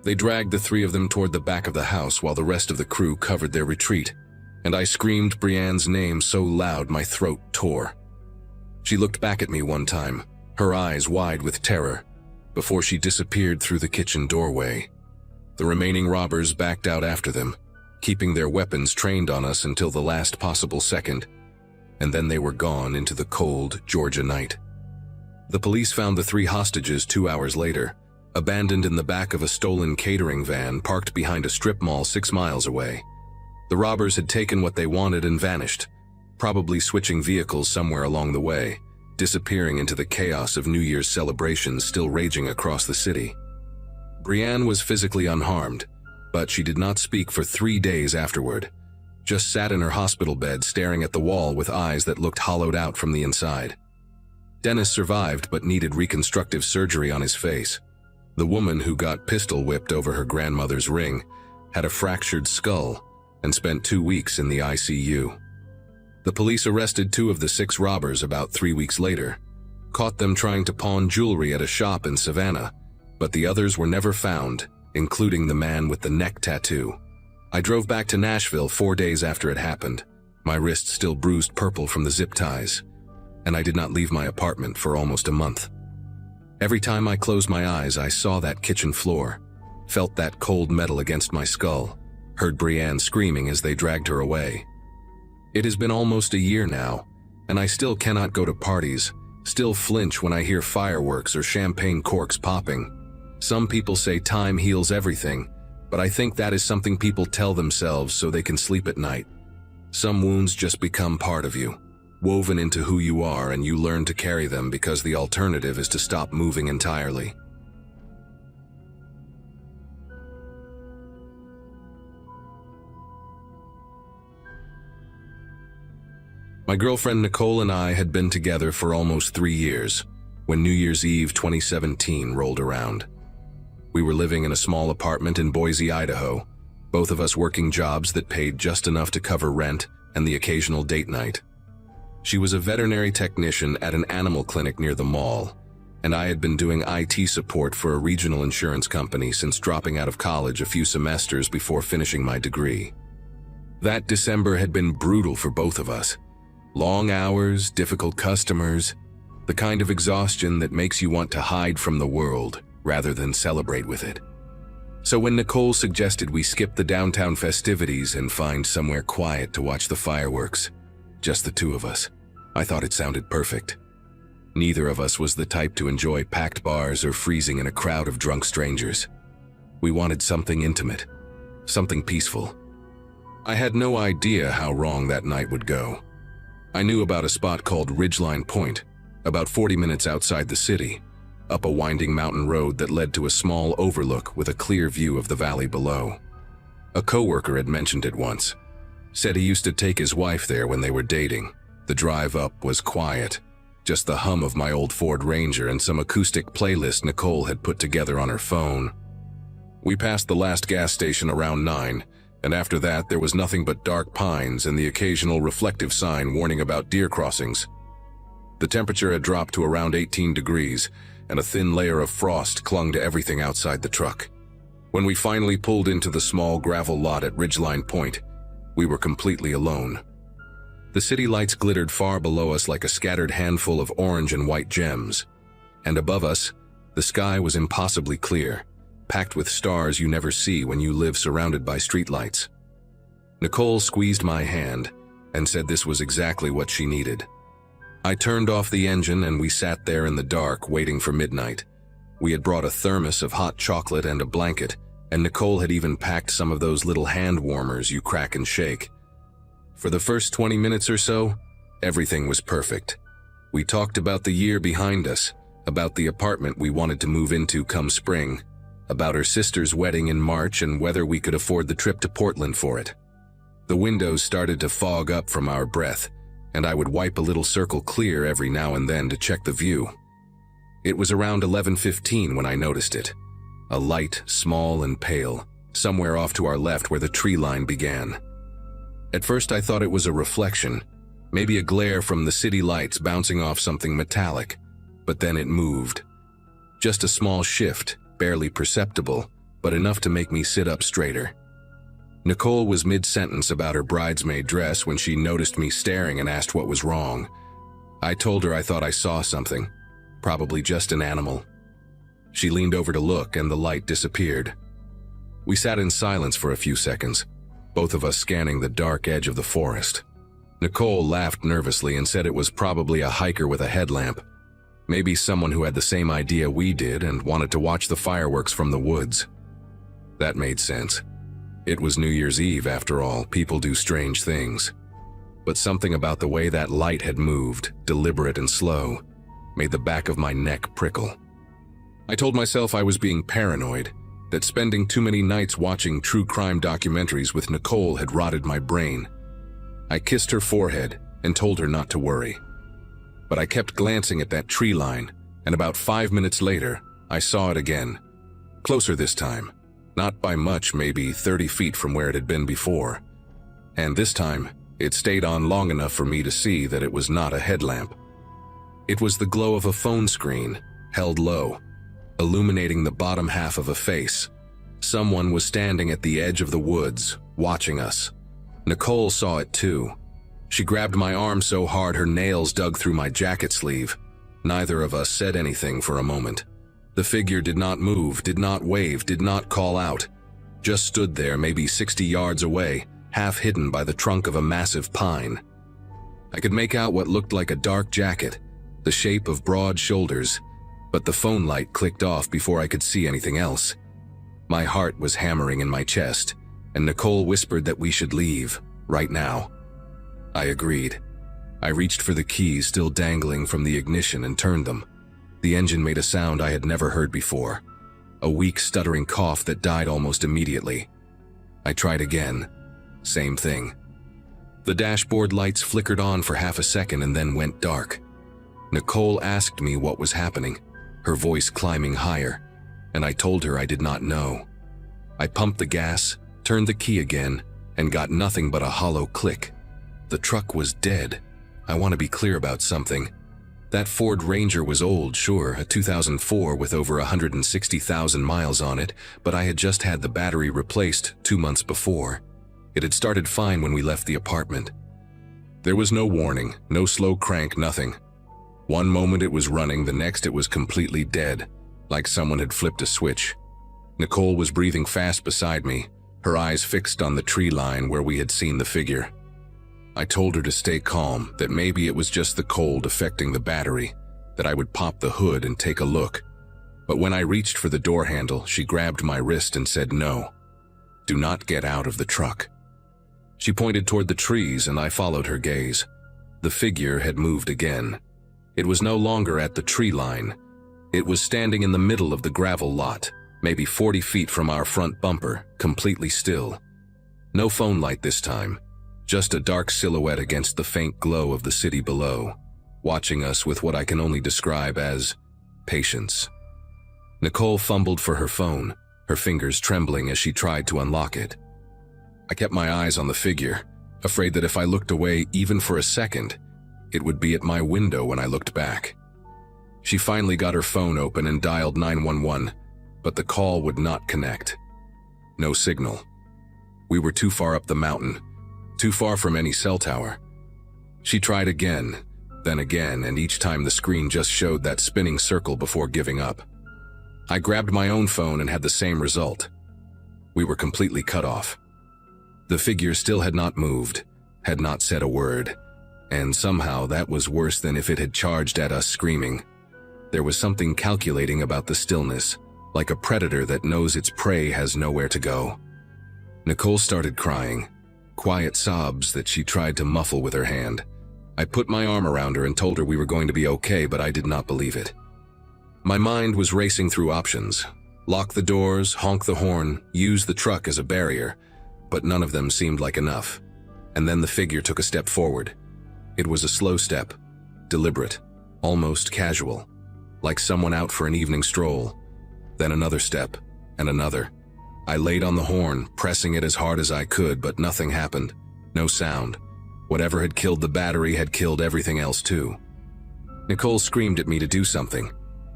They dragged the 3 of them toward the back of the house while the rest of the crew covered their retreat, and I screamed Brienne's name so loud my throat tore. She looked back at me one time, her eyes wide with terror, before she disappeared through the kitchen doorway. The remaining robbers backed out after them, keeping their weapons trained on us until the last possible second, and then they were gone into the cold Georgia night. The police found the 3 hostages 2 hours later, abandoned in the back of a stolen catering van parked behind a strip mall 6 miles away. The robbers had taken what they wanted and vanished, probably switching vehicles somewhere along the way, disappearing into the chaos of New Year's celebrations still raging across the city. Brienne was physically unharmed, but she did not speak for 3 days afterward, just sat in her hospital bed staring at the wall with eyes that looked hollowed out from the inside. Dennis survived but needed reconstructive surgery on his face. The woman who got pistol whipped over her grandmother's ring had a fractured skull and spent 2 weeks in the ICU. The police arrested 2 of the 6 robbers about 3 weeks later, caught them trying to pawn jewelry at a shop in Savannah, but the others were never found, including the man with the neck tattoo. I drove back to Nashville 4 days after it happened, my wrist still bruised purple from the zip ties, and I did not leave my apartment for almost a month. Every time I closed my eyes, I saw that kitchen floor, felt that cold metal against my skull, heard Brienne screaming as they dragged her away. It has been almost a year now, and I still cannot go to parties, still flinch when I hear fireworks or champagne corks popping. Some people say time heals everything, but I think that is something people tell themselves so they can sleep at night. Some wounds just become part of you, woven into who you are, and you learn to carry them because the alternative is to stop moving entirely. My girlfriend Nicole and I had been together for almost 3 years when New Year's Eve 2017 rolled around. We were living in a small apartment in Boise, Idaho, both of us working jobs that paid just enough to cover rent and the occasional date night. She was a veterinary technician at an animal clinic near the mall, and I had been doing IT support for a regional insurance company since dropping out of college a few semesters before finishing my degree. That December had been brutal for both of us. Long hours, difficult customers, the kind of exhaustion that makes you want to hide from the world rather than celebrate with it. So when Nicole suggested we skip the downtown festivities and find somewhere quiet to watch the fireworks, just the 2 of us, I thought it sounded perfect. Neither of us was the type to enjoy packed bars or freezing in a crowd of drunk strangers. We wanted something intimate, something peaceful. I had no idea how wrong that night would go. I knew about a spot called Ridgeline Point, about 40 minutes outside the city, up a winding mountain road that led to a small overlook with a clear view of the valley below. A coworker had mentioned it once, said he used to take his wife there when they were dating. The drive up was quiet, just the hum of my old Ford Ranger and some acoustic playlist Nicole had put together on her phone. We passed the last gas station around 9, and after that there was nothing but dark pines and the occasional reflective sign warning about deer crossings. The temperature had dropped to around 18 degrees, and a thin layer of frost clung to everything outside the truck. When we finally pulled into the small gravel lot at Ridgeline Point, we were completely alone. The city lights glittered far below us like a scattered handful of orange and white gems, and above us, the sky was impossibly clear, packed with stars you never see when you live surrounded by streetlights. Nicole squeezed my hand and said this was exactly what she needed. I turned off the engine and we sat there in the dark waiting for midnight. We had brought a thermos of hot chocolate and a blanket, and Nicole had even packed some of those little hand warmers you crack and shake. For the first 20 minutes or so, everything was perfect. We talked about the year behind us, about the apartment we wanted to move into come spring, about her sister's wedding in March and whether we could afford the trip to Portland for it. The windows started to fog up from our breath, and I would wipe a little circle clear every now and then to check the view. It was around 11:15 when I noticed it. A light, small and pale, somewhere off to our left where the tree line began. At first I thought it was a reflection, maybe a glare from the city lights bouncing off something metallic, but then it moved. Just a small shift, barely perceptible, but enough to make me sit up straighter. Nicole was mid-sentence about her bridesmaid dress when she noticed me staring and asked what was wrong. I told her I thought I saw something, probably just an animal. She leaned over to look and the light disappeared. We sat in silence for a few seconds, both of us scanning the dark edge of the forest. Nicole laughed nervously and said it was probably a hiker with a headlamp, maybe someone who had the same idea we did and wanted to watch the fireworks from the woods. That made sense. It was New Year's Eve after all, people do strange things. But something about the way that light had moved, deliberate and slow, made the back of my neck prickle. I told myself I was being paranoid, that spending too many nights watching true crime documentaries with Nicole had rotted my brain. I kissed her forehead and told her not to worry. But I kept glancing at that tree line, and about 5 minutes later, I saw it again. Closer this time. Not by much, maybe 30 feet from where it had been before. And this time, it stayed on long enough for me to see that it was not a headlamp. It was the glow of a phone screen, held low, illuminating the bottom half of a face. Someone was standing at the edge of the woods, watching us. Nicole saw it too. She grabbed my arm so hard her nails dug through my jacket sleeve. Neither of us said anything for a moment. The figure did not move, did not wave, did not call out. Just stood there, maybe 60 yards away, half hidden by the trunk of a massive pine. I could make out what looked like a dark jacket, the shape of broad shoulders, but the phone light clicked off before I could see anything else. My heart was hammering in my chest, and Nicole whispered that we should leave, right now. I agreed. I reached for the keys still dangling from the ignition and turned them. The engine made a sound I had never heard before, a weak stuttering cough that died almost immediately. I tried again. Same thing. The dashboard lights flickered on for half a second and then went dark. Nicole asked me what was happening, her voice climbing higher, and I told her I did not know. I pumped the gas, turned the key again, and got nothing but a hollow click. The truck was dead. I want to be clear about something. That Ford Ranger was old, sure, a 2004 with over 160,000 miles on it, but I had just had the battery replaced 2 months before. It had started fine when we left the apartment. There was no warning, no slow crank, nothing. One moment it was running, the next it was completely dead, like someone had flipped a switch. Nicole was breathing fast beside me, her eyes fixed on the tree line where we had seen the figure. I told her to stay calm, that maybe it was just the cold affecting the battery, that I would pop the hood and take a look. But when I reached for the door handle, she grabbed my wrist and said no. Do not get out of the truck. She pointed toward the trees and I followed her gaze. The figure had moved again. It was no longer at the tree line. It was standing in the middle of the gravel lot, maybe 40 feet from our front bumper, completely still. No phone light this time. Just a dark silhouette against the faint glow of the city below, watching us with what I can only describe as patience. Nicole fumbled for her phone, her fingers trembling as she tried to unlock it. I kept my eyes on the figure, afraid that if I looked away even for a second, it would be at my window when I looked back. She finally got her phone open and dialed 911, but the call would not connect. No signal. We were too far up the mountain, too far from any cell tower. She tried again, then again, and each time the screen just showed that spinning circle before giving up. I grabbed my own phone and had the same result. We were completely cut off. The figure still had not moved, had not said a word, and somehow that was worse than if it had charged at us screaming. There was something calculating about the stillness, like a predator that knows its prey has nowhere to go. Nicole started crying. Quiet sobs that she tried to muffle with her hand. I put my arm around her and told her we were going to be okay, but I did not believe it. My mind was racing through options. Lock the doors, honk the horn, use the truck as a barrier, but none of them seemed like enough. And then the figure took a step forward. It was a slow step, deliberate, almost casual, like someone out for an evening stroll. Then another step, and another. I laid on the horn, pressing it as hard as I could, but nothing happened. No sound. Whatever had killed the battery had killed everything else too. Nicole screamed at me to do something,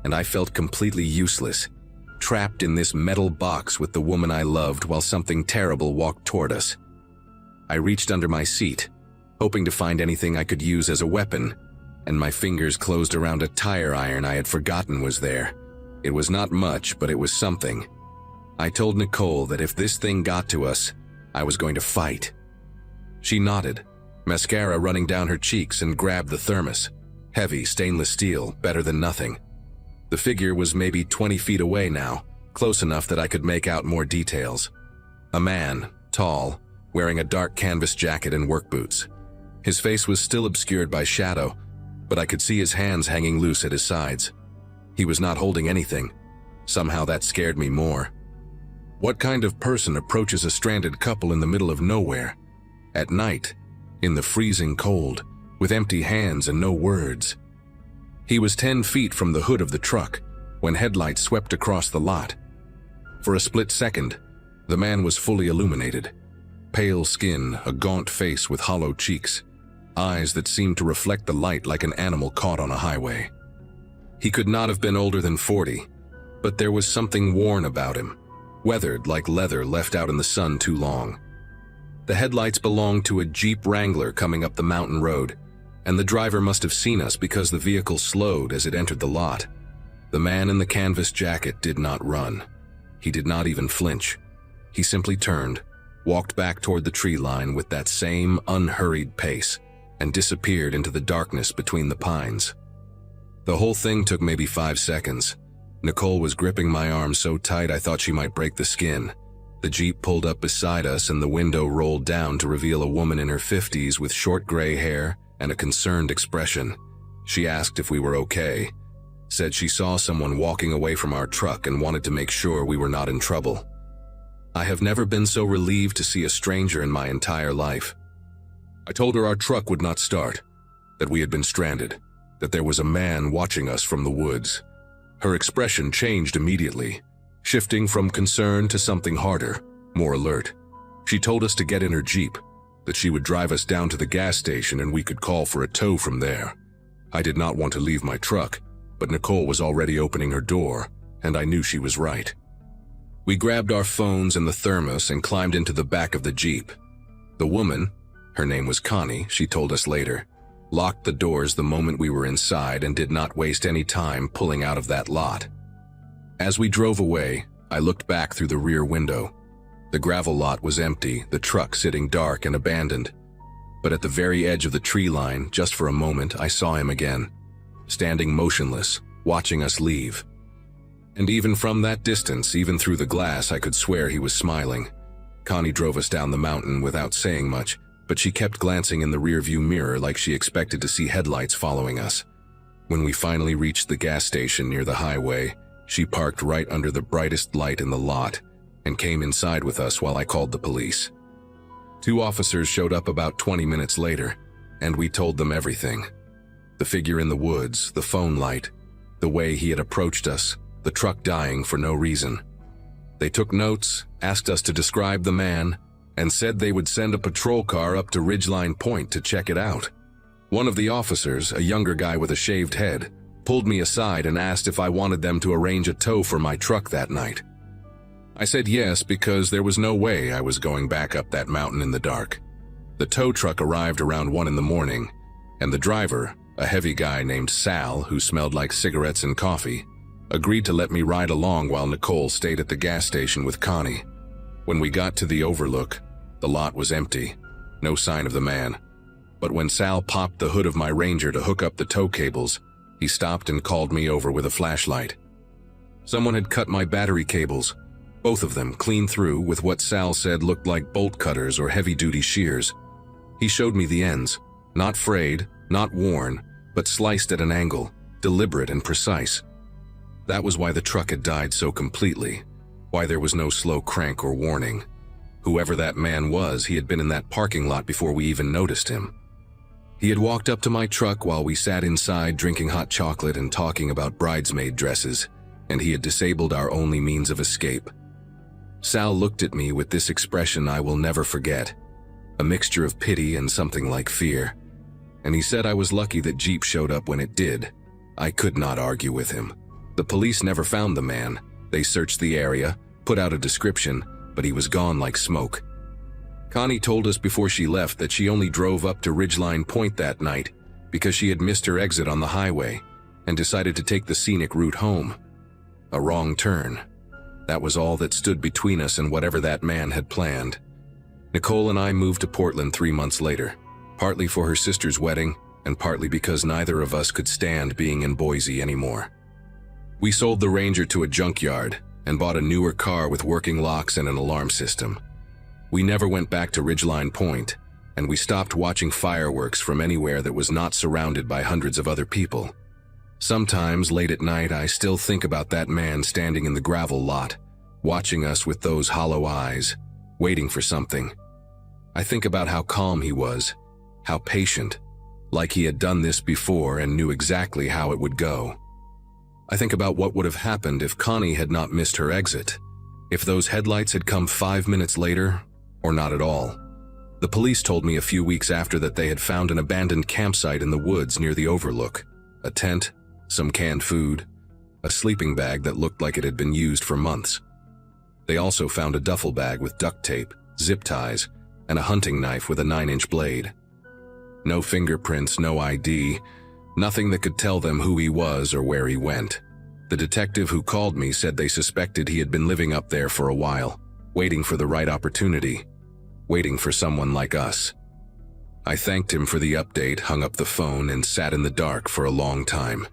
and I felt completely useless, trapped in this metal box with the woman I loved while something terrible walked toward us. I reached under my seat, hoping to find anything I could use as a weapon, and my fingers closed around a tire iron I had forgotten was there. It was not much, but it was something. I told Nicole that if this thing got to us, I was going to fight. She nodded, mascara running down her cheeks, and grabbed the thermos. Heavy, stainless steel, better than nothing. The figure was maybe 20 feet away now, close enough that I could make out more details. A man, tall, wearing a dark canvas jacket and work boots. His face was still obscured by shadow, but I could see his hands hanging loose at his sides. He was not holding anything. Somehow that scared me more. What kind of person approaches a stranded couple in the middle of nowhere, at night, in the freezing cold, with empty hands and no words? He was 10 feet from the hood of the truck when headlights swept across the lot. For a split second, the man was fully illuminated. Pale skin, a gaunt face with hollow cheeks, eyes that seemed to reflect the light like an animal caught on a highway. He could not have been older than 40, but there was something worn about him, weathered like leather left out in the sun too long. The headlights belonged to a Jeep Wrangler coming up the mountain road, and the driver must have seen us because the vehicle slowed as it entered the lot. The man in the canvas jacket did not run. He did not even flinch. He simply turned, walked back toward the tree line with that same unhurried pace, and disappeared into the darkness between the pines. The whole thing took maybe 5 seconds. Nicole was gripping my arm so tight I thought she might break the skin. The Jeep pulled up beside us and the window rolled down to reveal a woman in her 50s with short gray hair and a concerned expression. She asked if we were okay, said she saw someone walking away from our truck and wanted to make sure we were not in trouble. I have never been so relieved to see a stranger in my entire life. I told her our truck would not start, that we had been stranded, that there was a man watching us from the woods. Her expression changed immediately, shifting from concern to something harder, more alert. She told us to get in her Jeep, that she would drive us down to the gas station and we could call for a tow from there. I did not want to leave my truck, but Nicole was already opening her door, and I knew she was right. We grabbed our phones and the thermos and climbed into the back of the Jeep. The woman, her name was Connie, she told us later, locked the doors the moment we were inside and did not waste any time pulling out of that lot. As we drove away, I looked back through the rear window. The gravel lot was empty, the truck sitting dark and abandoned. But at the very edge of the tree line, just for a moment, I saw him again, standing motionless, watching us leave. And even from that distance, even through the glass, I could swear he was smiling. Connie drove us down the mountain without saying much, but she kept glancing in the rearview mirror like she expected to see headlights following us. When we finally reached the gas station near the highway, she parked right under the brightest light in the lot and came inside with us while I called the police. 2 officers showed up about 20 minutes later, and we told them everything. The figure in the woods, the phone light, the way he had approached us, the truck dying for no reason. They took notes, asked us to describe the man, and said they would send a patrol car up to Ridgeline Point to check it out. One of the officers, a younger guy with a shaved head, pulled me aside and asked if I wanted them to arrange a tow for my truck that night. I said yes because there was no way I was going back up that mountain in the dark. The tow truck arrived around 1 in the morning, and the driver, a heavy guy named Sal who smelled like cigarettes and coffee, agreed to let me ride along while Nicole stayed at the gas station with Connie. When we got to the overlook, the lot was empty, no sign of the man. But when Sal popped the hood of my Ranger to hook up the tow cables, he stopped and called me over with a flashlight. Someone had cut my battery cables, both of them clean through with what Sal said looked like bolt cutters or heavy-duty shears. He showed me the ends, not frayed, not worn, but sliced at an angle, deliberate and precise. That was why the truck had died so completely, why there was no slow crank or warning. Whoever that man was, he had been in that parking lot before we even noticed him. He had walked up to my truck while we sat inside drinking hot chocolate and talking about bridesmaid dresses, and he had disabled our only means of escape. Sal looked at me with this expression I will never forget, a mixture of pity and something like fear. And he said I was lucky that Jeep showed up when it did. I could not argue with him. The police never found the man. They searched the area, put out a description, but he was gone like smoke. Connie told us before she left that she only drove up to Ridgeline Point that night because she had missed her exit on the highway and decided to take the scenic route home. A wrong turn. That was all that stood between us and whatever that man had planned. Nicole and I moved to Portland 3 months later, partly for her sister's wedding and partly because neither of us could stand being in Boise anymore. We sold the Ranger to a junkyard and bought a newer car with working locks and an alarm system. We never went back to Ridgeline Point, and we stopped watching fireworks from anywhere that was not surrounded by hundreds of other people. Sometimes, late at night, I still think about that man standing in the gravel lot, watching us with those hollow eyes, waiting for something. I think about how calm he was, how patient, like he had done this before and knew exactly how it would go. I think about what would have happened if Connie had not missed her exit, if those headlights had come 5 minutes later, or not at all. The police told me a few weeks after that they had found an abandoned campsite in the woods near the overlook, a tent, some canned food, a sleeping bag that looked like it had been used for months. They also found a duffel bag with duct tape, zip ties, and a hunting knife with a 9-inch blade. No fingerprints, no ID, nothing that could tell them who he was or where he went. The detective who called me said they suspected he had been living up there for a while, waiting for the right opportunity, waiting for someone like us. I thanked him for the update, hung up the phone, and sat in the dark for a long time.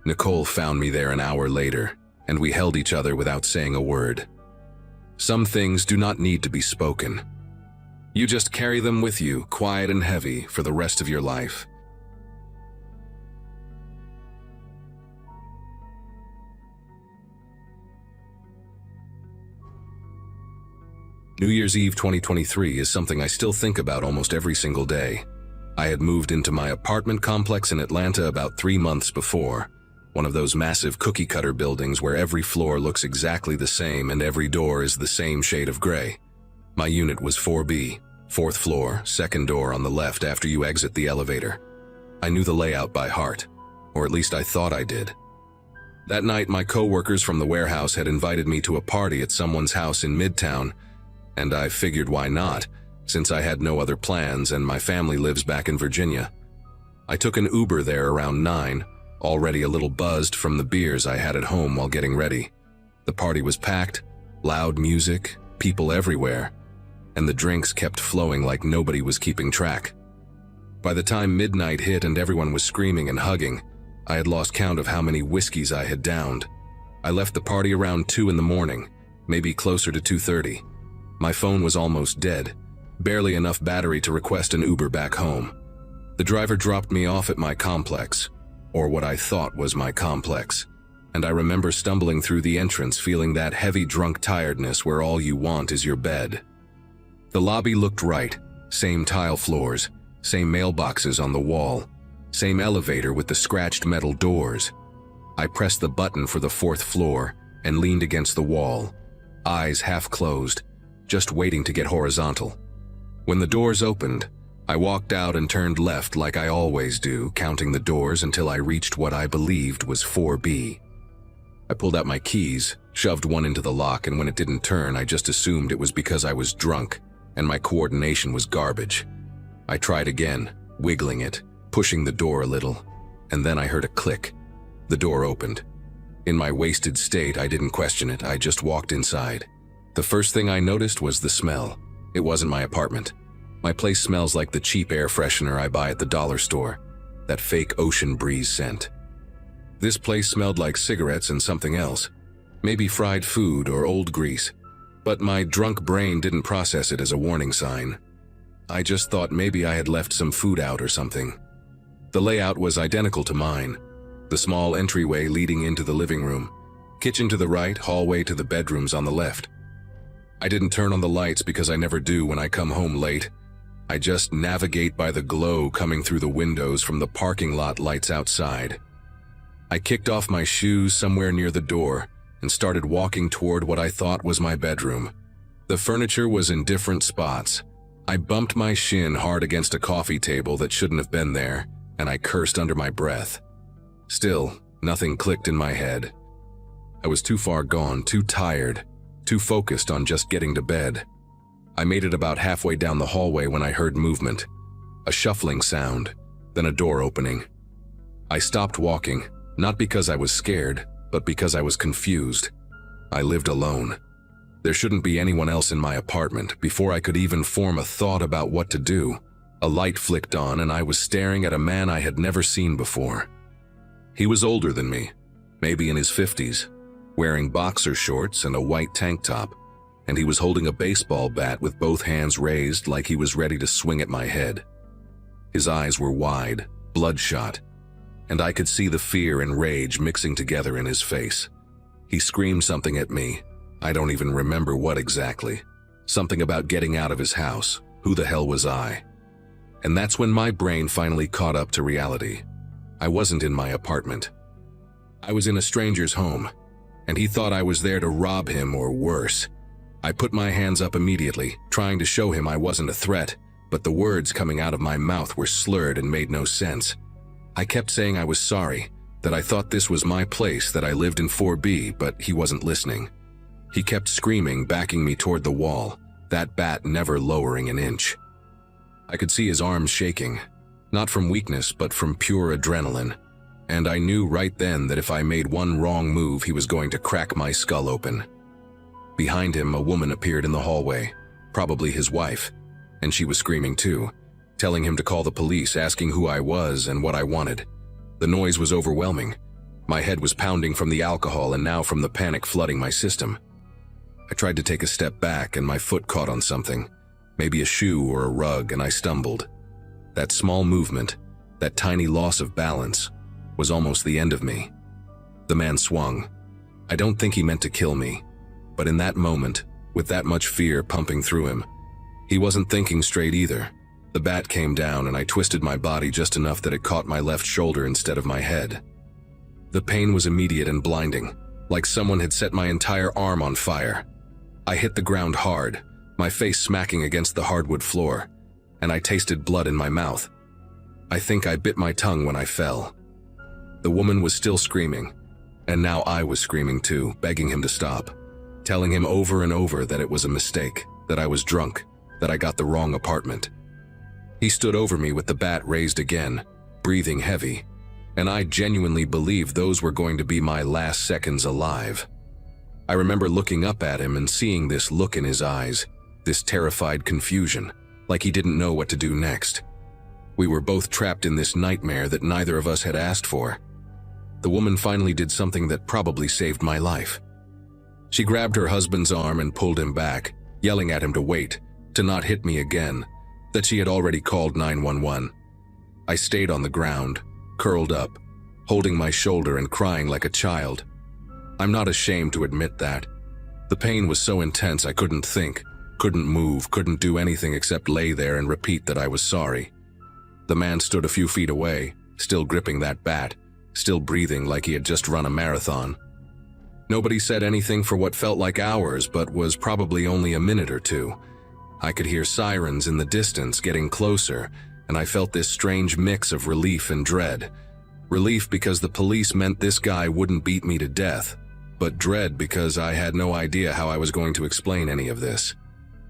Nicole found me there an hour later, and we held each other without saying a word. Some things do not need to be spoken. You just carry them with you, quiet and heavy, for the rest of your life. New Year's Eve 2023 is something I still think about almost every single day. I had moved into my apartment complex in Atlanta about 3 months before, one of those massive cookie-cutter buildings where every floor looks exactly the same and every door is the same shade of gray. My unit was 4B, 4th floor, second door on the left after you exit the elevator. I knew the layout by heart, or at least I thought I did. That night, my co-workers from the warehouse had invited me to a party at someone's house in Midtown, and I figured why not, since I had no other plans and my family lives back in Virginia. I took an Uber there around 9, already a little buzzed from the beers I had at home while getting ready. The party was packed, loud music, people everywhere, and the drinks kept flowing like nobody was keeping track. By the time midnight hit and everyone was screaming and hugging, I had lost count of how many whiskeys I had downed. I left the party around 2 in the morning, maybe closer to 2:30. My phone was almost dead, barely enough battery to request an Uber back home. The driver dropped me off at my complex, or what I thought was my complex, and I remember stumbling through the entrance feeling that heavy drunk tiredness where all you want is your bed. The lobby looked right, same tile floors, same mailboxes on the wall, same elevator with the scratched metal doors. I pressed the button for the 4th floor and leaned against the wall, eyes half closed, just waiting to get horizontal. When the doors opened, I walked out and turned left like I always do, counting the doors until I reached what I believed was 4B. I pulled out my keys, shoved one into the lock, and when it didn't turn, I just assumed it was because I was drunk and my coordination was garbage. I tried again, wiggling it, pushing the door a little, and then I heard a click. The door opened. In my wasted state, I didn't question it, I just walked inside. The first thing I noticed was the smell. It wasn't my apartment. My place smells like the cheap air freshener I buy at the dollar store, that fake ocean breeze scent. This place smelled like cigarettes and something else, maybe fried food or old grease, but my drunk brain didn't process it as a warning sign. I just thought maybe I had left some food out or something. The layout was identical to mine. The small entryway leading into the living room, Kitchen to the right, hallway to the bedrooms on the left. I didn't turn on the lights because I never do when I come home late. I just navigate by the glow coming through the windows from the parking lot lights outside. I kicked off my shoes somewhere near the door and started walking toward what I thought was my bedroom. The furniture was in different spots. I bumped my shin hard against a coffee table that shouldn't have been there, and I cursed under my breath. Still, nothing clicked in my head. I was too far gone, too tired, too focused on just getting to bed. I made it about halfway down the hallway when I heard movement, a shuffling sound, then a door opening. I stopped walking, not because I was scared, but because I was confused. I lived alone. There shouldn't be anyone else in my apartment. Before I could even form a thought about what to do, a light flicked on and I was staring at a man I had never seen before. He was older than me, maybe in his 50s, wearing boxer shorts and a white tank top, and he was holding a baseball bat with both hands raised like he was ready to swing at my head. His eyes were wide, bloodshot, and I could see the fear and rage mixing together in his face. He screamed something at me. I don't even remember what exactly. Something about getting out of his house. Who the hell was I? And that's when my brain finally caught up to reality. I wasn't in my apartment. I was in a stranger's home, and he thought I was there to rob him or worse. I put my hands up immediately, trying to show him I wasn't a threat, but the words coming out of my mouth were slurred and made no sense. I kept saying I was sorry, that I thought this was my place, that I lived in 4B, but he wasn't listening. He kept screaming, backing me toward the wall, that bat never lowering an inch. I could see his arms shaking, not from weakness, but from pure adrenaline, and I knew right then that if I made one wrong move, he was going to crack my skull open. Behind him, a woman appeared in the hallway, probably his wife, and she was screaming too, telling him to call the police, asking who I was and what I wanted. The noise was overwhelming. My head was pounding from the alcohol and now from the panic flooding my system. I tried to take a step back and my foot caught on something, maybe a shoe or a rug, and I stumbled. That small movement, that tiny loss of balance, was almost the end of me. The man swung. I don't think he meant to kill me, but in that moment, with that much fear pumping through him, he wasn't thinking straight either. The bat came down and I twisted my body just enough that it caught my left shoulder instead of my head. The pain was immediate and blinding, like someone had set my entire arm on fire. I hit the ground hard, my face smacking against the hardwood floor, and I tasted blood in my mouth. I think I bit my tongue when I fell. The woman was still screaming, and now I was screaming too, begging him to stop, telling him over and over that it was a mistake, that I was drunk, that I got the wrong apartment. He stood over me with the bat raised again, breathing heavy, and I genuinely believed those were going to be my last seconds alive. I remember looking up at him and seeing this look in his eyes, this terrified confusion, like he didn't know what to do next. We were both trapped in this nightmare that neither of us had asked for. The woman finally did something that probably saved my life. She grabbed her husband's arm and pulled him back, yelling at him to wait, to not hit me again, that she had already called 911. I stayed on the ground, curled up, holding my shoulder and crying like a child. I'm not ashamed to admit that. The pain was so intense I couldn't think, couldn't move, couldn't do anything except lay there and repeat that I was sorry. The man stood a few feet away, still gripping that bat, still breathing like he had just run a marathon. Nobody said anything for what felt like hours, but was probably only a minute or two. I could hear sirens in the distance getting closer, and I felt this strange mix of relief and dread. Relief because the police meant this guy wouldn't beat me to death, but dread because I had no idea how I was going to explain any of this.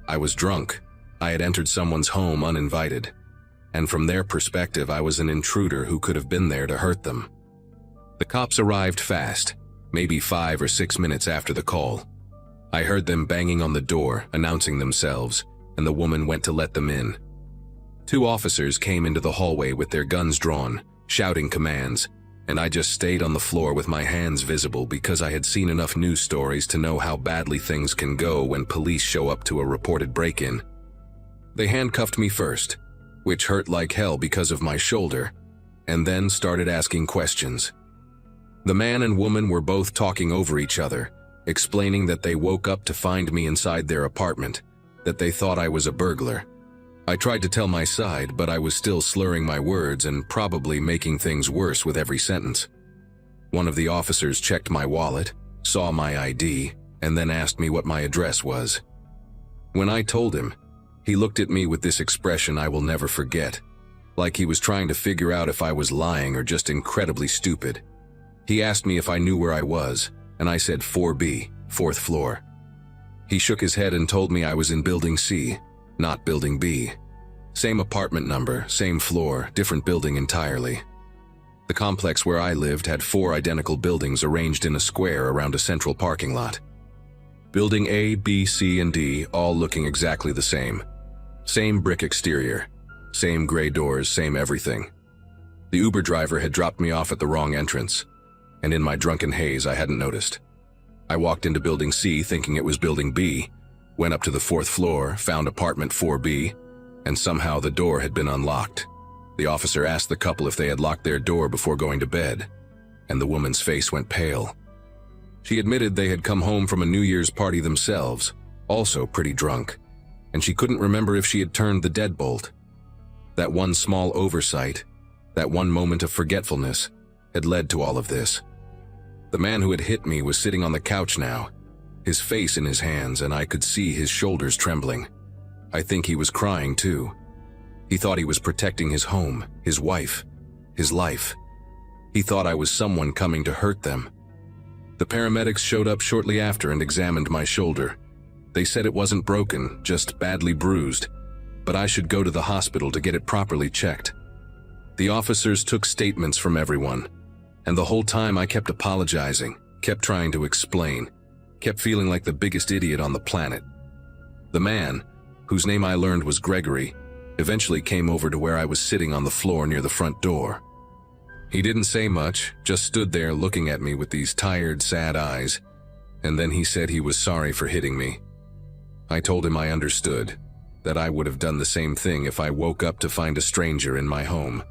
I was drunk. I had entered someone's home uninvited, and from their perspective I was an intruder who could have been there to hurt them. The cops arrived fast, maybe 5 or 6 minutes after the call. I heard them banging on the door, announcing themselves, and the woman went to let them in. 2 officers came into the hallway with their guns drawn, shouting commands, and I just stayed on the floor with my hands visible because I had seen enough news stories to know how badly things can go when police show up to a reported break-in. They handcuffed me first, which hurt like hell because of my shoulder, and then started asking questions. The man and woman were both talking over each other, explaining that they woke up to find me inside their apartment, that they thought I was a burglar. I tried to tell my side, but I was still slurring my words and probably making things worse with every sentence. One of the officers checked my wallet, saw my ID, and then asked me what my address was. When I told him, he looked at me with this expression I will never forget, like he was trying to figure out if I was lying or just incredibly stupid. He asked me if I knew where I was, and I said 4B, 4th floor. He shook his head and told me I was in Building C, not Building B. Same apartment number, same floor, different building entirely. The complex where I lived had 4 identical buildings arranged in a square around a central parking lot. Building A, B, C, and D, all looking exactly the same. Same brick exterior, same gray doors, same everything. The Uber driver had dropped me off at the wrong entrance, and in my drunken haze I hadn't noticed. I walked into Building C thinking it was Building B, went up to the 4th floor, found apartment 4B, and somehow the door had been unlocked. The officer asked the couple if they had locked their door before going to bed, and the woman's face went pale. She admitted they had come home from a New Year's party themselves, also pretty drunk, and she couldn't remember if she had turned the deadbolt. That one small oversight, that one moment of forgetfulness, had led to all of this. The man who had hit me was sitting on the couch now, his face in his hands, and I could see his shoulders trembling. I think he was crying too. He thought he was protecting his home, his wife, his life. He thought I was someone coming to hurt them. The paramedics showed up shortly after and examined my shoulder. They said it wasn't broken, just badly bruised, but I should go to the hospital to get it properly checked. The officers took statements from everyone, and the whole time I kept apologizing, kept trying to explain, kept feeling like the biggest idiot on the planet. The man, whose name I learned was Gregory, eventually came over to where I was sitting on the floor near the front door. He didn't say much, just stood there looking at me with these tired, sad eyes, and then he said he was sorry for hitting me. I told him I understood, that I would have done the same thing if I woke up to find a stranger in my home.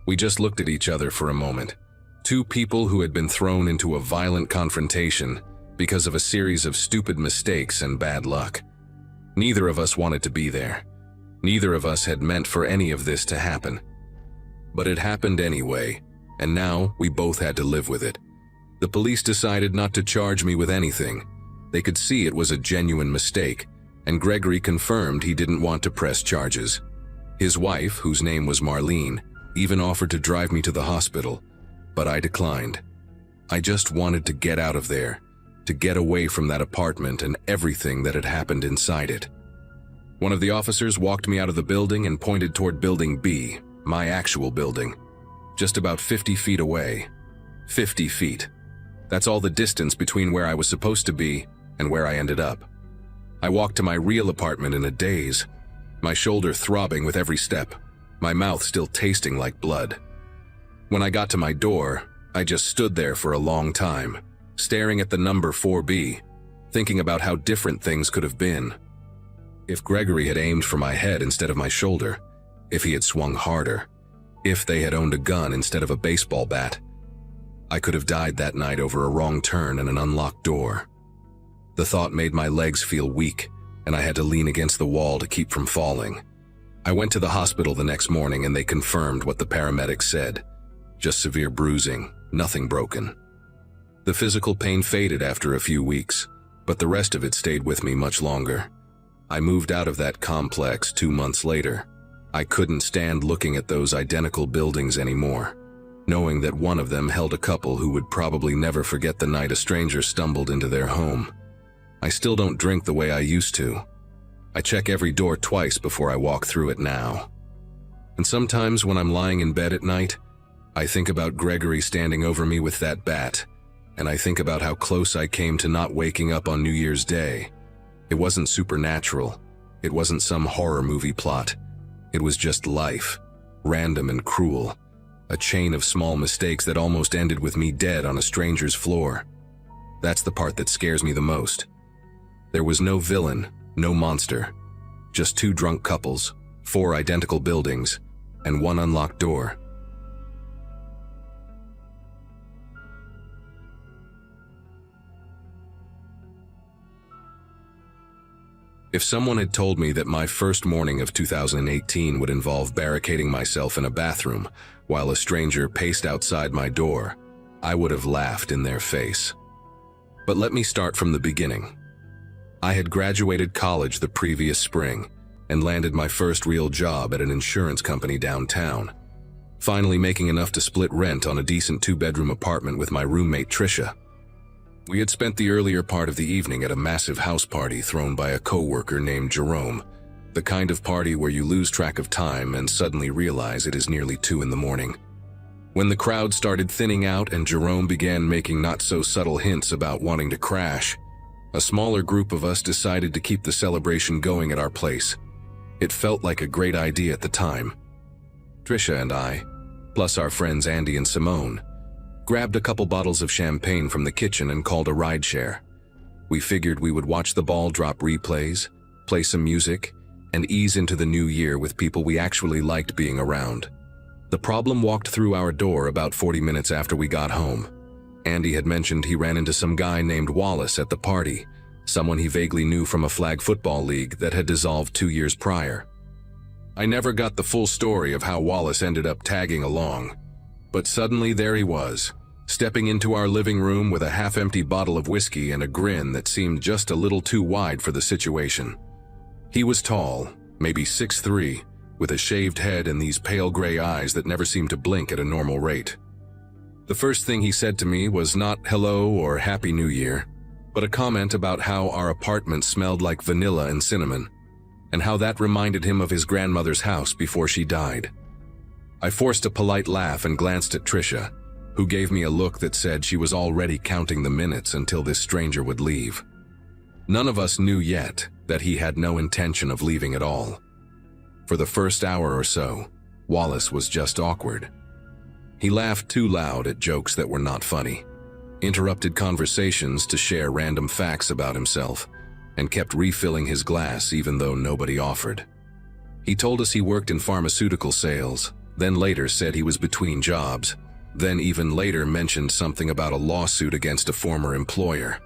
We just looked at each other for a moment, 2 people who had been thrown into a violent confrontation because of a series of stupid mistakes and bad luck. Neither of us wanted to be there. Neither of us had meant for any of this to happen. But it happened anyway, and now we both had to live with it. The police decided not to charge me with anything. They could see it was a genuine mistake, and Gregory confirmed he didn't want to press charges. His wife, whose name was Marlene, even offered to drive me to the hospital, but I declined. I just wanted to get out of there, to get away from that apartment and everything that had happened inside it. One of the officers walked me out of the building and pointed toward Building B, my actual building, just about 50 feet away. 50 feet. That's all the distance between where I was supposed to be and where I ended up. I walked to my real apartment in a daze, my shoulder throbbing with every step, my mouth still tasting like blood. When I got to my door, I just stood there for a long time, staring at the number 4B, thinking about how different things could have been. If Gregory had aimed for my head instead of my shoulder, if he had swung harder, if they had owned a gun instead of a baseball bat, I could have died that night over a wrong turn and an unlocked door. The thought made my legs feel weak, and I had to lean against the wall to keep from falling. I went to the hospital the next morning and they confirmed what the paramedics said. Just severe bruising, nothing broken. The physical pain faded after a few weeks, but the rest of it stayed with me much longer. I moved out of that complex 2 months later. I couldn't stand looking at those identical buildings anymore, knowing that one of them held a couple who would probably never forget the night a stranger stumbled into their home. I still don't drink the way I used to. I check every door twice before I walk through it now. And sometimes when I'm lying in bed at night, I think about Gregory standing over me with that bat, and I think about how close I came to not waking up on New Year's Day. It wasn't supernatural. It wasn't some horror movie plot. It was just life, random and cruel, a chain of small mistakes that almost ended with me dead on a stranger's floor. That's the part that scares me the most. There was no villain, no monster, just 2 drunk couples, 4 identical buildings, and 1 unlocked door. If someone had told me that my first morning of 2018 would involve barricading myself in a bathroom while a stranger paced outside my door, I would have laughed in their face. But let me start from the beginning. I had graduated college the previous spring and landed my first real job at an insurance company downtown, finally making enough to split rent on a decent 2-bedroom apartment with my roommate Trisha. We had spent the earlier part of the evening at a massive house party thrown by a coworker named Jerome, the kind of party where you lose track of time and suddenly realize it is nearly 2 in the morning. When the crowd started thinning out and Jerome began making not-so-subtle hints about wanting to crash, a smaller group of us decided to keep the celebration going at our place. It felt like a great idea at the time. Trisha and I, plus our friends Andy and Simone, grabbed a couple bottles of champagne from the kitchen and called a rideshare. We figured we would watch the ball drop replays, play some music, and ease into the new year with people we actually liked being around. The problem walked through our door about 40 minutes after we got home. Andy had mentioned he ran into some guy named Wallace at the party, someone he vaguely knew from a flag football league that had dissolved 2 years prior. I never got the full story of how Wallace ended up tagging along, but suddenly there he was, stepping into our living room with a half-empty bottle of whiskey and a grin that seemed just a little too wide for the situation. He was tall, maybe 6'3", with a shaved head and these pale gray eyes that never seemed to blink at a normal rate. The first thing he said to me was not hello or Happy New Year, but a comment about how our apartment smelled like vanilla and cinnamon, and how that reminded him of his grandmother's house before she died. I forced a polite laugh and glanced at Trisha, who gave me a look that said she was already counting the minutes until this stranger would leave. None of us knew yet that he had no intention of leaving at all. For the first hour or so, Wallace was just awkward. He laughed too loud at jokes that were not funny, interrupted conversations to share random facts about himself, and kept refilling his glass even though nobody offered. He told us he worked in pharmaceutical sales, then later said he was between jobs, then even later mentioned something about a lawsuit against a former employer.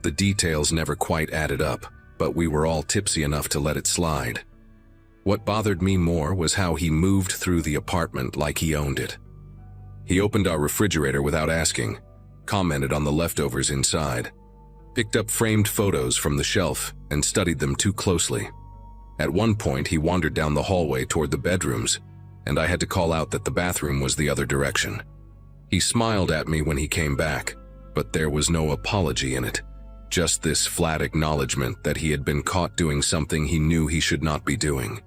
The details never quite added up, but we were all tipsy enough to let it slide. What bothered me more was how he moved through the apartment like he owned it. He opened our refrigerator without asking, commented on the leftovers inside, picked up framed photos from the shelf and studied them too closely. At one point, he wandered down the hallway toward the bedrooms, and I had to call out that the bathroom was the other direction. He smiled at me when he came back, but there was no apology in it, just this flat acknowledgement that he had been caught doing something he knew he should not be doing.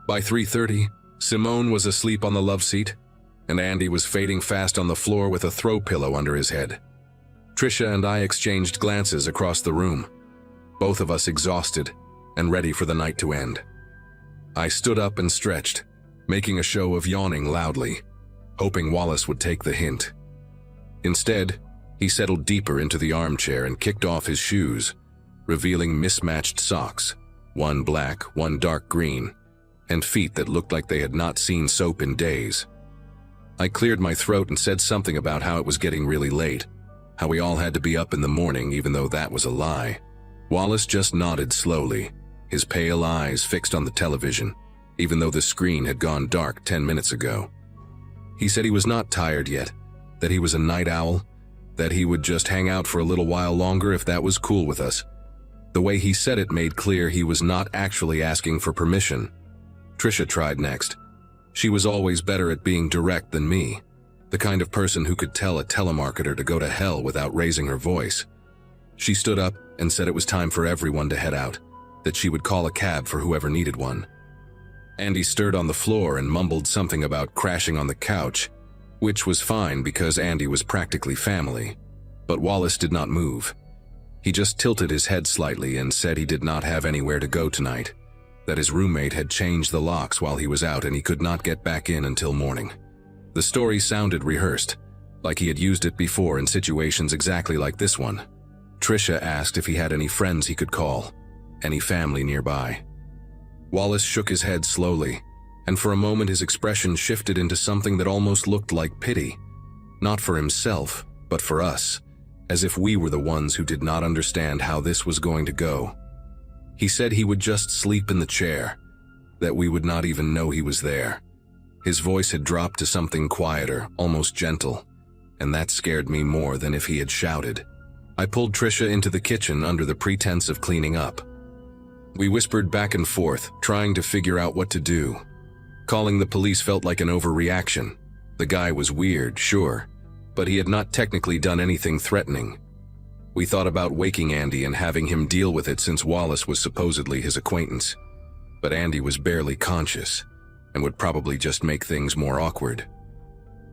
By 3:30, Simone was asleep on the love seat, and Andy was fading fast on the floor with a throw pillow under his head. Trisha and I exchanged glances across the room, both of us exhausted and ready for the night to end. I stood up and stretched, making a show of yawning loudly, hoping Wallace would take the hint. Instead, he settled deeper into the armchair and kicked off his shoes, revealing mismatched socks, one black, one dark green, and feet that looked like they had not seen soap in days. I cleared my throat and said something about how it was getting really late, how we all had to be up in the morning even though that was a lie. Wallace just nodded slowly, his pale eyes fixed on the television, even though the screen had gone dark 10 minutes ago. He said he was not tired yet, that he was a night owl, that he would just hang out for a little while longer if that was cool with us. The way he said it made clear he was not actually asking for permission. Trisha tried next. She was always better at being direct than me, the kind of person who could tell a telemarketer to go to hell without raising her voice. She stood up and said it was time for everyone to head out, that she would call a cab for whoever needed one. Andy stirred on the floor and mumbled something about crashing on the couch, which was fine because Andy was practically family, but Wallace did not move. He just tilted his head slightly and said he did not have anywhere to go tonight, that his roommate had changed the locks while he was out and he could not get back in until morning. The story sounded rehearsed, like he had used it before in situations exactly like this one. Trisha asked if he had any friends he could call, any family nearby. Wallace shook his head slowly, and for a moment his expression shifted into something that almost looked like pity, not for himself, but for us, as if we were the ones who did not understand how this was going to go. He said he would just sleep in the chair, that we would not even know he was there. His voice had dropped to something quieter, almost gentle, and that scared me more than if he had shouted. I pulled Trisha into the kitchen under the pretense of cleaning up. We whispered back and forth, trying to figure out what to do. Calling the police felt like an overreaction. The guy was weird, sure, but he had not technically done anything threatening. We thought about waking Andy and having him deal with it since Wallace was supposedly his acquaintance. But Andy was barely conscious and would probably just make things more awkward.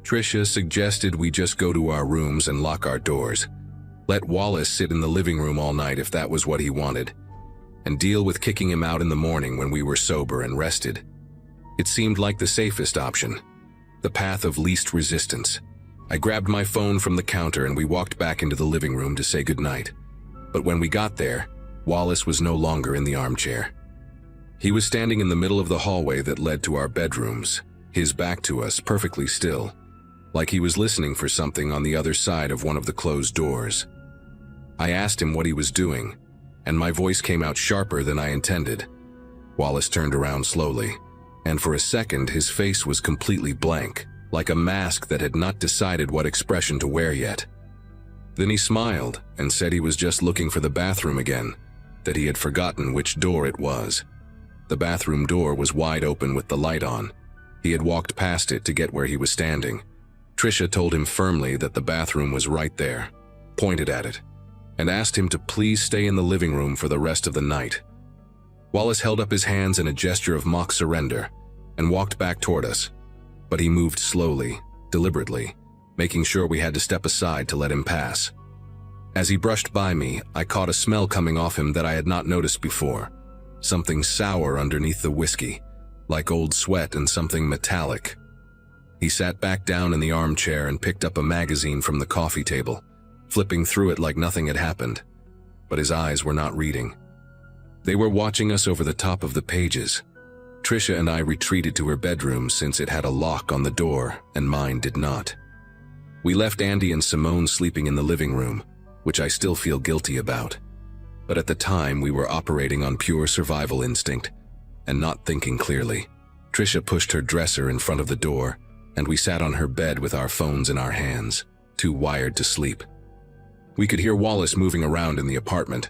Trisha suggested we just go to our rooms and lock our doors. Let Wallace sit in the living room all night if that was what he wanted, and deal with kicking him out in the morning when we were sober and rested. It seemed like the safest option, the path of least resistance. I grabbed my phone from the counter and we walked back into the living room to say goodnight. But when we got there, Wallace was no longer in the armchair. He was standing in the middle of the hallway that led to our bedrooms, his back to us, perfectly still, like he was listening for something on the other side of one of the closed doors. I asked him what he was doing, and my voice came out sharper than I intended. Wallace turned around slowly, and for a second his face was completely blank, like a mask that had not decided what expression to wear yet. Then he smiled and said he was just looking for the bathroom again, that he had forgotten which door it was. The bathroom door was wide open with the light on. He had walked past it to get where he was standing. Trisha told him firmly that the bathroom was right there, pointed at it, and asked him to please stay in the living room for the rest of the night. Wallace held up his hands in a gesture of mock surrender and walked back toward us, but he moved slowly, deliberately, making sure we had to step aside to let him pass. As he brushed by me, I caught a smell coming off him that I had not noticed before, something sour underneath the whiskey, like old sweat and something metallic. He sat back down in the armchair and picked up a magazine from the coffee table, flipping through it like nothing had happened, but his eyes were not reading. They were watching us over the top of the pages. Trisha and I retreated to her bedroom since it had a lock on the door and mine did not. We left Andy and Simone sleeping in the living room, which I still feel guilty about. But at the time we were operating on pure survival instinct and not thinking clearly. Trisha pushed her dresser in front of the door and we sat on her bed with our phones in our hands, too wired to sleep. We could hear Wallace moving around in the apartment,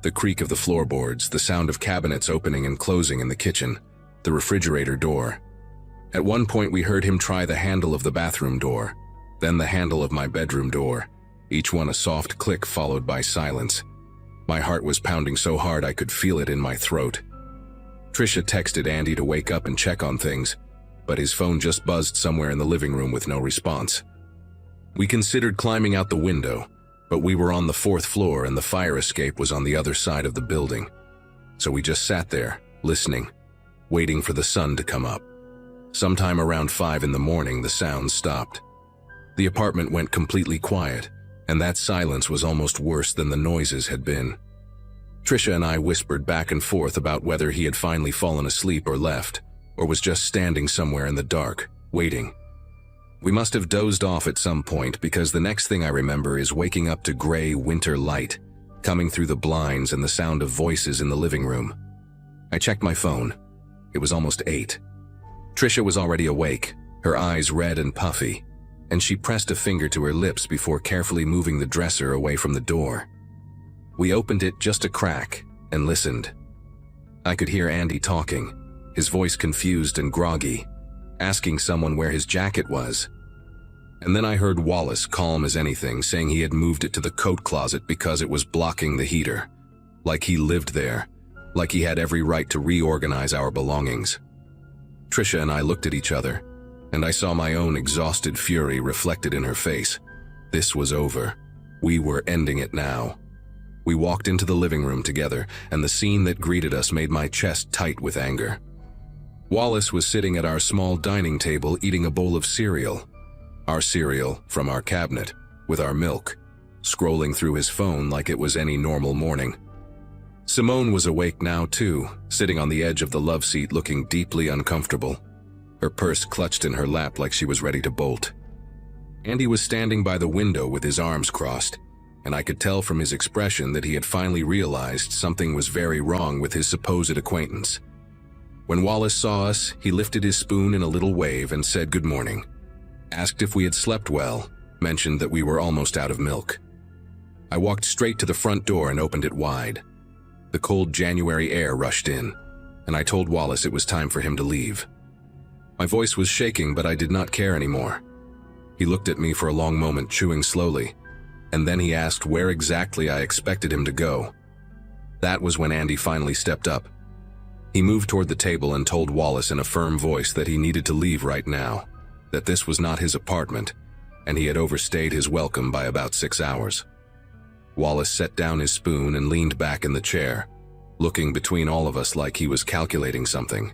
the creak of the floorboards, the sound of cabinets opening and closing in the kitchen, the refrigerator door. At one point we heard him try the handle of the bathroom door, then the handle of my bedroom door, each one a soft click followed by silence. My heart was pounding so hard I could feel it in my throat. Trisha texted Andy to wake up and check on things, but his phone just buzzed somewhere in the living room with no response. We considered climbing out the window, but we were on the 4th floor and the fire escape was on the other side of the building. So we just sat there, listening, waiting for the sun to come up. Sometime around 5 in the morning, the sounds stopped. The apartment went completely quiet, and that silence was almost worse than the noises had been. Trisha and I whispered back and forth about whether he had finally fallen asleep or left, or was just standing somewhere in the dark, waiting. We must have dozed off at some point because the next thing I remember is waking up to gray winter light coming through the blinds and the sound of voices in the living room. I checked my phone. It was almost 8. Trisha was already awake, her eyes red and puffy, and she pressed a finger to her lips before carefully moving the dresser away from the door. We opened it just a crack and listened. I could hear Andy talking, his voice confused and groggy, asking someone where his jacket was. And then I heard Wallace, calm as anything, saying he had moved it to the coat closet because it was blocking the heater. Like he lived there, like he had every right to reorganize our belongings. Trisha and I looked at each other, and I saw my own exhausted fury reflected in her face. This was over. We were ending it now. We walked into the living room together, and the scene that greeted us made my chest tight with anger. Wallace was sitting at our small dining table eating a bowl of cereal. Our cereal from our cabinet, with our milk, scrolling through his phone like it was any normal morning. Simone was awake now too, sitting on the edge of the love seat looking deeply uncomfortable, her purse clutched in her lap like she was ready to bolt. Andy was standing by the window with his arms crossed, and I could tell from his expression that he had finally realized something was very wrong with his supposed acquaintance. When Wallace saw us, he lifted his spoon in a little wave and said good morning, asked if we had slept well, mentioned that we were almost out of milk. I walked straight to the front door and opened it wide. The cold January air rushed in, and I told Wallace it was time for him to leave. My voice was shaking, but I did not care anymore. He looked at me for a long moment, chewing slowly, and then he asked where exactly I expected him to go. That was when Andy finally stepped up. He moved toward the table and told Wallace in a firm voice that he needed to leave right now, that this was not his apartment, and he had overstayed his welcome by about 6 hours. Wallace set down his spoon and leaned back in the chair, looking between all of us like he was calculating something.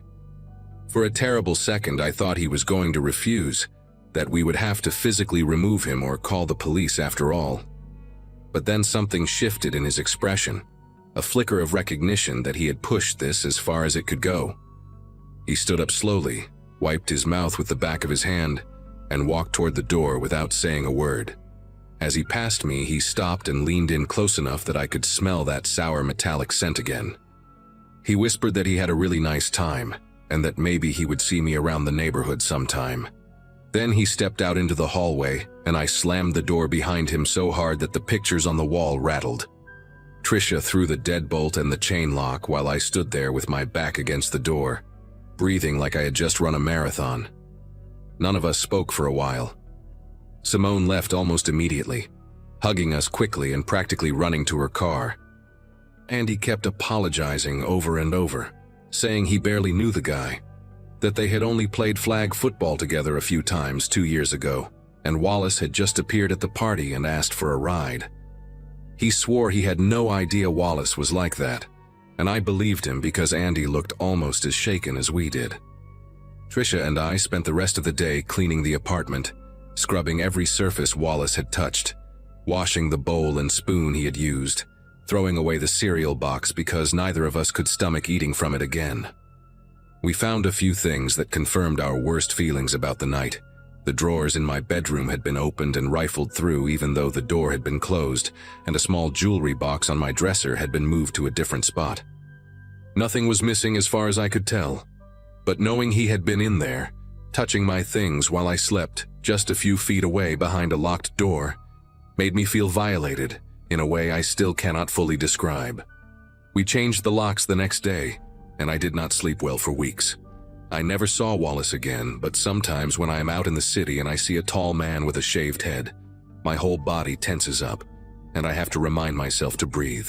For a terrible second, I thought he was going to refuse, that we would have to physically remove him or call the police after all. But then something shifted in his expression, a flicker of recognition that he had pushed this as far as it could go. He stood up slowly, wiped his mouth with the back of his hand, and walked toward the door without saying a word. As he passed me, he stopped and leaned in close enough that I could smell that sour metallic scent again. He whispered that he had a really nice time, and that maybe he would see me around the neighborhood sometime. Then he stepped out into the hallway, and I slammed the door behind him so hard that the pictures on the wall rattled. Tricia threw the deadbolt and the chain lock while I stood there with my back against the door, breathing like I had just run a marathon. None of us spoke for a while. Simone left almost immediately, hugging us quickly and practically running to her car. Andy kept apologizing over and over, saying he barely knew the guy, that they had only played flag football together a few times 2 years ago, and Wallace had just appeared at the party and asked for a ride. He swore he had no idea Wallace was like that, and I believed him because Andy looked almost as shaken as we did. Tricia and I spent the rest of the day cleaning the apartment, scrubbing every surface Wallace had touched, washing the bowl and spoon he had used, throwing away the cereal box because neither of us could stomach eating from it again. We found a few things that confirmed our worst feelings about the night. The drawers in my bedroom had been opened and rifled through even though the door had been closed, and a small jewelry box on my dresser had been moved to a different spot. Nothing was missing as far as I could tell, but knowing he had been in there, touching my things while I slept just a few feet away behind a locked door, made me feel violated in a way I still cannot fully describe. We changed the locks the next day, and I did not sleep well for weeks. I never saw Wallace again, but sometimes when I am out in the city and I see a tall man with a shaved head, my whole body tenses up, and I have to remind myself to breathe.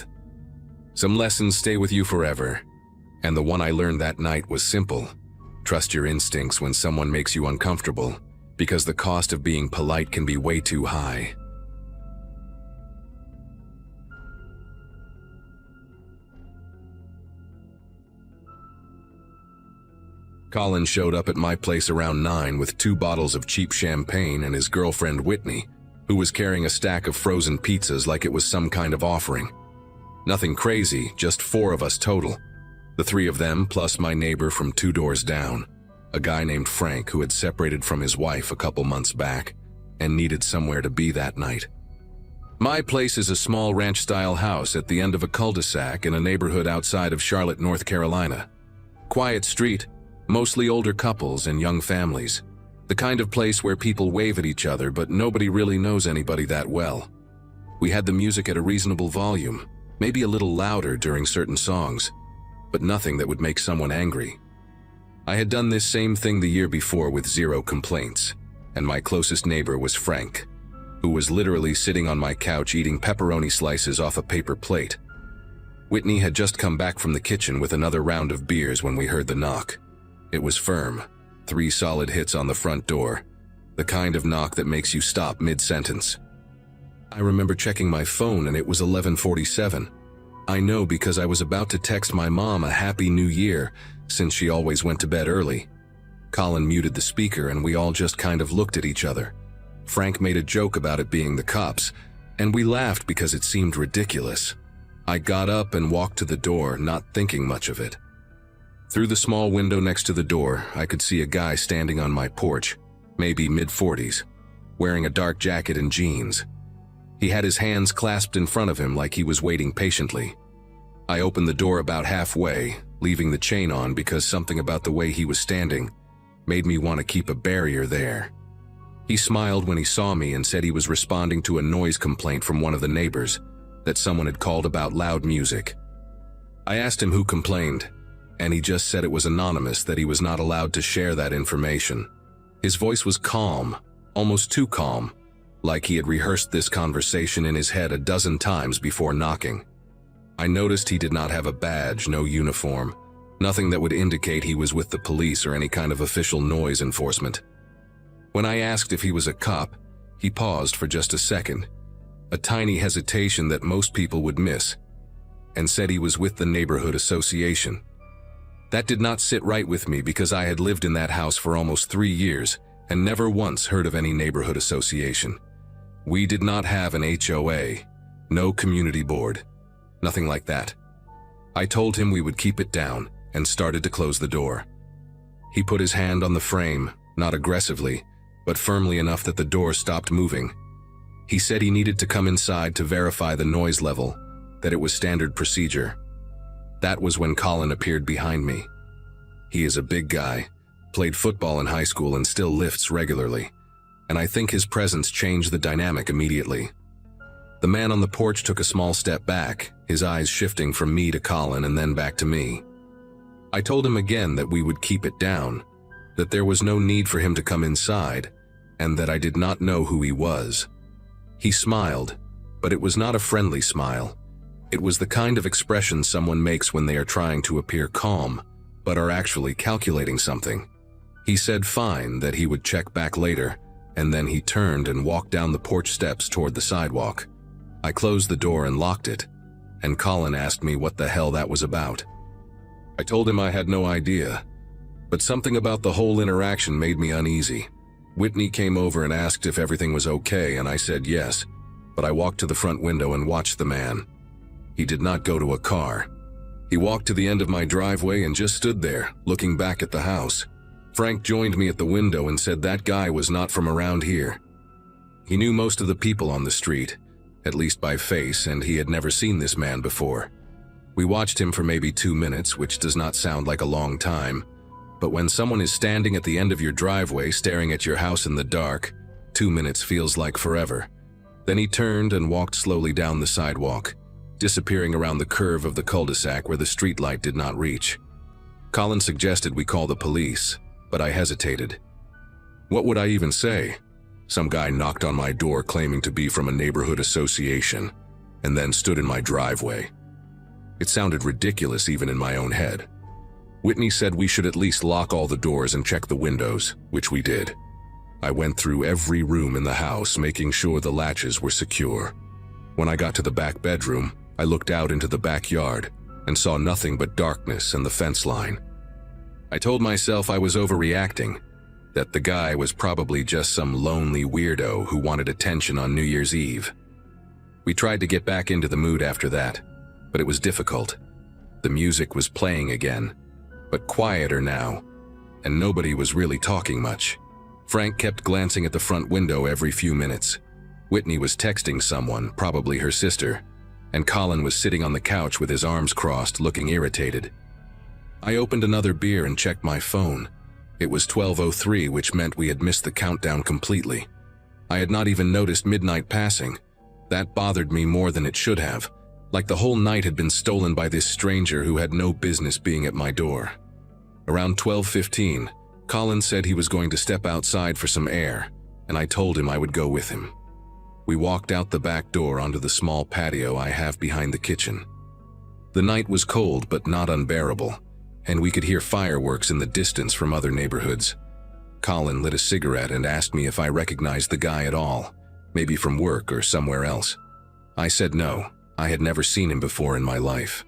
Some lessons stay with you forever, and the one I learned that night was simple. Trust your instincts when someone makes you uncomfortable, because the cost of being polite can be way too high. Colin showed up at my place around 9 with 2 bottles of cheap champagne and his girlfriend Whitney, who was carrying a stack of frozen pizzas like it was some kind of offering. Nothing crazy, just 4 of us total. The 3 of them plus my neighbor from 2 doors down, a guy named Frank who had separated from his wife a couple months back and needed somewhere to be that night. My place is a small ranch-style house at the end of a cul-de-sac in a neighborhood outside of Charlotte, North Carolina. Quiet street, mostly older couples and young families. The kind of place where people wave at each other but nobody really knows anybody that well. We had the music at a reasonable volume, maybe a little louder during certain songs, but nothing that would make someone angry. I had done this same thing the year before with 0 complaints, and my closest neighbor was Frank, who was literally sitting on my couch eating pepperoni slices off a paper plate. Whitney had just come back from the kitchen with another round of beers when we heard the knock. It was firm, 3 solid hits on the front door, the kind of knock that makes you stop mid-sentence. I remember checking my phone and it was 11:47. I know because I was about to text my mom a Happy New Year, since she always went to bed early. Colin muted the speaker and we all just kind of looked at each other. Frank made a joke about it being the cops, and we laughed because it seemed ridiculous. I got up and walked to the door, not thinking much of it. Through the small window next to the door, I could see a guy standing on my porch, maybe mid-40s, wearing a dark jacket and jeans. He had his hands clasped in front of him like he was waiting patiently. I opened the door about halfway, leaving the chain on because something about the way he was standing made me want to keep a barrier there. He smiled when he saw me and said he was responding to a noise complaint from one of the neighbors that someone had called about loud music. I asked him who complained, and he just said it was anonymous, that he was not allowed to share that information. His voice was calm, almost too calm, like he had rehearsed this conversation in his head a dozen times before knocking. I noticed he did not have a badge, no uniform, nothing that would indicate he was with the police or any kind of official noise enforcement. When I asked if he was a cop, he paused for just a second, a tiny hesitation that most people would miss, and said he was with the neighborhood association. That did not sit right with me because I had lived in that house for almost 3 years and never once heard of any neighborhood association. We did not have an HOA, no community board, nothing like that. I told him we would keep it down and started to close the door. He put his hand on the frame, not aggressively, but firmly enough that the door stopped moving. He said he needed to come inside to verify the noise level, that it was standard procedure. That was when Colin appeared behind me. He is a big guy, played football in high school and still lifts regularly, and I think his presence changed the dynamic immediately. The man on the porch took a small step back, his eyes shifting from me to Colin and then back to me. I told him again that we would keep it down, that there was no need for him to come inside, and that I did not know who he was. He smiled, but it was not a friendly smile. It was the kind of expression someone makes when they are trying to appear calm, but are actually calculating something. He said fine, that he would check back later, and then he turned and walked down the porch steps toward the sidewalk. I closed the door and locked it, and Colin asked me what the hell that was about. I told him I had no idea, but something about the whole interaction made me uneasy. Whitney came over and asked if everything was okay, and I said yes, but I walked to the front window and watched the man. He did not go to a car. He walked to the end of my driveway and just stood there, looking back at the house. Frank joined me at the window and said that guy was not from around here. He knew most of the people on the street, at least by face, and he had never seen this man before. We watched him for maybe 2 minutes, which does not sound like a long time, but when someone is standing at the end of your driveway staring at your house in the dark, 2 minutes feels like forever. Then he turned and walked slowly down the sidewalk, disappearing around the curve of the cul-de-sac where the streetlight did not reach. Colin suggested we call the police, but I hesitated. What would I even say? Some guy knocked on my door claiming to be from a neighborhood association, and then stood in my driveway. It sounded ridiculous even in my own head. Whitney said we should at least lock all the doors and check the windows, which we did. I went through every room in the house, making sure the latches were secure. When I got to the back bedroom, I looked out into the backyard and saw nothing but darkness and the fence line. I told myself I was overreacting, that the guy was probably just some lonely weirdo who wanted attention on New Year's Eve. We tried to get back into the mood after that, but it was difficult. The music was playing again, but quieter now, and nobody was really talking much. Frank kept glancing at the front window every few minutes. Whitney was texting someone, probably her sister, and Colin was sitting on the couch with his arms crossed, looking irritated. I opened another beer and checked my phone. It was 12:03, which meant we had missed the countdown completely. I had not even noticed midnight passing. That bothered me more than it should have, like the whole night had been stolen by this stranger who had no business being at my door. Around 12:15, Colin said he was going to step outside for some air, and I told him I would go with him. We walked out the back door onto the small patio I have behind the kitchen. The night was cold but not unbearable, and we could hear fireworks in the distance from other neighborhoods. Colin lit a cigarette and asked me if I recognized the guy at all, maybe from work or somewhere else. I said no, I had never seen him before in my life.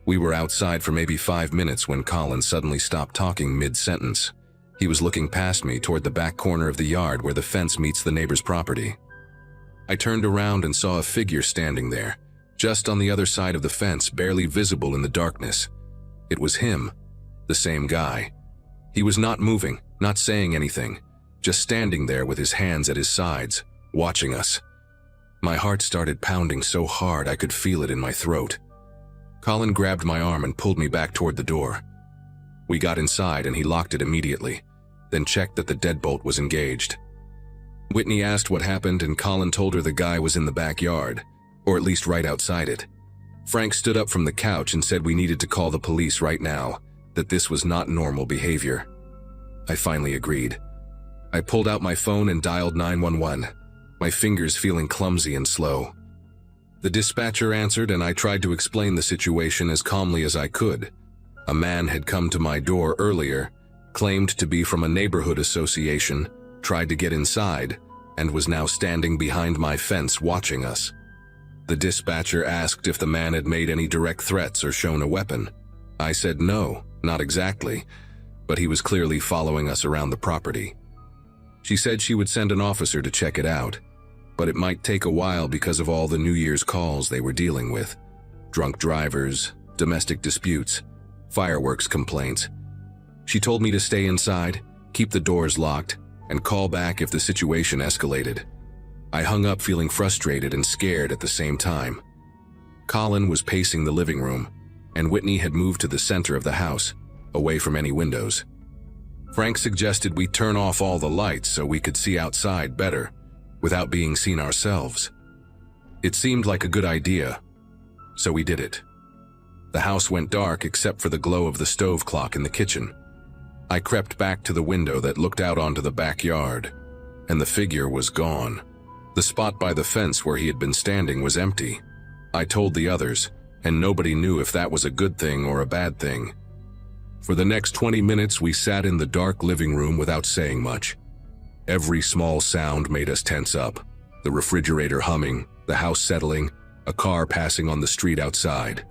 We were outside for maybe 5 minutes when Colin suddenly stopped talking mid-sentence. He was looking past me toward the back corner of the yard where the fence meets the neighbor's property. I turned around and saw a figure standing there, just on the other side of the fence, barely visible in the darkness. It was him, the same guy. He was not moving, not saying anything, just standing there with his hands at his sides, watching us. My heart started pounding so hard I could feel it in my throat. Colin grabbed my arm and pulled me back toward the door. We got inside and he locked it immediately, then checked that the deadbolt was engaged. Whitney asked what happened and Colin told her the guy was in the backyard, or at least right outside it. Frank stood up from the couch and said we needed to call the police right now, that this was not normal behavior. I finally agreed. I pulled out my phone and dialed 911, my fingers feeling clumsy and slow. The dispatcher answered and I tried to explain the situation as calmly as I could. A man had come to my door earlier, claimed to be from a neighborhood association, tried to get inside, and was now standing behind my fence watching us. The dispatcher asked if the man had made any direct threats or shown a weapon. I said no, not exactly, but he was clearly following us around the property. She said she would send an officer to check it out, but it might take a while because of all the New Year's calls they were dealing with. Drunk drivers, domestic disputes, fireworks complaints. She told me to stay inside, keep the doors locked, and call back if the situation escalated. I hung up feeling frustrated and scared at the same time. Colin was pacing the living room, and Whitney had moved to the center of the house, away from any windows. Frank suggested we turn off all the lights so we could see outside better, without being seen ourselves. It seemed like a good idea, so we did it. The house went dark except for the glow of the stove clock in the kitchen. I crept back to the window that looked out onto the backyard, and the figure was gone. The spot by the fence where he had been standing was empty. I told the others, and nobody knew if that was a good thing or a bad thing. For the next 20 minutes, we sat in the dark living room without saying much. Every small sound made us tense up. The refrigerator humming, the house settling, a car passing on the street outside.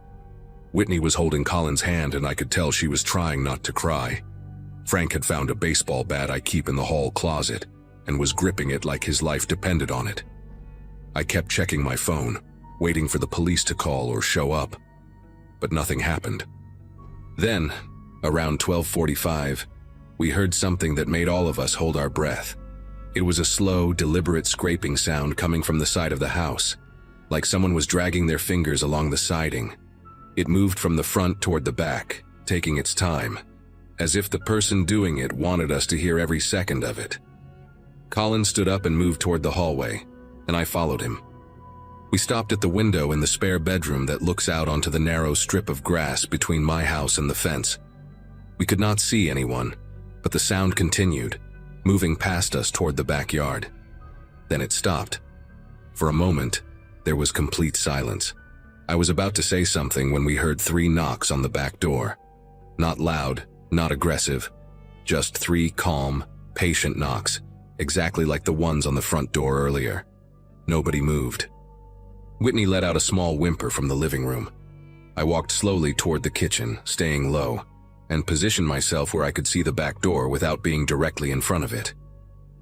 Whitney was holding Colin's hand and I could tell she was trying not to cry. Frank had found a baseball bat I keep in the hall closet and was gripping it like his life depended on it. I kept checking my phone, waiting for the police to call or show up, but nothing happened. Then, around 12:45, we heard something that made all of us hold our breath. It was a slow, deliberate scraping sound coming from the side of the house, like someone was dragging their fingers along the siding. It moved from the front toward the back, taking its time, as if the person doing it wanted us to hear every second of it. Colin stood up and moved toward the hallway, and I followed him. We stopped at the window in the spare bedroom that looks out onto the narrow strip of grass between my house and the fence. We could not see anyone, but the sound continued, moving past us toward the backyard. Then it stopped. For a moment, there was complete silence. I was about to say something when we heard 3 knocks on the back door. Not loud, not aggressive, just 3 calm, patient knocks, exactly like the ones on the front door earlier. Nobody moved. Whitney let out a small whimper from the living room. I walked slowly toward the kitchen, staying low, and positioned myself where I could see the back door without being directly in front of it.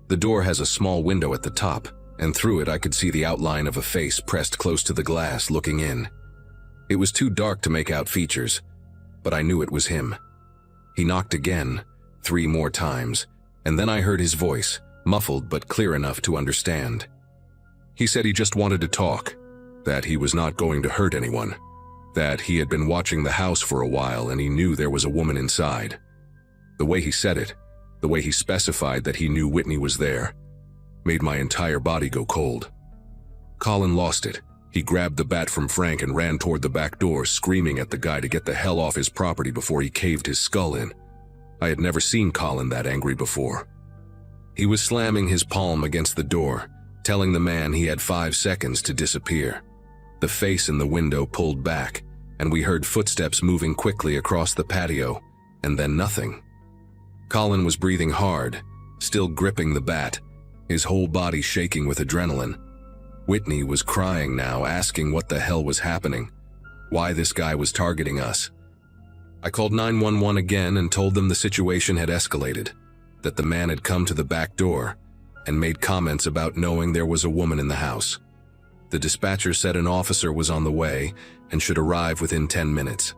The door has a small window at the top, and through it I could see the outline of a face pressed close to the glass looking in. It was too dark to make out features, but I knew it was him. He knocked again, 3 more times, and then I heard his voice, muffled but clear enough to understand. He said he just wanted to talk, that he was not going to hurt anyone, that he had been watching the house for a while and he knew there was a woman inside. The way he said it, the way he specified that he knew Whitney was there, made my entire body go cold. Colin lost it. He grabbed the bat from Frank and ran toward the back door, screaming at the guy to get the hell off his property before he caved his skull in. I had never seen Colin that angry before. He was slamming his palm against the door, telling the man he had 5 seconds to disappear. The face in the window pulled back, and we heard footsteps moving quickly across the patio, and then nothing. Colin was breathing hard, still gripping the bat, his whole body shaking with adrenaline. Whitney was crying now, asking what the hell was happening, why this guy was targeting us. I called 911 again and told them the situation had escalated, that the man had come to the back door and made comments about knowing there was a woman in the house. The dispatcher said an officer was on the way and should arrive within 10 minutes.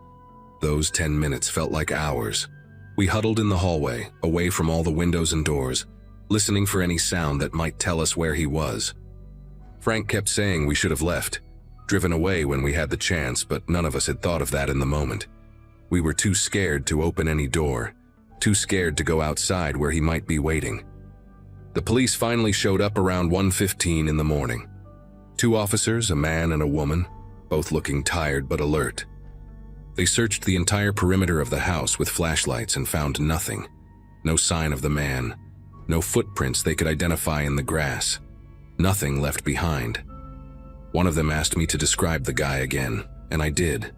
Those 10 minutes felt like hours. We huddled in the hallway, away from all the windows and doors, listening for any sound that might tell us where he was. Frank kept saying we should have left, driven away when we had the chance, but none of us had thought of that in the moment. We were too scared to open any door, too scared to go outside where he might be waiting. The police finally showed up around 1:15 in the morning. 2 officers, a man and a woman, both looking tired but alert. They searched the entire perimeter of the house with flashlights and found nothing. No sign of the man, no footprints they could identify in the grass. Nothing left behind. One of them asked me to describe the guy again, and I did,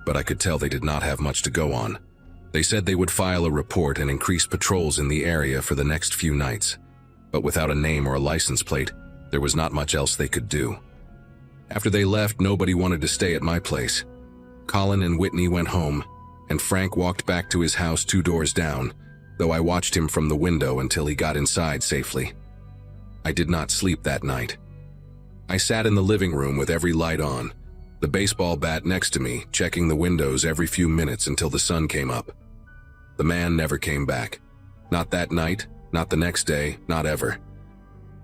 but I could tell they did not have much to go on. They said they would file a report and increase patrols in the area for the next few nights, but without a name or a license plate, there was not much else they could do. After they left, nobody wanted to stay at my place. Colin and Whitney went home, and Frank walked back to his house 2 doors down, though I watched him from the window until he got inside safely. I did not sleep that night. I sat in the living room with every light on, the baseball bat next to me, checking the windows every few minutes until the sun came up. The man never came back. Not that night, not the next day, not ever.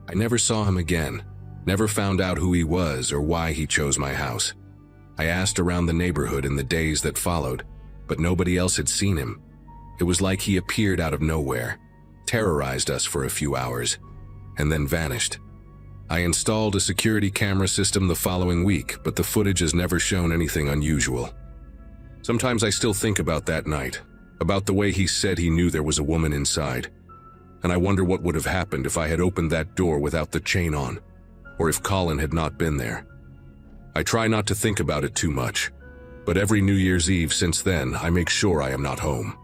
I never saw him again, never found out who he was or why he chose my house. I asked around the neighborhood in the days that followed, but nobody else had seen him. It was like he appeared out of nowhere, terrorized us for a few hours, and then vanished. I installed a security camera system the following week, but the footage has never shown anything unusual. Sometimes I still think about that night, about the way he said he knew there was a woman inside, and I wonder what would have happened if I had opened that door without the chain on, or if Colin had not been there. I try not to think about it too much, but every New Year's Eve since then, I make sure I am not home.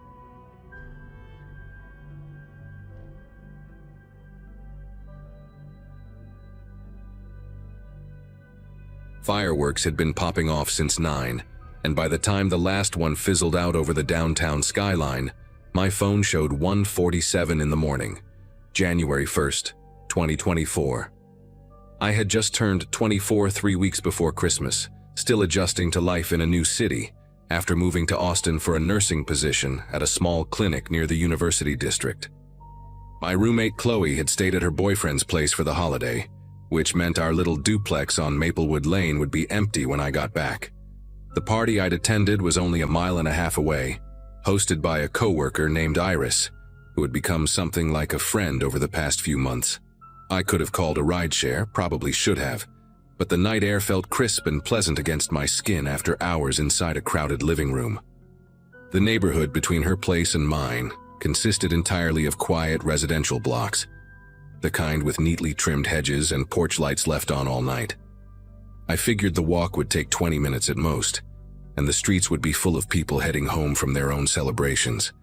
Fireworks had been popping off since 9, and by the time the last one fizzled out over the downtown skyline, my phone showed 1:47 in the morning, January 1st, 2024. I had just turned 24 3 weeks before Christmas, still adjusting to life in a new city, after moving to Austin for a nursing position at a small clinic near the University District. My roommate Chloe had stayed at her boyfriend's place for the holiday, which meant our little duplex on Maplewood Lane would be empty when I got back. The party I'd attended was only a mile and a half away, hosted by a coworker named Iris, who had become something like a friend over the past few months. I could have called a rideshare, probably should have, but the night air felt crisp and pleasant against my skin after hours inside a crowded living room. The neighborhood between her place and mine consisted entirely of quiet residential blocks, the kind with neatly trimmed hedges and porch lights left on all night. I figured the walk would take 20 minutes at most, and the streets would be full of people heading home from their own celebrations.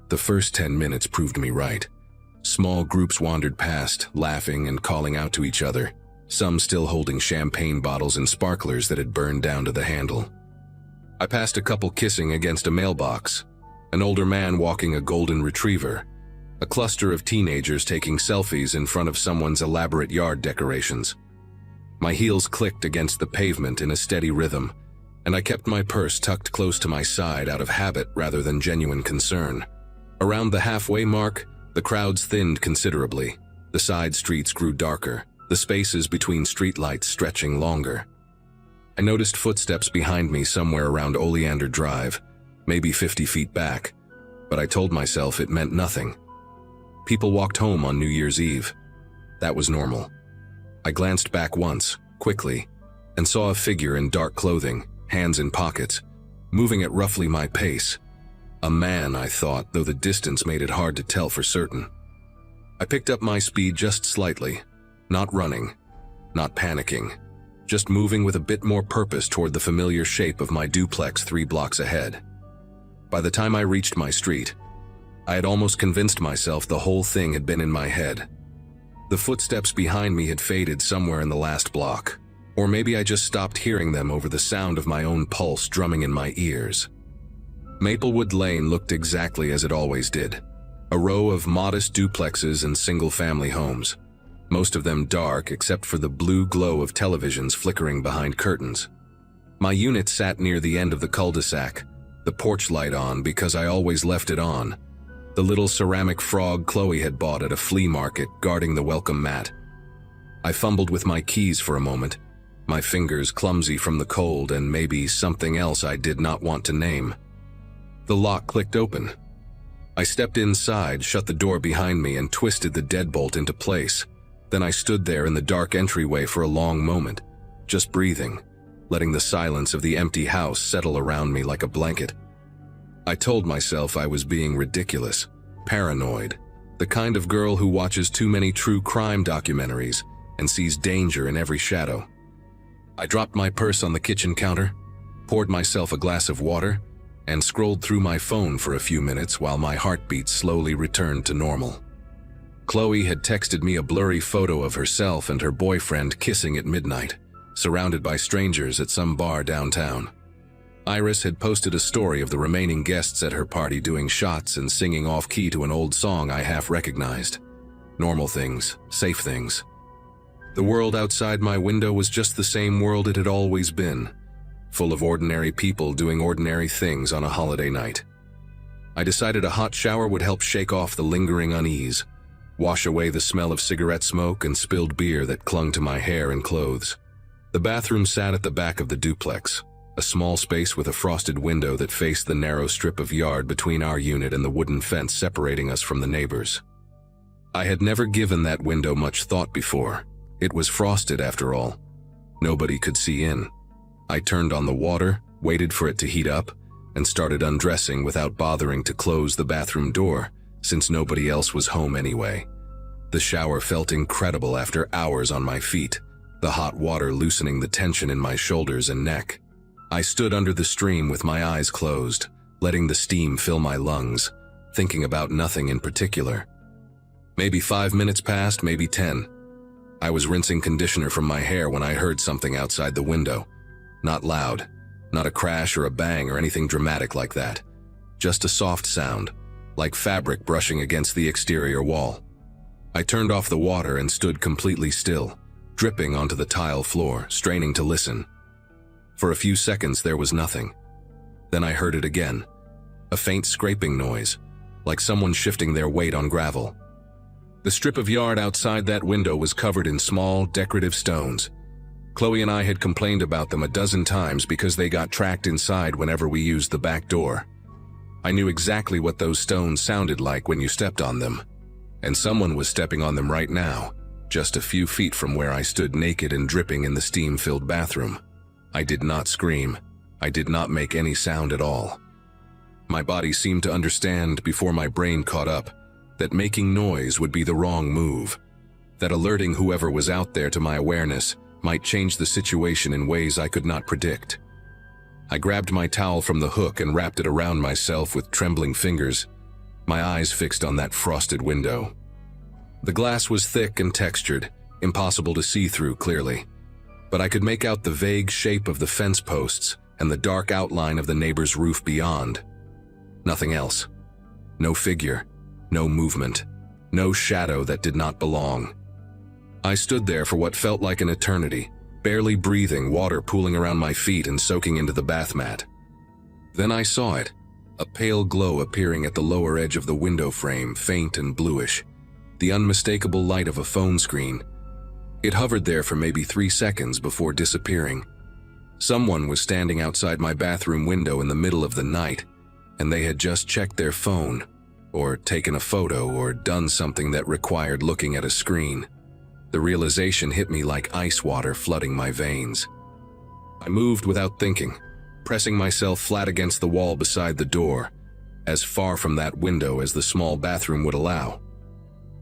The first 10 minutes proved me right. Small groups wandered past, laughing and calling out to each other, some still holding champagne bottles and sparklers that had burned down to the handle. I passed a couple kissing against a mailbox, an older man walking a golden retriever, a cluster of teenagers taking selfies in front of someone's elaborate yard decorations. My heels clicked against the pavement in a steady rhythm, and I kept my purse tucked close to my side out of habit rather than genuine concern. Around the halfway mark, the crowds thinned considerably. The side streets grew darker, the spaces between streetlights stretching longer. I noticed footsteps behind me somewhere around Oleander Drive, maybe 50 feet back, but I told myself it meant nothing. People walked home on New Year's Eve. That was normal. I glanced back once, quickly, and saw a figure in dark clothing, hands in pockets, moving at roughly my pace. A man, I thought, though the distance made it hard to tell for certain. I picked up my speed just slightly, not running, not panicking, just moving with a bit more purpose toward the familiar shape of my duplex 3 blocks ahead. By the time I reached my street, I had almost convinced myself the whole thing had been in my head. The footsteps behind me had faded somewhere in the last block, or maybe I just stopped hearing them over the sound of my own pulse drumming in my ears. Maplewood Lane looked exactly as it always did, a row of modest duplexes and single-family homes, most of them dark except for the blue glow of televisions flickering behind curtains. My unit sat near the end of the cul-de-sac, the porch light on because I always left it on, the little ceramic frog Chloe had bought at a flea market guarding the welcome mat. I fumbled with my keys for a moment, my fingers clumsy from the cold and maybe something else I did not want to name. The lock clicked open. I stepped inside, shut the door behind me, and twisted the deadbolt into place. Then I stood there in the dark entryway for a long moment, just breathing, letting the silence of the empty house settle around me like a blanket. I told myself I was being ridiculous, paranoid, the kind of girl who watches too many true crime documentaries and sees danger in every shadow. I dropped my purse on the kitchen counter, poured myself a glass of water, and scrolled through my phone for a few minutes while my heartbeat slowly returned to normal. Chloe had texted me a blurry photo of herself and her boyfriend kissing at midnight, surrounded by strangers at some bar downtown. Iris had posted a story of the remaining guests at her party doing shots and singing off-key to an old song I half recognized. Normal things, safe things. The world outside my window was just the same world it had always been, full of ordinary people doing ordinary things on a holiday night. I decided a hot shower would help shake off the lingering unease, wash away the smell of cigarette smoke and spilled beer that clung to my hair and clothes. The bathroom sat at the back of the duplex, a small space with a frosted window that faced the narrow strip of yard between our unit and the wooden fence separating us from the neighbors. I had never given that window much thought before. It was frosted after all. Nobody could see in. I turned on the water, waited for it to heat up, and started undressing without bothering to close the bathroom door, since nobody else was home anyway. The shower felt incredible after hours on my feet, the hot water loosening the tension in my shoulders and neck. I stood under the stream with my eyes closed, letting the steam fill my lungs, thinking about nothing in particular. Maybe 5 minutes passed, maybe 10. I was rinsing conditioner from my hair when I heard something outside the window. Not loud, not a crash or a bang or anything dramatic like that. Just a soft sound, like fabric brushing against the exterior wall. I turned off the water and stood completely still, dripping onto the tile floor, straining to listen. For a few seconds there was nothing. Then I heard it again, a faint scraping noise, like someone shifting their weight on gravel. The strip of yard outside that window was covered in small, decorative stones. Chloe and I had complained about them a dozen times because they got tracked inside whenever we used the back door. I knew exactly what those stones sounded like when you stepped on them. And someone was stepping on them right now, just a few feet from where I stood naked and dripping in the steam-filled bathroom. I did not scream. I did not make any sound at all. My body seemed to understand before my brain caught up that making noise would be the wrong move, that alerting whoever was out there to my awareness might change the situation in ways I could not predict. I grabbed my towel from the hook and wrapped it around myself with trembling fingers, my eyes fixed on that frosted window. The glass was thick and textured, impossible to see through clearly, but I could make out the vague shape of the fence posts and the dark outline of the neighbor's roof beyond. Nothing else. No figure, no movement, no shadow that did not belong. I stood there for what felt like an eternity, barely breathing, water pooling around my feet and soaking into the bath mat. Then I saw it, a pale glow appearing at the lower edge of the window frame, faint and bluish, the unmistakable light of a phone screen. It hovered there for maybe 3 seconds before disappearing. Someone was standing outside my bathroom window in the middle of the night, and they had just checked their phone, or taken a photo, or done something that required looking at a screen. The realization hit me like ice water flooding my veins. I moved without thinking, pressing myself flat against the wall beside the door, as far from that window as the small bathroom would allow.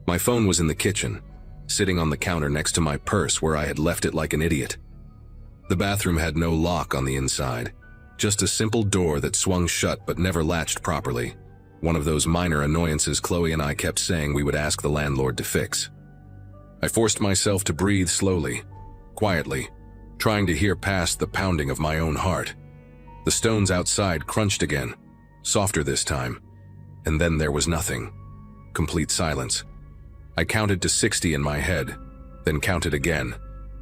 My phone was in the kitchen, sitting on the counter next to my purse where I had left it like an idiot. The bathroom had no lock on the inside, just a simple door that swung shut but never latched properly, one of those minor annoyances Chloe and I kept saying we would ask the landlord to fix. I forced myself to breathe slowly, quietly, trying to hear past the pounding of my own heart. The stones outside crunched again, softer this time, and then there was nothing. Complete silence. I counted to 60 in my head, then counted again,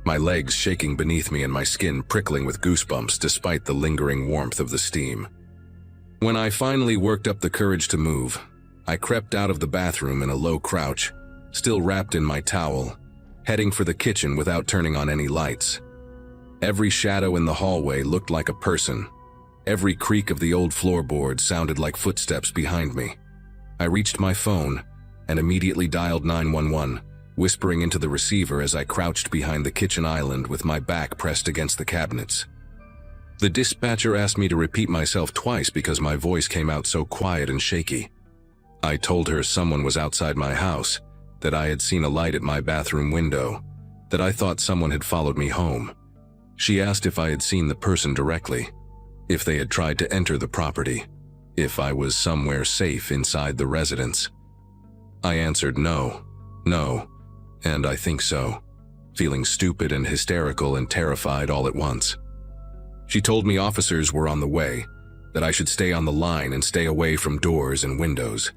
my legs shaking beneath me and my skin prickling with goosebumps despite the lingering warmth of the steam. When I finally worked up the courage to move, I crept out of the bathroom in a low crouch, still wrapped in my towel, heading for the kitchen without turning on any lights. Every shadow in the hallway looked like a person. Every creak of the old floorboards sounded like footsteps behind me. I reached my phone and immediately dialed 911, whispering into the receiver as I crouched behind the kitchen island with my back pressed against the cabinets. The dispatcher asked me to repeat myself twice because my voice came out so quiet and shaky. I told her someone was outside my house, that I had seen a light at my bathroom window, that I thought someone had followed me home. She asked if I had seen the person directly, if they had tried to enter the property, if I was somewhere safe inside the residence. I answered no, and I think so, feeling stupid and hysterical and terrified all at once. She told me officers were on the way, that I should stay on the line and stay away from doors and windows.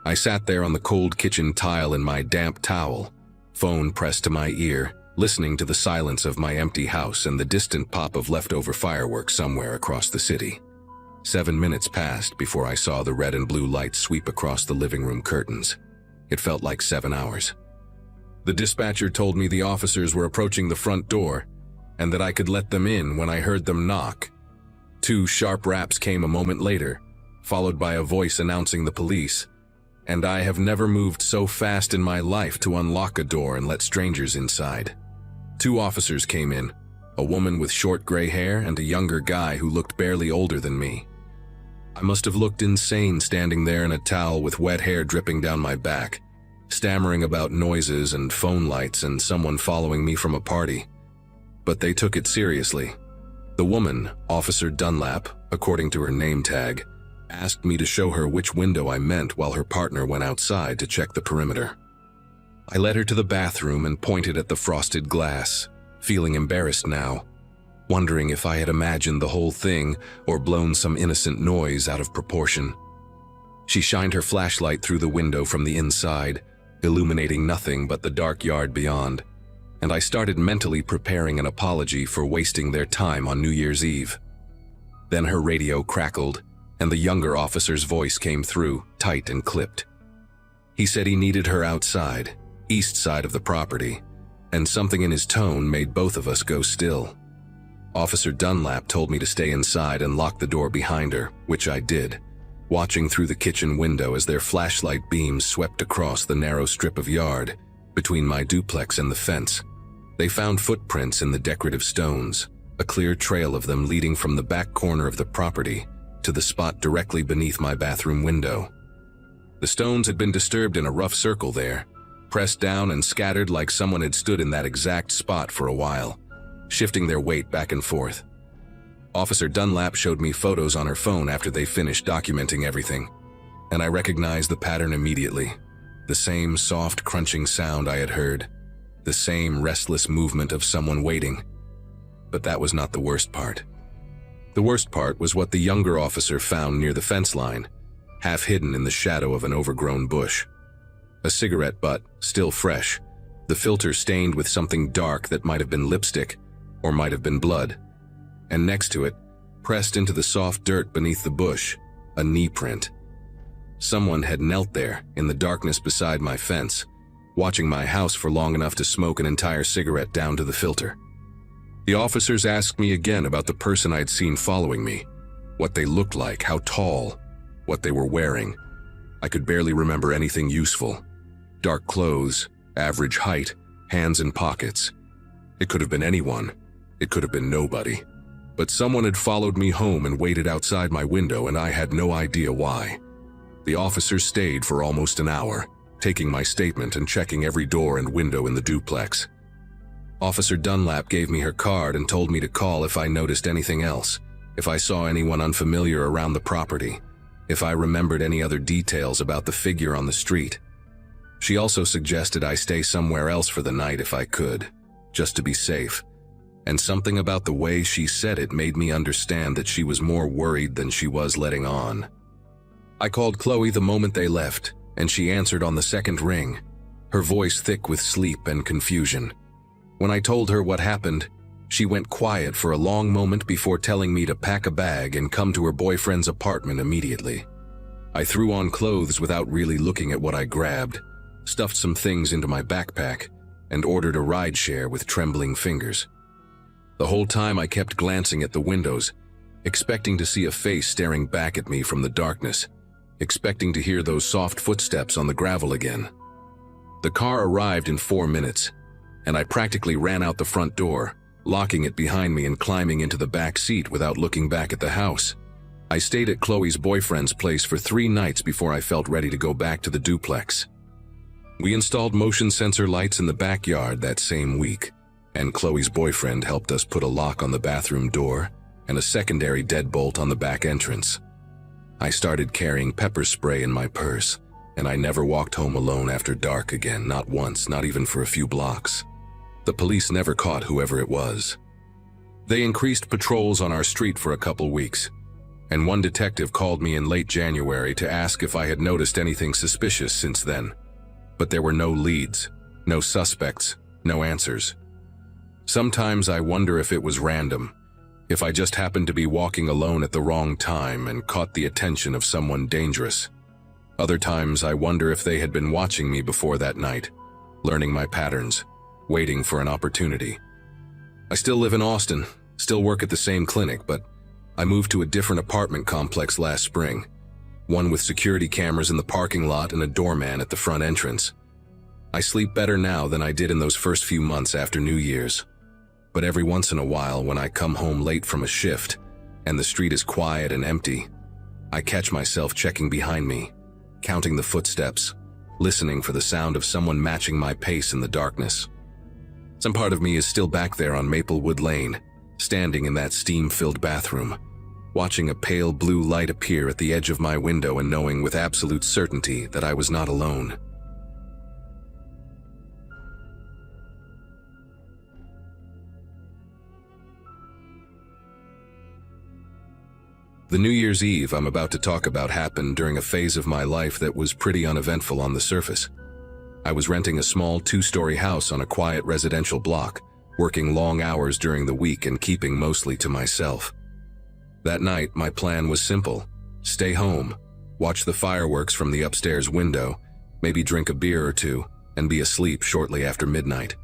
I sat there on the cold kitchen tile in my damp towel, phone pressed to my ear, listening to the silence of my empty house and the distant pop of leftover fireworks somewhere across the city. 7 minutes passed before I saw the red and blue lights sweep across the living room curtains. It felt like 7 hours. The dispatcher told me the officers were approaching the front door and that I could let them in when I heard them knock. 2 sharp raps came a moment later, followed by a voice announcing the police. And I have never moved so fast in my life to unlock a door and let strangers inside. 2 officers came in, a woman with short gray hair and a younger guy who looked barely older than me. I must have looked insane standing there in a towel with wet hair dripping down my back, stammering about noises and phone lights and someone following me from a party. But they took it seriously. The woman, Officer Dunlap, according to her name tag, asked me to show her which window I meant while her partner went outside to check the perimeter. I led her to the bathroom and pointed at the frosted glass, feeling embarrassed now, wondering if I had imagined the whole thing or blown some innocent noise out of proportion. She shined her flashlight through the window from the inside, illuminating nothing but the dark yard beyond, and I started mentally preparing an apology for wasting their time on New Year's Eve. Then her radio crackled, and the younger officer's voice came through, tight and clipped. He said he needed her outside, east side of the property, and something in his tone made both of us go still. Officer Dunlap told me to stay inside and lock the door behind her, which I did, watching through the kitchen window as their flashlight beams swept across the narrow strip of yard between my duplex and the fence. They found footprints in the decorative stones, a clear trail of them leading from the back corner of the property to the spot directly beneath my bathroom window. The stones had been disturbed in a rough circle there, pressed down and scattered like someone had stood in that exact spot for a while, shifting their weight back and forth. Officer Dunlap showed me photos on her phone after they finished documenting everything, and I recognized the pattern immediately. The same soft crunching sound I had heard, the same restless movement of someone waiting. But that was not the worst part. The worst part was what the younger officer found near the fence line, half hidden in the shadow of an overgrown bush. A cigarette butt, still fresh, the filter stained with something dark that might have been lipstick or might have been blood. And next to it, pressed into the soft dirt beneath the bush, a knee print. Someone had knelt there in the darkness beside my fence, watching my house for long enough to smoke an entire cigarette down to the filter. The officers asked me again about the person I'd seen following me, what they looked like, how tall, what they were wearing. I could barely remember anything useful. Dark clothes, average height, hands in pockets. It could have been anyone. It could have been nobody. But someone had followed me home and waited outside my window, and I had no idea why. The officers stayed for almost an hour, taking my statement and checking every door and window in the duplex. Officer Dunlap gave me her card and told me to call if I noticed anything else, if I saw anyone unfamiliar around the property, if I remembered any other details about the figure on the street. She also suggested I stay somewhere else for the night if I could, just to be safe. And something about the way she said it made me understand that she was more worried than she was letting on. I called Chloe the moment they left, and she answered on the second ring, her voice thick with sleep and confusion. When I told her what happened, she went quiet for a long moment before telling me to pack a bag and come to her boyfriend's apartment immediately. I threw on clothes without really looking at what I grabbed, stuffed some things into my backpack, and ordered a rideshare with trembling fingers. The whole time I kept glancing at the windows, expecting to see a face staring back at me from the darkness, expecting to hear those soft footsteps on the gravel again. The car arrived in 4 minutes, and I practically ran out the front door, locking it behind me and climbing into the back seat without looking back at the house. I stayed at Chloe's boyfriend's place for 3 nights before I felt ready to go back to the duplex. We installed motion sensor lights in the backyard that same week, and Chloe's boyfriend helped us put a lock on the bathroom door and a secondary deadbolt on the back entrance. I started carrying pepper spray in my purse, and I never walked home alone after dark again, not once, not even for a few blocks. The police never caught whoever it was. They increased patrols on our street for a couple weeks, and one detective called me in late January to ask if I had noticed anything suspicious since then. But there were no leads, no suspects, no answers. Sometimes I wonder if it was random, if I just happened to be walking alone at the wrong time and caught the attention of someone dangerous. Other times I wonder if they had been watching me before that night, learning my patterns, waiting for an opportunity. I still live in Austin, still work at the same clinic, but I moved to a different apartment complex last spring, one with security cameras in the parking lot and a doorman at the front entrance. I sleep better now than I did in those first few months after New Year's. But every once in a while, when I come home late from a shift and the street is quiet and empty, I catch myself checking behind me, counting the footsteps, listening for the sound of someone matching my pace in the darkness. Some part of me is still back there on Maplewood Lane, standing in that steam-filled bathroom, watching a pale blue light appear at the edge of my window and knowing with absolute certainty that I was not alone. The New Year's Eve I'm about to talk about happened during a phase of my life that was pretty uneventful on the surface. I was renting a small 2-story house on a quiet residential block, working long hours during the week and keeping mostly to myself. That night, my plan was simple: stay home, watch the fireworks from the upstairs window, maybe drink a beer or two, and be asleep shortly after midnight.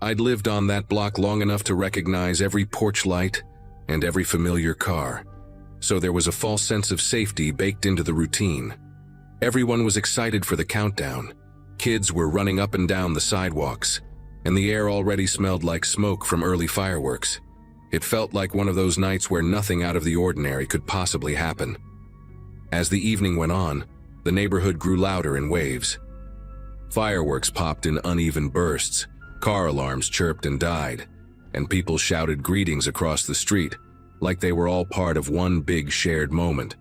I'd lived on that block long enough to recognize every porch light and every familiar car, so there was a false sense of safety baked into the routine. Everyone was excited for the countdown. Kids were running up and down the sidewalks, and the air already smelled like smoke from early fireworks. It felt like one of those nights where nothing out of the ordinary could possibly happen. As the evening went on, the neighborhood grew louder in waves. Fireworks popped in uneven bursts, car alarms chirped and died, and people shouted greetings across the street, like they were all part of one big shared moment.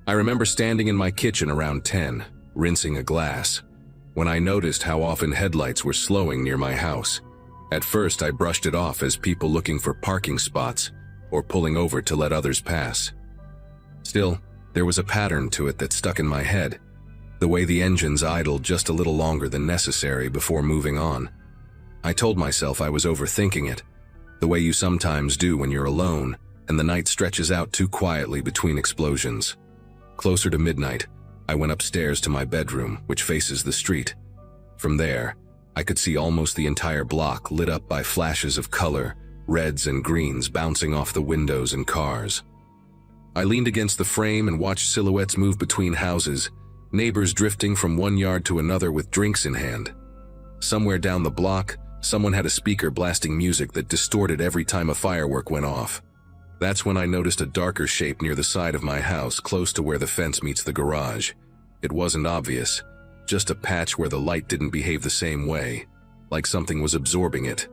I remember standing in my kitchen around 10, rinsing a glass, when I noticed how often headlights were slowing near my house. At first, I brushed it off as people looking for parking spots or pulling over to let others pass. Still, there was a pattern to it that stuck in my head, the way the engines idled just a little longer than necessary before moving on. I told myself I was overthinking it, the way you sometimes do when you're alone and the night stretches out too quietly between explosions. Closer to midnight, I went upstairs to my bedroom, which faces the street. From there, I could see almost the entire block lit up by flashes of color, reds and greens bouncing off the windows and cars. I leaned against the frame and watched silhouettes move between houses, neighbors drifting from one yard to another with drinks in hand. Somewhere down the block, someone had a speaker blasting music that distorted every time a firework went off. That's when I noticed a darker shape near the side of my house, close to where the fence meets the garage. It wasn't obvious, just a patch where the light didn't behave the same way, like something was absorbing it.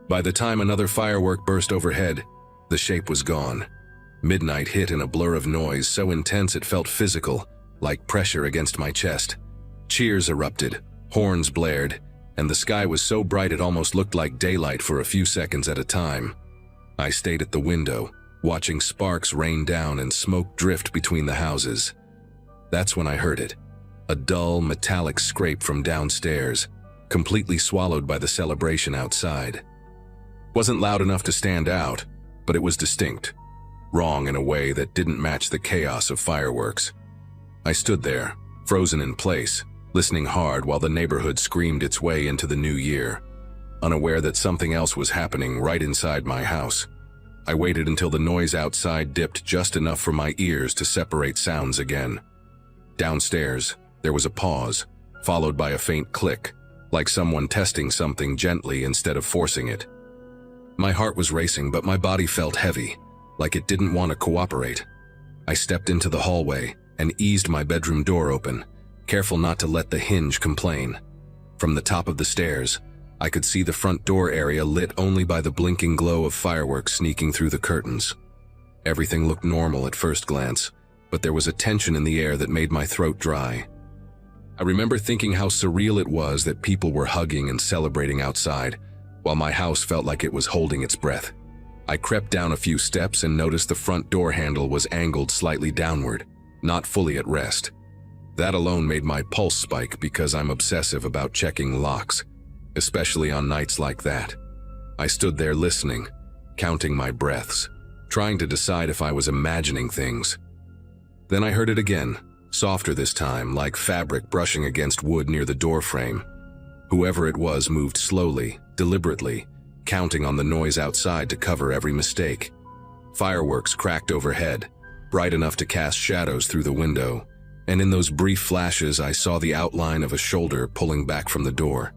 By the time another firework burst overhead, the shape was gone. Midnight hit in a blur of noise so intense it felt physical, like pressure against my chest. Cheers erupted, horns blared, and the sky was so bright it almost looked like daylight for a few seconds at a time. I stayed at the window, watching sparks rain down and smoke drift between the houses. That's when I heard it, a dull, metallic scrape from downstairs, completely swallowed by the celebration outside. Wasn't loud enough to stand out, but it was distinct, wrong in a way that didn't match the chaos of fireworks. I stood there, frozen in place, listening hard while the neighborhood screamed its way into the new year, unaware that something else was happening right inside my house. I waited until the noise outside dipped just enough for my ears to separate sounds again. Downstairs, there was a pause, followed by a faint click, like someone testing something gently instead of forcing it. My heart was racing, but my body felt heavy, like it didn't want to cooperate. I stepped into the hallway and eased my bedroom door open, careful not to let the hinge complain. From the top of the stairs, I could see the front door area lit only by the blinking glow of fireworks sneaking through the curtains. Everything looked normal at first glance, but there was a tension in the air that made my throat dry. I remember thinking how surreal it was that people were hugging and celebrating outside, while my house felt like it was holding its breath. I crept down a few steps and noticed the front door handle was angled slightly downward, not fully at rest. That alone made my pulse spike because I'm obsessive about checking locks, especially on nights like that. I stood there listening, counting my breaths, trying to decide if I was imagining things. Then I heard it again, softer this time, like fabric brushing against wood near the door frame. Whoever it was moved slowly, deliberately, counting on the noise outside to cover every mistake. Fireworks cracked overhead, bright enough to cast shadows through the window, and in those brief flashes I saw the outline of a shoulder pulling back from the door.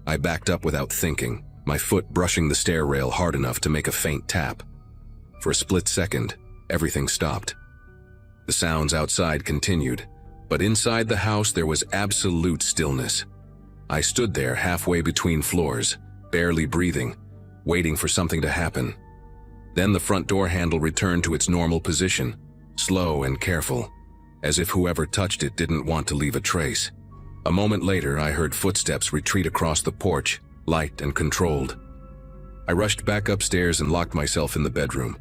I backed up without thinking, my foot brushing the stair rail hard enough to make a faint tap. For a split second, everything stopped. The sounds outside continued, but inside the house there was absolute stillness. I stood there halfway between floors, barely breathing, waiting for something to happen. Then the front door handle returned to its normal position, slow and careful, as if whoever touched it didn't want to leave a trace. A moment later, I heard footsteps retreat across the porch, light and controlled. I rushed back upstairs and locked myself in the bedroom,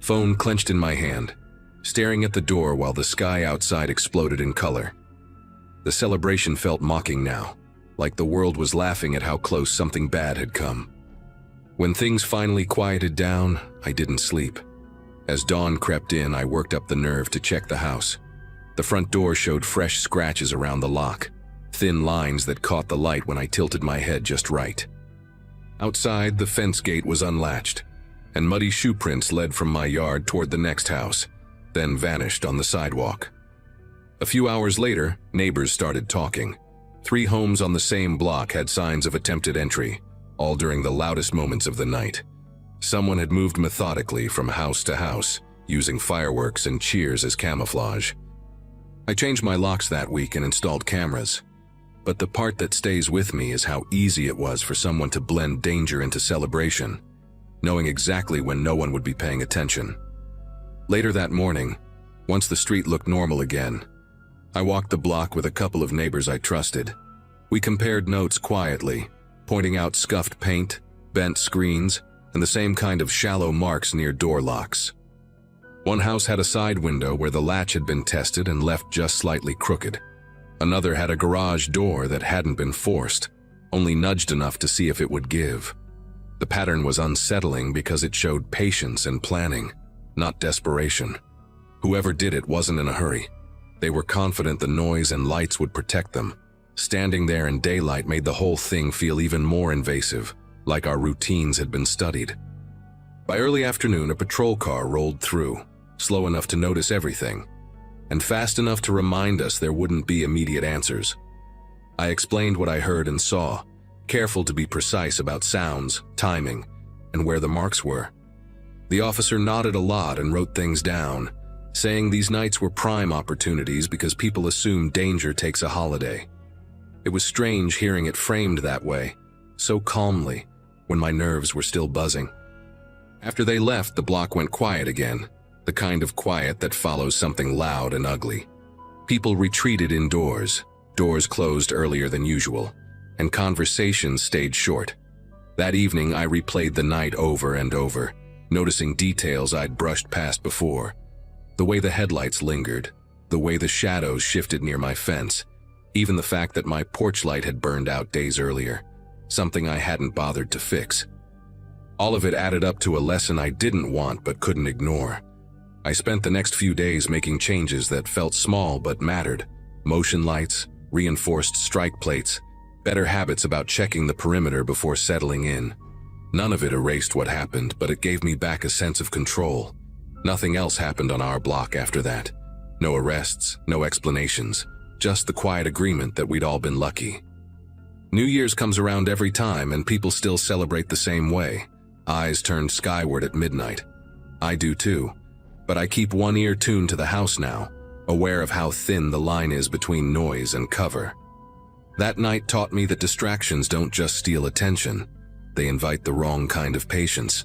phone clenched in my hand, staring at the door while the sky outside exploded in color. The celebration felt mocking now, like the world was laughing at how close something bad had come. When things finally quieted down, I didn't sleep. As dawn crept in, I worked up the nerve to check the house. The front door showed fresh scratches around the lock, thin lines that caught the light when I tilted my head just right. Outside, the fence gate was unlatched, and muddy shoe prints led from my yard toward the next house, then vanished on the sidewalk. A few hours later, neighbors started talking. 3 homes on the same block had signs of attempted entry, all during the loudest moments of the night. Someone had moved methodically from house to house, using fireworks and cheers as camouflage. I changed my locks that week and installed cameras. But the part that stays with me is how easy it was for someone to blend danger into celebration, knowing exactly when no one would be paying attention. Later that morning, once the street looked normal again, I walked the block with a couple of neighbors I trusted. We compared notes quietly, pointing out scuffed paint, bent screens, and the same kind of shallow marks near door locks. One house had a side window where the latch had been tested and left just slightly crooked. Another had a garage door that hadn't been forced, only nudged enough to see if it would give. The pattern was unsettling because it showed patience and planning, not desperation. Whoever did it wasn't in a hurry. They were confident the noise and lights would protect them. Standing there in daylight made the whole thing feel even more invasive, like our routines had been studied. By early afternoon, a patrol car rolled through, slow enough to notice everything, and fast enough to remind us there wouldn't be immediate answers. I explained what I heard and saw, careful to be precise about sounds, timing, and where the marks were. The officer nodded a lot and wrote things down, saying these nights were prime opportunities because people assume danger takes a holiday. It was strange hearing it framed that way, so calmly, when my nerves were still buzzing. After they left, the block went quiet again, the kind of quiet that follows something loud and ugly. People retreated indoors, doors closed earlier than usual, and conversations stayed short. That evening, I replayed the night over and over, noticing details I'd brushed past before. The way the headlights lingered, the way the shadows shifted near my fence, even the fact that my porch light had burned out days earlier, something I hadn't bothered to fix. All of it added up to a lesson I didn't want but couldn't ignore. I spent the next few days making changes that felt small but mattered. Motion lights, reinforced strike plates, better habits about checking the perimeter before settling in. None of it erased what happened, but it gave me back a sense of control. Nothing else happened on our block after that. No arrests, no explanations, just the quiet agreement that we'd all been lucky. New Year's comes around every time and people still celebrate the same way. Eyes turned skyward at midnight. I do too, but I keep one ear tuned to the house now, aware of how thin the line is between noise and cover. That night taught me that distractions don't just steal attention, they invite the wrong kind of patience.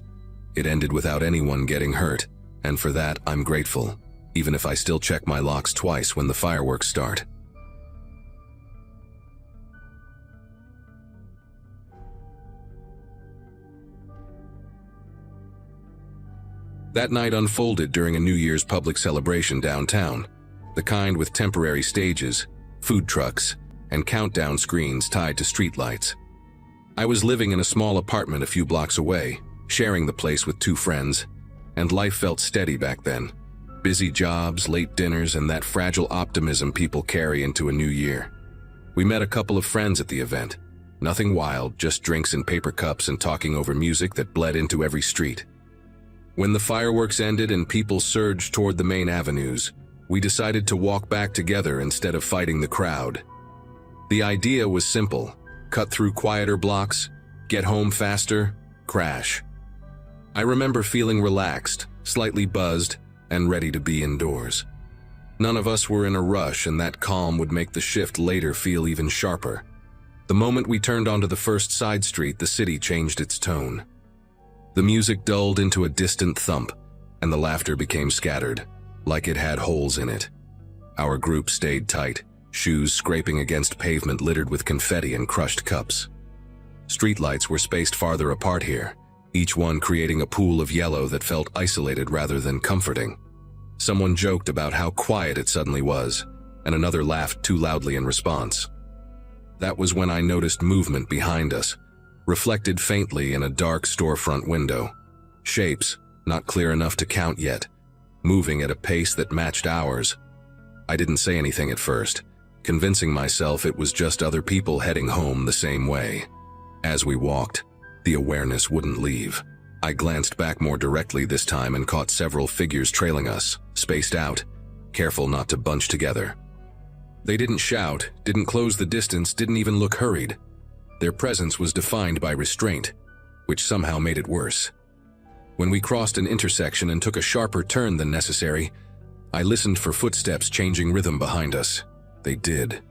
It ended without anyone getting hurt, and for that I'm grateful, even if I still check my locks twice when the fireworks start. That night unfolded during a New Year's public celebration downtown, the kind with temporary stages, food trucks, and countdown screens tied to streetlights. I was living in a small apartment a few blocks away, sharing the place with two friends, and life felt steady back then. Busy jobs, late dinners, and that fragile optimism people carry into a new year. We met a couple of friends at the event. Nothing wild, just drinks in paper cups and talking over music that bled into every street. When the fireworks ended and people surged toward the main avenues, we decided to walk back together instead of fighting the crowd. The idea was simple: cut through quieter blocks, get home faster, crash. I remember feeling relaxed, slightly buzzed, and ready to be indoors. None of us were in a rush, and that calm would make the shift later feel even sharper. The moment we turned onto the first side street, the city changed its tone. The music dulled into a distant thump, and the laughter became scattered, like it had holes in it. Our group stayed tight, shoes scraping against pavement littered with confetti and crushed cups. Streetlights were spaced farther apart here, each one creating a pool of yellow that felt isolated rather than comforting. Someone joked about how quiet it suddenly was, and another laughed too loudly in response. That was when I noticed movement behind us, reflected faintly in a dark storefront window. Shapes, not clear enough to count yet, moving at a pace that matched ours. I didn't say anything at first, convincing myself it was just other people heading home the same way. As we walked, the awareness wouldn't leave. I glanced back more directly this time and caught several figures trailing us, spaced out, careful not to bunch together. They didn't shout, didn't close the distance, didn't even look hurried. Their presence was defined by restraint, which somehow made it worse. When we crossed an intersection and took a sharper turn than necessary, I listened for footsteps changing rhythm behind us. They did.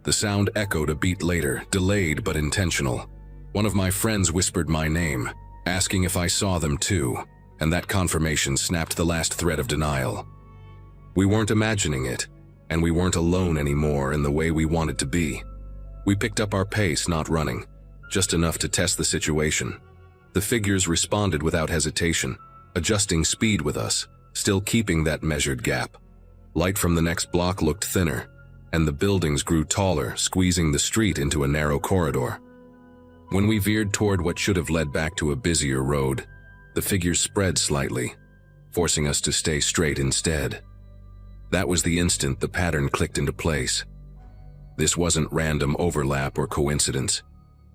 The sound echoed a beat later, delayed but intentional. One of my friends whispered my name, asking if I saw them too, and that confirmation snapped the last thread of denial. We weren't imagining it, and we weren't alone anymore in the way we wanted to be. We picked up our pace, not running, just enough to test the situation. The figures responded without hesitation, adjusting speed with us, still keeping that measured gap. Light from the next block looked thinner, and the buildings grew taller, squeezing the street into a narrow corridor. When we veered toward what should have led back to a busier road, the figures spread slightly, forcing us to stay straight instead. That was the instant the pattern clicked into place. This wasn't random overlap or coincidence.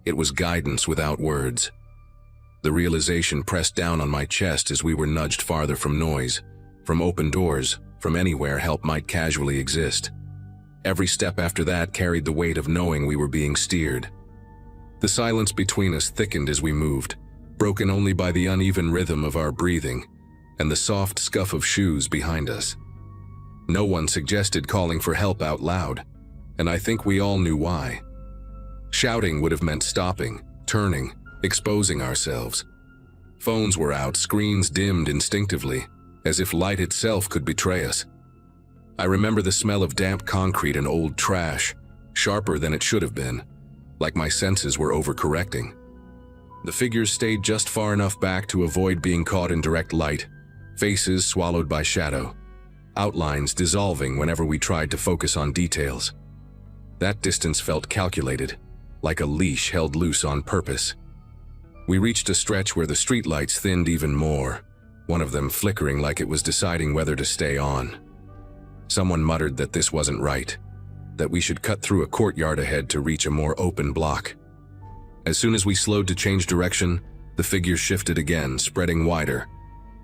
It was guidance without words. The realization pressed down on my chest as we were nudged farther from noise, from open doors, from anywhere help might casually exist. Every step after that carried the weight of knowing we were being steered. The silence between us thickened as we moved, broken only by the uneven rhythm of our breathing and the soft scuff of shoes behind us. No one suggested calling for help out loud, and I think we all knew why. Shouting would have meant stopping, turning, exposing ourselves. Phones were out, screens dimmed instinctively, as if light itself could betray us. I remember the smell of damp concrete and old trash, sharper than it should have been, like my senses were overcorrecting. The figures stayed just far enough back to avoid being caught in direct light, faces swallowed by shadow, outlines dissolving whenever we tried to focus on details. That distance felt calculated, like a leash held loose on purpose. We reached a stretch where the streetlights thinned even more, one of them flickering like it was deciding whether to stay on. Someone muttered that this wasn't right. that we should cut through a courtyard ahead to reach a more open block. As soon as we slowed to change direction, the figure shifted again, spreading wider,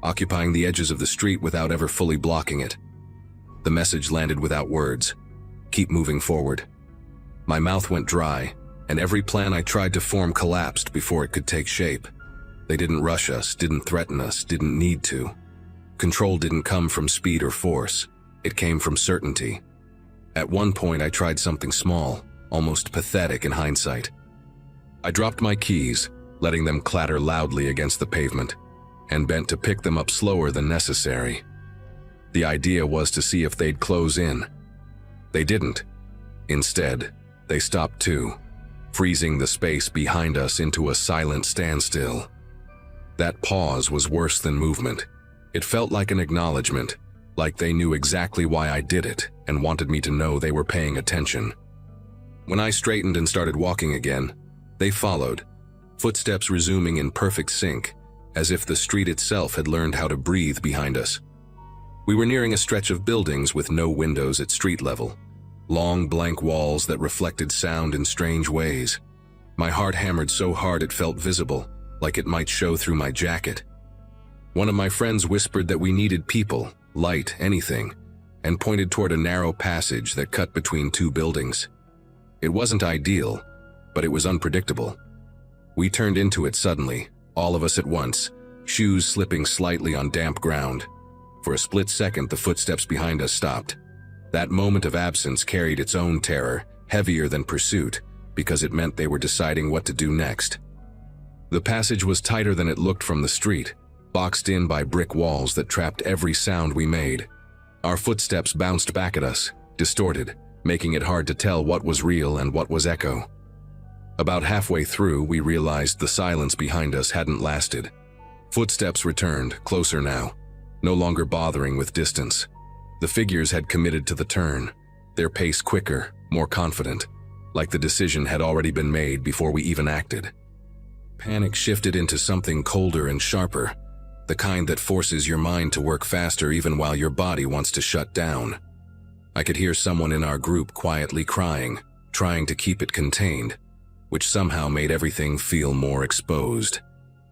occupying the edges of the street without ever fully blocking it. The message landed without words. Keep moving forward. My mouth went dry, and every plan I tried to form collapsed before it could take shape. They didn't rush us, didn't threaten us, didn't need to. Control didn't come from speed or force. It came from certainty. At one point, I tried something small, almost pathetic in hindsight. I dropped my keys, letting them clatter loudly against the pavement, and bent to pick them up slower than necessary. The idea was to see if they'd close in. They didn't. Instead, they stopped too, freezing the space behind us into a silent standstill. That pause was worse than movement. It felt like an acknowledgement, like they knew exactly why I did it and wanted me to know they were paying attention. When I straightened and started walking again, they followed, footsteps resuming in perfect sync, as if the street itself had learned how to breathe behind us. We were nearing a stretch of buildings with no windows at street level, long blank walls that reflected sound in strange ways. My heart hammered so hard it felt visible, like it might show through my jacket. One of my friends whispered that we needed people, light, anything, and pointed toward a narrow passage that cut between two buildings. It wasn't ideal, but it was unpredictable. We turned into it suddenly, all of us at once, shoes slipping slightly on damp ground. For a split second, the footsteps behind us stopped. That moment of absence carried its own terror, heavier than pursuit, because it meant they were deciding what to do next. The passage was tighter than it looked from the street, boxed in by brick walls that trapped every sound we made. Our footsteps bounced back at us, distorted, making it hard to tell what was real and what was echo. About halfway through, we realized the silence behind us hadn't lasted. Footsteps returned, closer now, no longer bothering with distance. The figures had committed to the turn, their pace quicker, more confident, like the decision had already been made before we even acted. Panic shifted into something colder and sharper, the kind that forces your mind to work faster even while your body wants to shut down. I could hear someone in our group quietly crying, trying to keep it contained, which somehow made everything feel more exposed.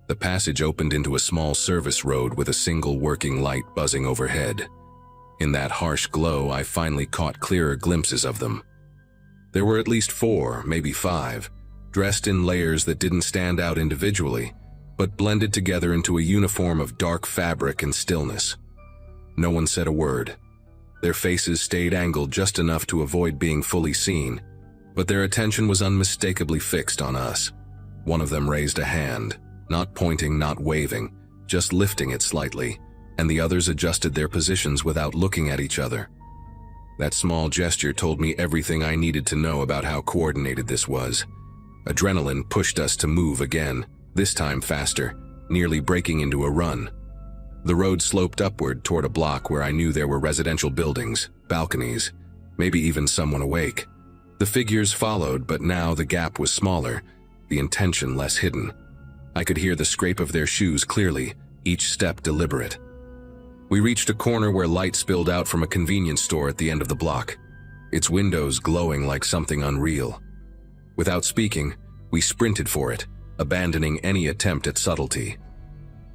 The passage opened into a small service road with a single working light buzzing overhead. In that harsh glow, I finally caught clearer glimpses of them. There were at least 4, maybe 5, dressed in layers that didn't stand out individually, but blended together into a uniform of dark fabric and stillness. No one said a word. Their faces stayed angled just enough to avoid being fully seen, but their attention was unmistakably fixed on us. One of them raised a hand, not pointing, not waving, just lifting it slightly, and the others adjusted their positions without looking at each other. That small gesture told me everything I needed to know about how coordinated this was. Adrenaline pushed us to move again, this time faster, nearly breaking into a run. The road sloped upward toward a block where I knew there were residential buildings, balconies, maybe even someone awake. The figures followed, but now the gap was smaller, the intention less hidden. I could hear the scrape of their shoes clearly, each step deliberate. We reached a corner where light spilled out from a convenience store at the end of the block, its windows glowing like something unreal. Without speaking, we sprinted for it, abandoning any attempt at subtlety.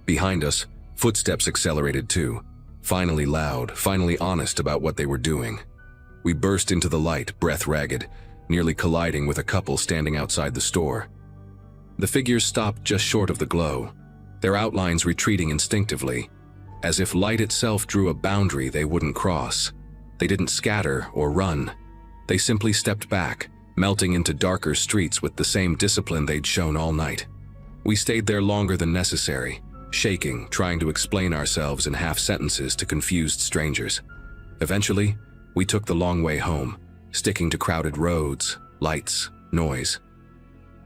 Behind us, footsteps accelerated too, finally loud, finally honest about what they were doing. We burst into the light, breath ragged, nearly colliding with a couple standing outside the store. The figures stopped just short of the glow, their outlines retreating instinctively, as if light itself drew a boundary they wouldn't cross. They didn't scatter or run. They simply stepped back, melting into darker streets with the same discipline they'd shown all night. We stayed there longer than necessary, shaking, trying to explain ourselves in half sentences to confused strangers. Eventually, we took the long way home, sticking to crowded roads, lights, noise.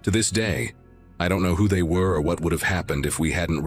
To this day, I don't know who they were or what would have happened if we hadn't